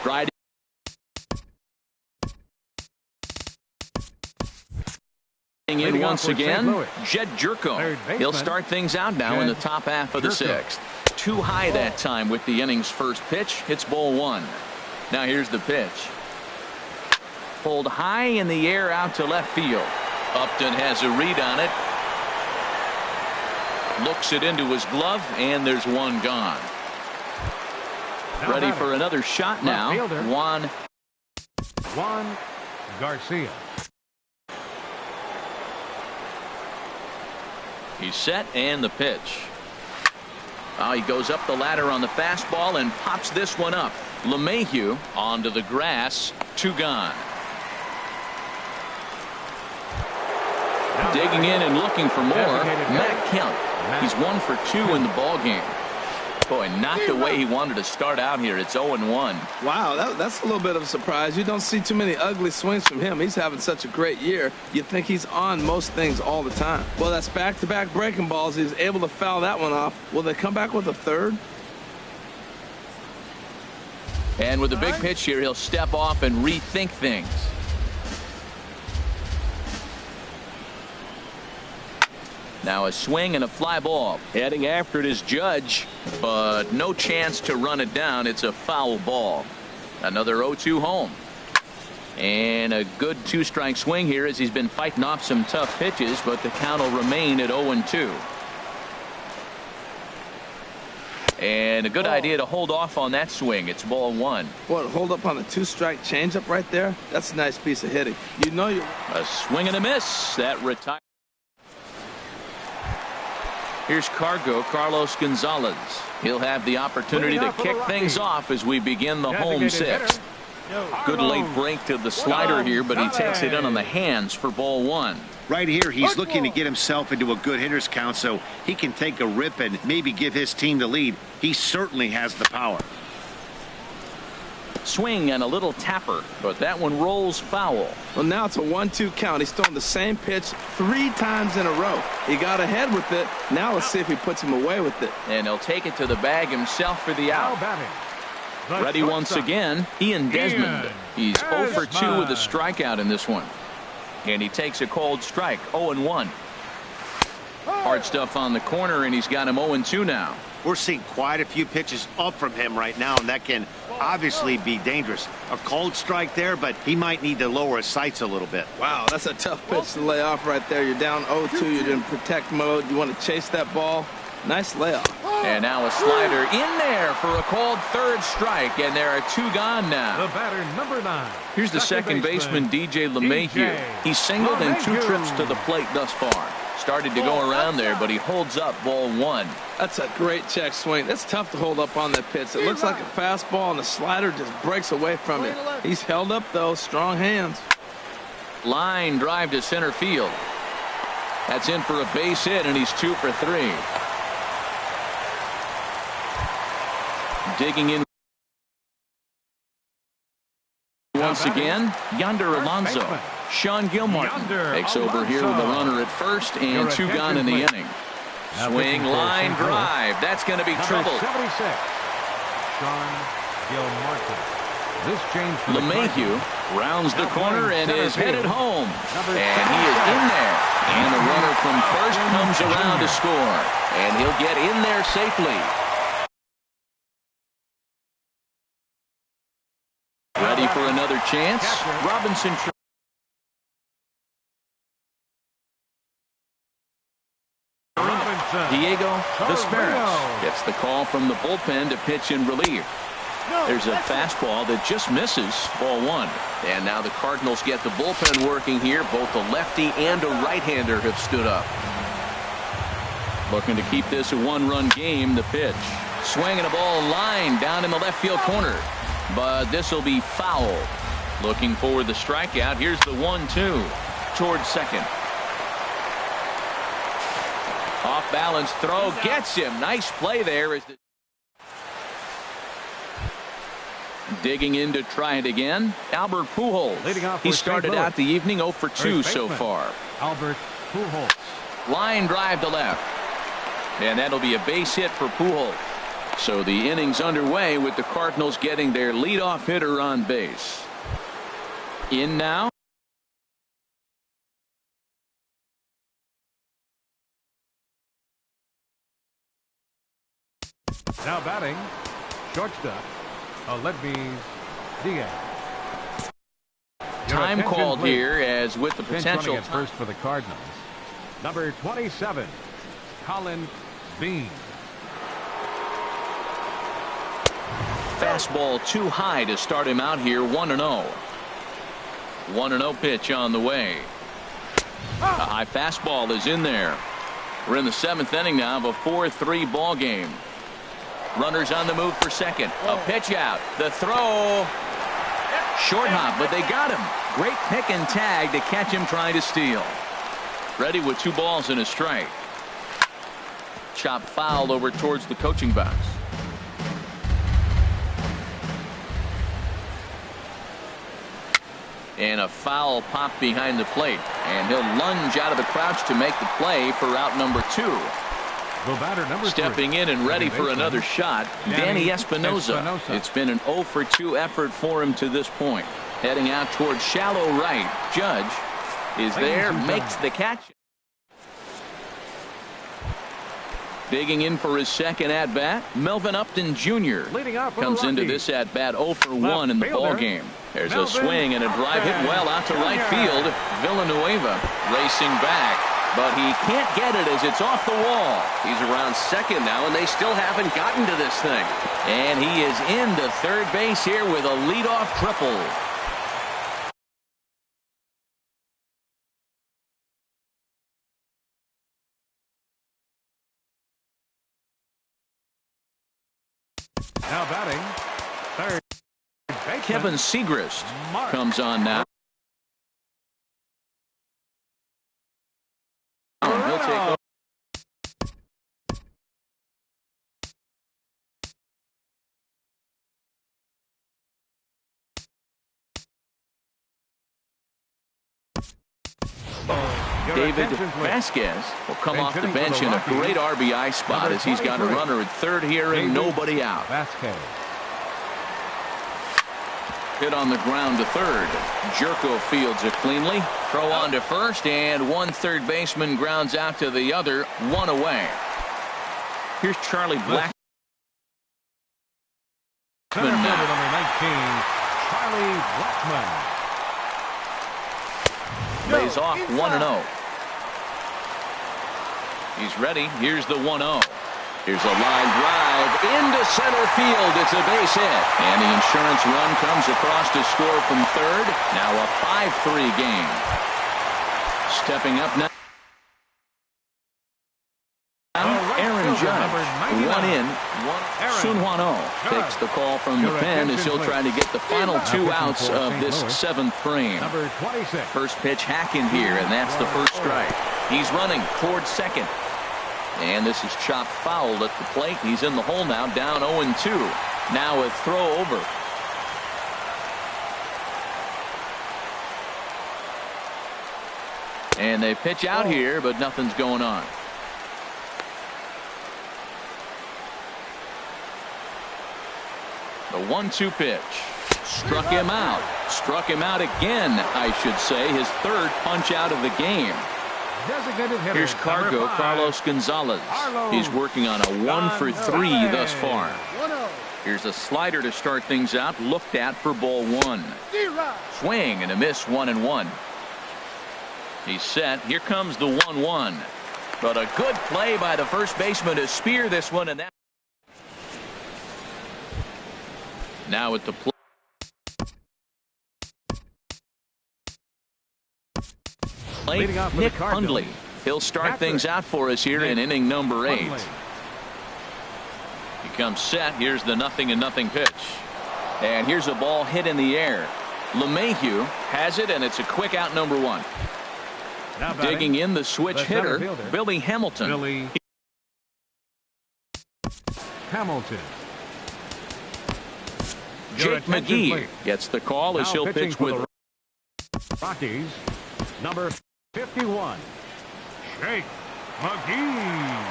A: Striding in once again, Jed Jerko. He'll start things out now in the top half of the 6th. Too high that time with the inning's first pitch. Hits ball 1. Now here's the pitch. Pulled high in the air out to left field. Upton has a read on it. Looks it into his glove, and there's 1 gone. Ready for another shot now. Juan
D: Garcia.
A: He's set, and the pitch. He goes up the ladder on the fastball and pops this one up. LeMahieu onto the grass. 2 gone. Digging in and looking for more, Matt Kemp. He's 1 for 2 in the ball game. Boy, not the way he wanted to start out here. It's 0-1.
B: Wow, that's a little bit of a surprise. You don't see too many ugly swings from him. He's having such a great year. You think he's on most things all the time. Well, that's back-to-back breaking balls. He was able to foul that one off. Will they come back with a third?
A: And with the big pitch here, he'll step off and rethink things. Now a swing and a fly ball. Heading after it is Judge, but no chance to run it down. It's a foul ball. Another 0-2 home. And a good 2-strike swing here as he's been fighting off some tough pitches, but the count will remain at 0-2. And a good idea to hold off on that swing. It's ball one.
B: Boy, hold up on the two-strike changeup right there. That's a nice piece of hitting. You know you.
A: A swing and a miss. That retires. Here's Carlos Gonzalez. He'll have the opportunity to kick things off as we begin the home sixth. Good late break to the slider here, but he takes it in on the hands for ball one.
C: Right here, he's looking to get himself into a good hitter's count so he can take a rip and maybe give his team the lead. He certainly has the power.
A: Swing and a little tapper, but that one rolls foul.
B: Well, now it's a 1-2 count. He's thrown the same pitch 3 times in a row. He got ahead with it. Now let's see if he puts him away with it.
A: And he'll take it to the bag himself for the out. Ready once again, Ian Desmond. He's 0 for 2 with a strikeout in this one. And he takes a cold strike, 0-1. Hard stuff on the corner, and he's got him 0-2 now.
C: We're seeing quite a few pitches up from him right now, and that can obviously be dangerous. A cold strike there, but he might need to lower his sights a little bit.
B: Wow, that's a tough pitch to lay off right there. You're down 0-2. You're in protect mode. You want to chase that ball. Nice layoff.
A: And now a slider in there for a called third strike, and there are 2 gone now.
D: The batter, number 9.
A: Here's the second baseman, DJ LeMahieu. He's singled in 2 trips to the plate thus far. Started to go around there, but he holds up ball one.
B: That's a great check swing. That's tough to hold up on that pitch. It looks like a fastball, and the slider just breaks away from it. He's held up, though. Strong hands.
A: Line drive to center field. That's in for a base hit, and he's 2 for 3. Digging in once again, Yonder Alonso. Sean Gilmartin takes over here with a runner at first and 2 gone in the inning. Swing, line drive. That's going to be trouble.
D: Sean Gilmartin. This change for
A: LeMahieu rounds the corner and is headed home. And he is in there. And the runner from first comes around to score. And he'll get in there safely. Ready for another chance. Robinson. Diego Vesperis gets the call from the bullpen to pitch in relief. There's a fastball that just misses, ball one. And now the Cardinals get the bullpen working here. Both a lefty and a right-hander have stood up. Looking to keep this a 1-run game. The pitch. Swinging a ball line down in the left field corner. But this will be foul. Looking for the strikeout. Here's the 1-2 towards second. Off balance throw gets him. Nice play there. As digging in to try it again. Albert Pujols. He started out the evening 0 for 2 so far.
D: Albert Pujols.
A: Line drive to left. And that'll be a base hit for Pujols. So the inning's underway with the Cardinals getting their leadoff hitter on base. In now.
D: Now batting, shortstop, Aledmys Diaz.
A: Time called here as with the potential.
D: At first for the Cardinals. Number 27, Colin Bean.
A: Fastball too high to start him out here. 1-0. 1-0 pitch on the way. A high fastball is in there. We're in the 7th inning now of a 4-3 ball game. Runners on the move for second. A pitch out. The throw. Short hop, but they got him. Great pick and tag to catch him trying to steal. Ready with 2 balls and a strike. Chop foul over towards the coaching box. And a foul pop behind the plate. And he'll lunge out of the crouch to make the play for out number 2.
D: The batter, number
A: Stepping
D: 3.
A: in and ready for another shot, Danny Espinosa. It's been an 0 for 2 effort for him to this point. Heading out towards shallow right. Judge is there, makes the catch. Digging in for his second at-bat, Melvin Upton Jr. comes into this at-bat 0 for 1 in the ball game. There's a swing and a drive hit well out to right field. Villanueva racing back. but he can't get it as it's off the wall.
E: He's around second now, and they still haven't gotten to this thing.
A: And he is into third base here with a leadoff triple.
D: Now batting, third baseman,
A: Kevin Segrist comes on now. He'll take over. David Vasquez will come off the bench in a great RBI spot as he's got a runner at third here and nobody out.
D: Vasquez.
A: Hit on the ground to third. Jerko fields it cleanly. Throw on to first, and one third baseman grounds out to the other, one away. Here's Charlie Black.
D: Center fielder number 19, Charlie Blackmon.
A: Lays off 1-0. He's ready. Here's the 1-0. Here's a line drive into center field. It's a base hit. And the insurance run comes across to score from third. Now a 5-3 game. Stepping up now. Aaron Judge. One in. Sunhwano takes the call from the pen as he'll try to get the final 2 outs of this 7th frame.
D: Number 26.
A: First pitch hacking here, and that's the first strike. He's running towards second. And this is chopped foul at the plate. He's in the hole now, down 0-2. Now a throw over. And they pitch out here, but nothing's going on. The 1-2 pitch. Struck him out. Struck him out again, I should say. His third punch out of the game. Here's Cargo, Carlos Gonzalez. He's working on a 1-for-3 thus far. Here's a slider to start things out. Looked at for ball 1. Swing and a miss, 1-1. He's set. Here comes the 1-1. But a good play by the first baseman to spear this one. And that. Now at the plate. Nick Hundley. He'll start things out for us here in inning number 8. He comes set. Here's the 0-0 pitch. And here's a ball hit in the air. LeMahieu has it, and it's a quick out, number 1. Digging in the switch hitter, Billy Hamilton. Jake McGee gets the call as he'll pitch with
D: Rockies. Number 51, Jake McGee.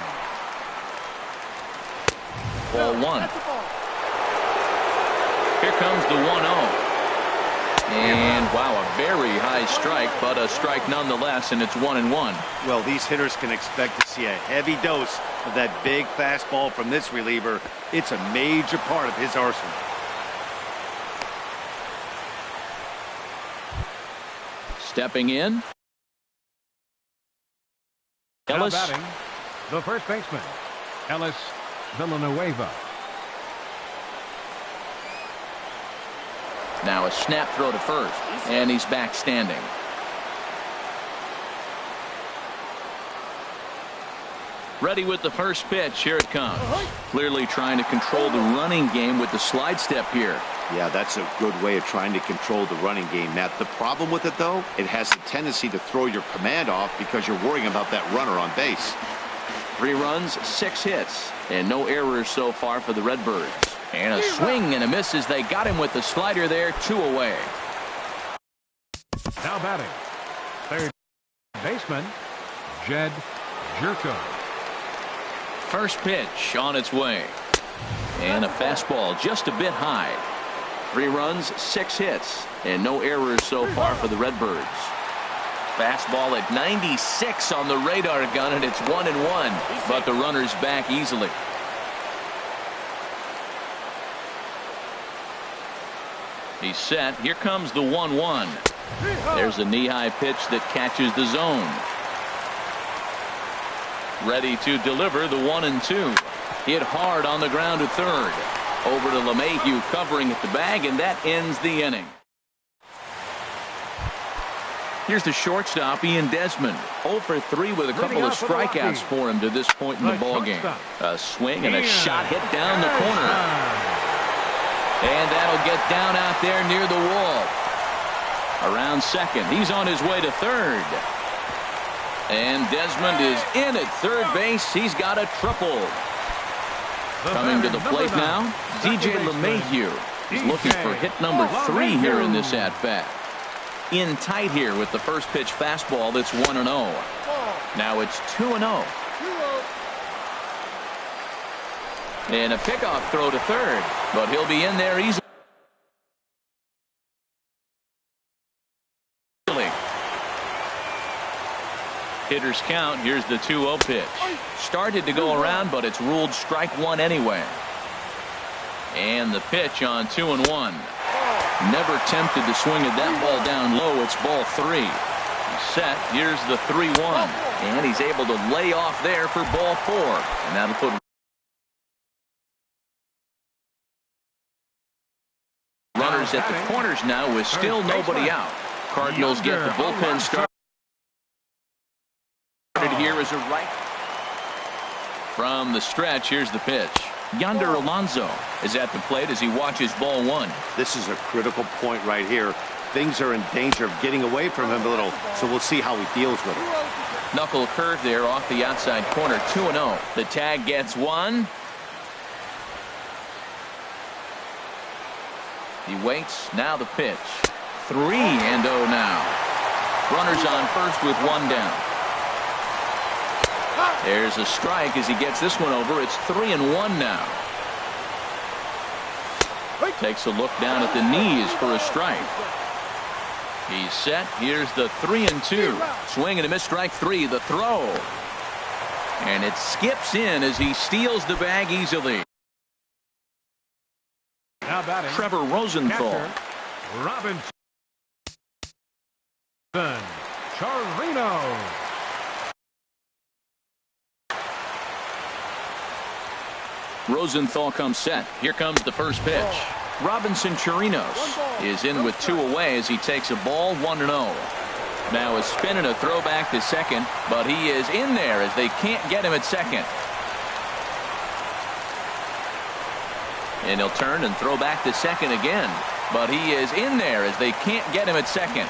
A: Ball 1. Here comes the 1-0. And wow, a very high strike, but a strike nonetheless, and it's 1-1.
C: Well, these hitters can expect to see a heavy dose of that big fastball from this reliever. It's a major part of his arsenal.
A: Stepping in. Ellis.
D: Now batting, the first baseman, Ellis Villanueva.
A: Now a snap throw to first, and he's back standing. Ready with the first pitch. Here it comes. Clearly trying to control the running game with the slide step here.
C: Yeah, that's a good way of trying to control the running game, Matt. The problem with it, though, it has a tendency to throw your command off because you're worrying about that runner on base.
A: 3 runs, 6 hits, and no errors so far for the Redbirds. And a swing and a miss as they got him with the slider there, 2 away.
D: Now batting, third baseman, Jed Jerko.
A: First pitch on its way. And a fastball just a bit high. 3 runs, 6 hits, and no errors so far for the Redbirds. Fastball at 96 on the radar gun, and it's 1-1. But the runner's back easily. He's set. Here comes the 1-1. There's a knee-high pitch that catches the zone. ready to deliver the 1-2. Hit hard on the ground to third. Over to LeMahieu covering at the bag, and that ends the inning. Here's the shortstop, Ian Desmond. 0 for 3 with a couple of strikeouts for him to this point in the ballgame. A swing and a shot hit down the corner. And that'll get down out there near the wall. Around second. He's on his way to third. And Desmond is in at third base. He's got a triple. Coming to the plate now, DJ LeMahieu. He's looking for hit number 3 here in this at-bat. In tight here with the first pitch fastball that's 1-0. Now it's 2-0. And a pickoff throw to third, but he'll be in there easily. Hitters count. Here's the 2-0 pitch. Started to go around, but it's ruled strike 1 anyway. And the pitch on 2-1. Never tempted to swing at that ball down low. It's ball 3. He's set. Here's the 3-1. And he's able to lay off there for ball 4. And that'll put runners at the corners now with still nobody out. Cardinals get the bullpen started here as a right. From the stretch, here's the pitch. Yonder Alonso is at the plate as he watches ball 1.
C: This is a critical point right here. Things are in danger of getting away from him a little, so we'll see how he deals with it.
A: Knuckle curve there off the outside corner. 2-0. The tag gets 1. He waits. Now the pitch. 3-0 now. Runners on first with 1 down. There's a strike as he gets this one over. It's 3-1 now. Takes a look down at the knees for a strike. He's set. Here's the 3-2. Swing and a miss, strike 3. The throw. And it skips in as he steals the bag easily. Trevor Rosenthal.
D: Robinson. Charino.
A: Rosenthal comes set. Here comes the first pitch. Robinson Chirinos is in with 2 away as he takes a ball 1-0. Now a spin and a throwback to second, but he is in there as they can't get him at second. And he'll turn and throw back to second again, but he is in there as they can't get him at second.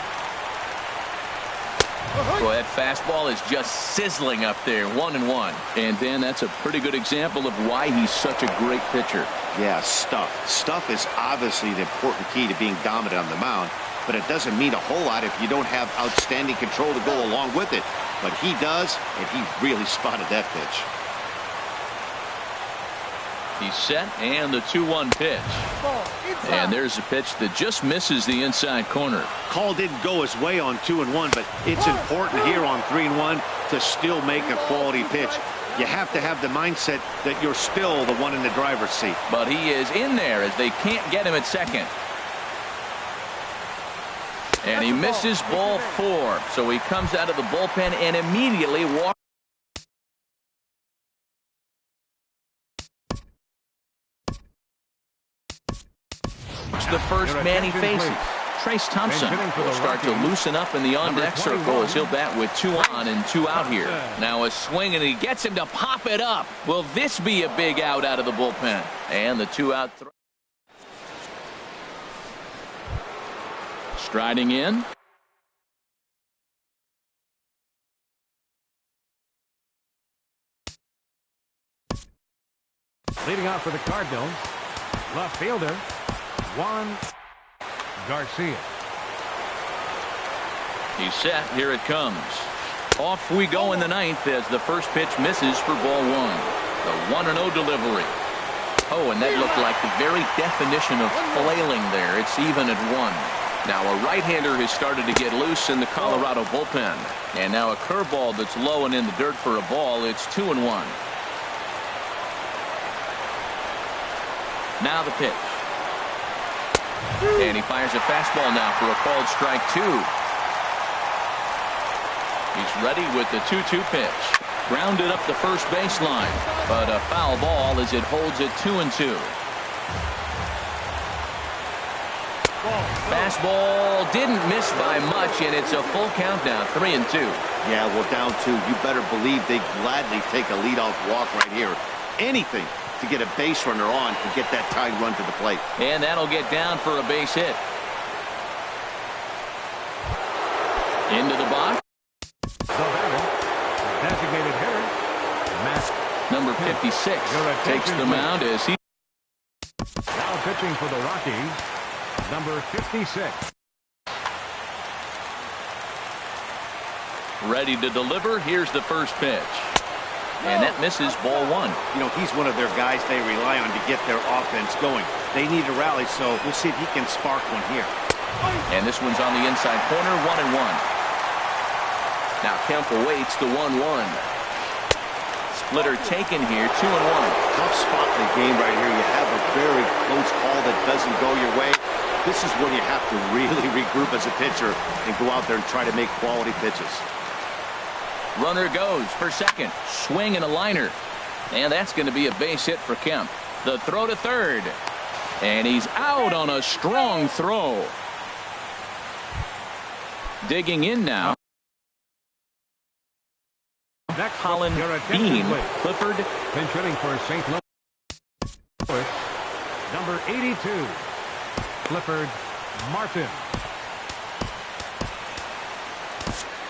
A: Boy, that fastball is just sizzling up there. 1-1. And then that's a pretty good example of why he's such a great pitcher.
C: Yeah, stuff. Stuff is obviously the important key to being dominant on the mound, but it doesn't mean a whole lot if you don't have outstanding control to go along with it. But he does, and he really spotted that pitch.
A: He's set, and the 2-1 pitch. And there's a pitch that just misses the inside corner.
C: Call didn't go his way on 2-1, but it's important here on 3-1 to still make a quality pitch. You have to have the mindset that you're still the one in the driver's seat.
A: But he is in there as they can't get him at second. And he misses ball 4. So he comes out of the bullpen and immediately walks. The first man he faces. Trace Thompson will start to loosen up in the on-deck circle as he'll bat with 2 on and 2 out here. Now a swing, and he gets him to pop it up. Will this be a big out of the bullpen? And the 2-out throw. Striding in.
D: Leading off for the Cardinals, left fielder Juan Garcia.
A: He's set. Here it comes. Off we go in the 9th as the first pitch misses for ball 1. The 1-0 delivery. Oh, and that looked like the very definition of flailing there. It's even at 1. Now a right-hander has started to get loose in the Colorado bullpen. And now a curveball that's low and in the dirt for a ball. It's 2-1. Now the pitch. And he fires a fastball now for a called strike 2. He's ready with the 2-2 pitch. Grounded up the first baseline, but a foul ball as it holds it 2-2. Fastball didn't miss by much, and it's a full count now, 3-2.
C: Yeah, well, down 2. You better believe they gladly take a leadoff walk right here. Anything to get a base runner on and get that tying run to the plate.
A: And that'll get down for a base hit. Into the box.
D: The batter, designated hitter,
A: Number 56 takes the mound as he...
D: Now pitching for the Rockies, number 56.
A: Ready to deliver. Here's the first pitch. And that misses, ball 1.
C: You know, he's one of their guys they rely on to get their offense going. They need a rally, so we'll see if he can spark one here.
A: And this one's on the inside corner, 1-1. Now Kemp awaits the 1-1. Splitter taken here, 2-1.
C: Tough spot in the game right here. You have a very close call that doesn't go your way. This is when you have to really regroup as a pitcher and go out there and try to make quality pitches.
A: Runner goes for second. Swing and a liner. And that's going to be a base hit for Kemp. The throw to third. And he's out on a strong throw. Digging in now.
D: Next,
A: Colin Bean. Clifford.
D: pinch hitting for St. Louis, number 82, Clifford Martin.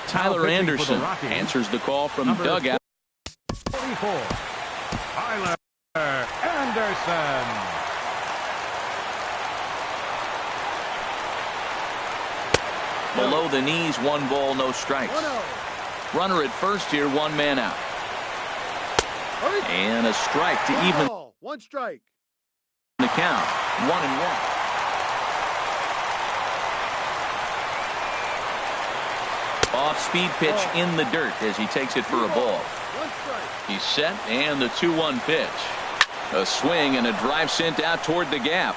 A: Tyler Anderson answers the call from
D: number
A: dugout.
D: 44, Tyler Anderson.
A: Below the knees, 1 ball, no strikes. Runner at first here, 1 man out. And a strike to even
F: 1 strike.
A: the count. 1-1. Off-speed pitch in the dirt as he takes it for a ball. He's set, and the 2-1 pitch. A swing and a drive sent out toward the gap.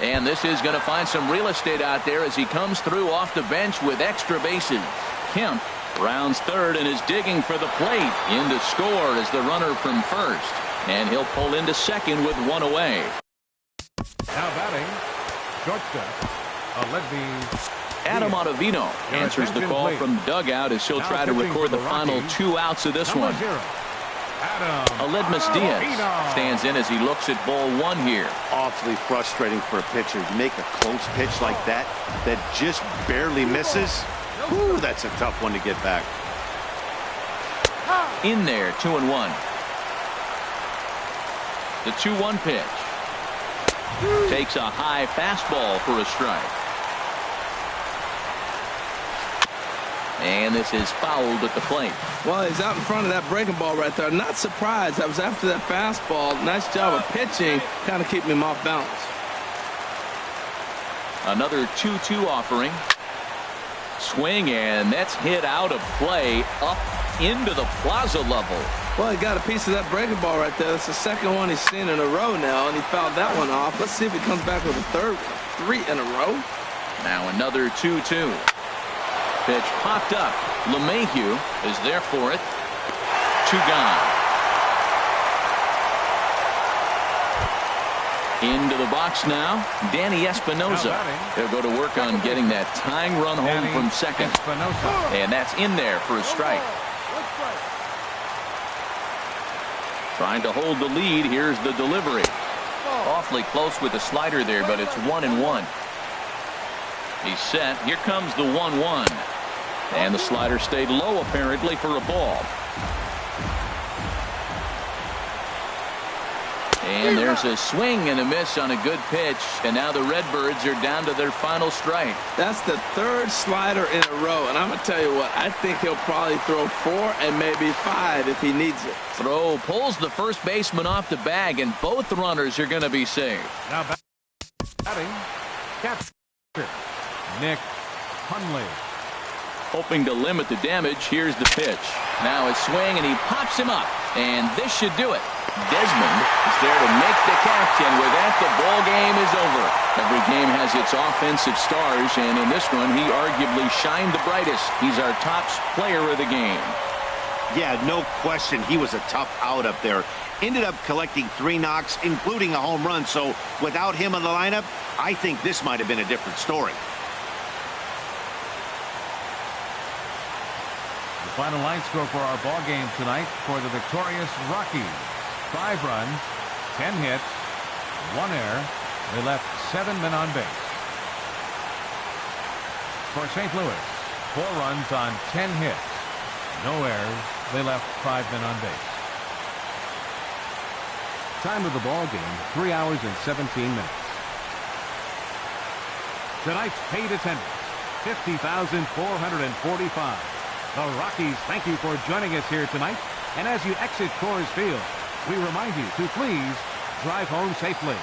A: And this is going to find some real estate out there as he comes through off the bench with extra bases. Kemp rounds third and is digging for the plate. In to score is the runner from first. And he'll pull into second with 1 away.
D: Now batting, shortstop, Olivia.
A: Adam Ottavino answers the call from dugout as he'll try to record the final 2 outs of this one. Aledmus Diaz stands in as he looks at ball 1 here.
C: Awfully frustrating for a pitcher. You make a close pitch like that just barely misses. Whew, that's a tough one to get back.
A: In there, 2-1. The 2-1 pitch. Takes a high fastball for a strike. And this is fouled at the plate.
B: Well, he's out in front of that breaking ball right there. Not surprised. I was after that fastball. Nice job of pitching, kind of keeping him off balance.
A: Another 2-2 offering. Swing, and that's hit out of play up into the plaza level.
B: Well, he got a piece of that breaking ball right there. That's the second one he's seen in a row now, and he fouled that one off. Let's see if he comes back with a third one. 3 in a row.
A: Now another 2-2. Pitch popped up. LeMahieu is there for it. 2 gone. Into the box now, Danny Espinosa. He'll go to work on getting that tying run home from second. And that's in there for a strike. Trying to hold the lead. Here's the delivery. Awfully close with the slider there, but it's 1-1. He's set. Here comes the 1-1. And the slider stayed low apparently for a ball. And there's a swing and a miss on a good pitch. And now the Redbirds are down to their final strike.
B: That's the 3rd slider in a row. And I'm going to tell you what, I think he'll probably throw 4 and maybe 5 if he needs it.
A: Throw pulls the first baseman off the bag, and both runners are going to be saved.
D: Now batting, catcher, Nick Hundley.
A: Hoping to limit the damage. Here's the pitch. Now a swing, and he pops him up. And this should do it. Desmond is there to make the catch, and with that, the ball game is over. Every game has its offensive stars, and in this one, he arguably shined the brightest. He's our top player of the game.
C: Yeah, no question. He was a tough out up there. Ended up collecting 3 knocks, including a home run. So without him in the lineup, I think this might have been a different story.
D: The final line score for our ball game tonight for the victorious Rockies: 5 runs, 10 hits, 1 error. They left 7 men on base. For St. Louis, 4 runs on 10 hits, no errors. They left 5 men on base. Time of the ball game, 3 hours and 17 minutes. Tonight's paid attendance, 50,445. The Rockies thank you for joining us here tonight. And as you exit Coors Field, we remind you to please drive home safely.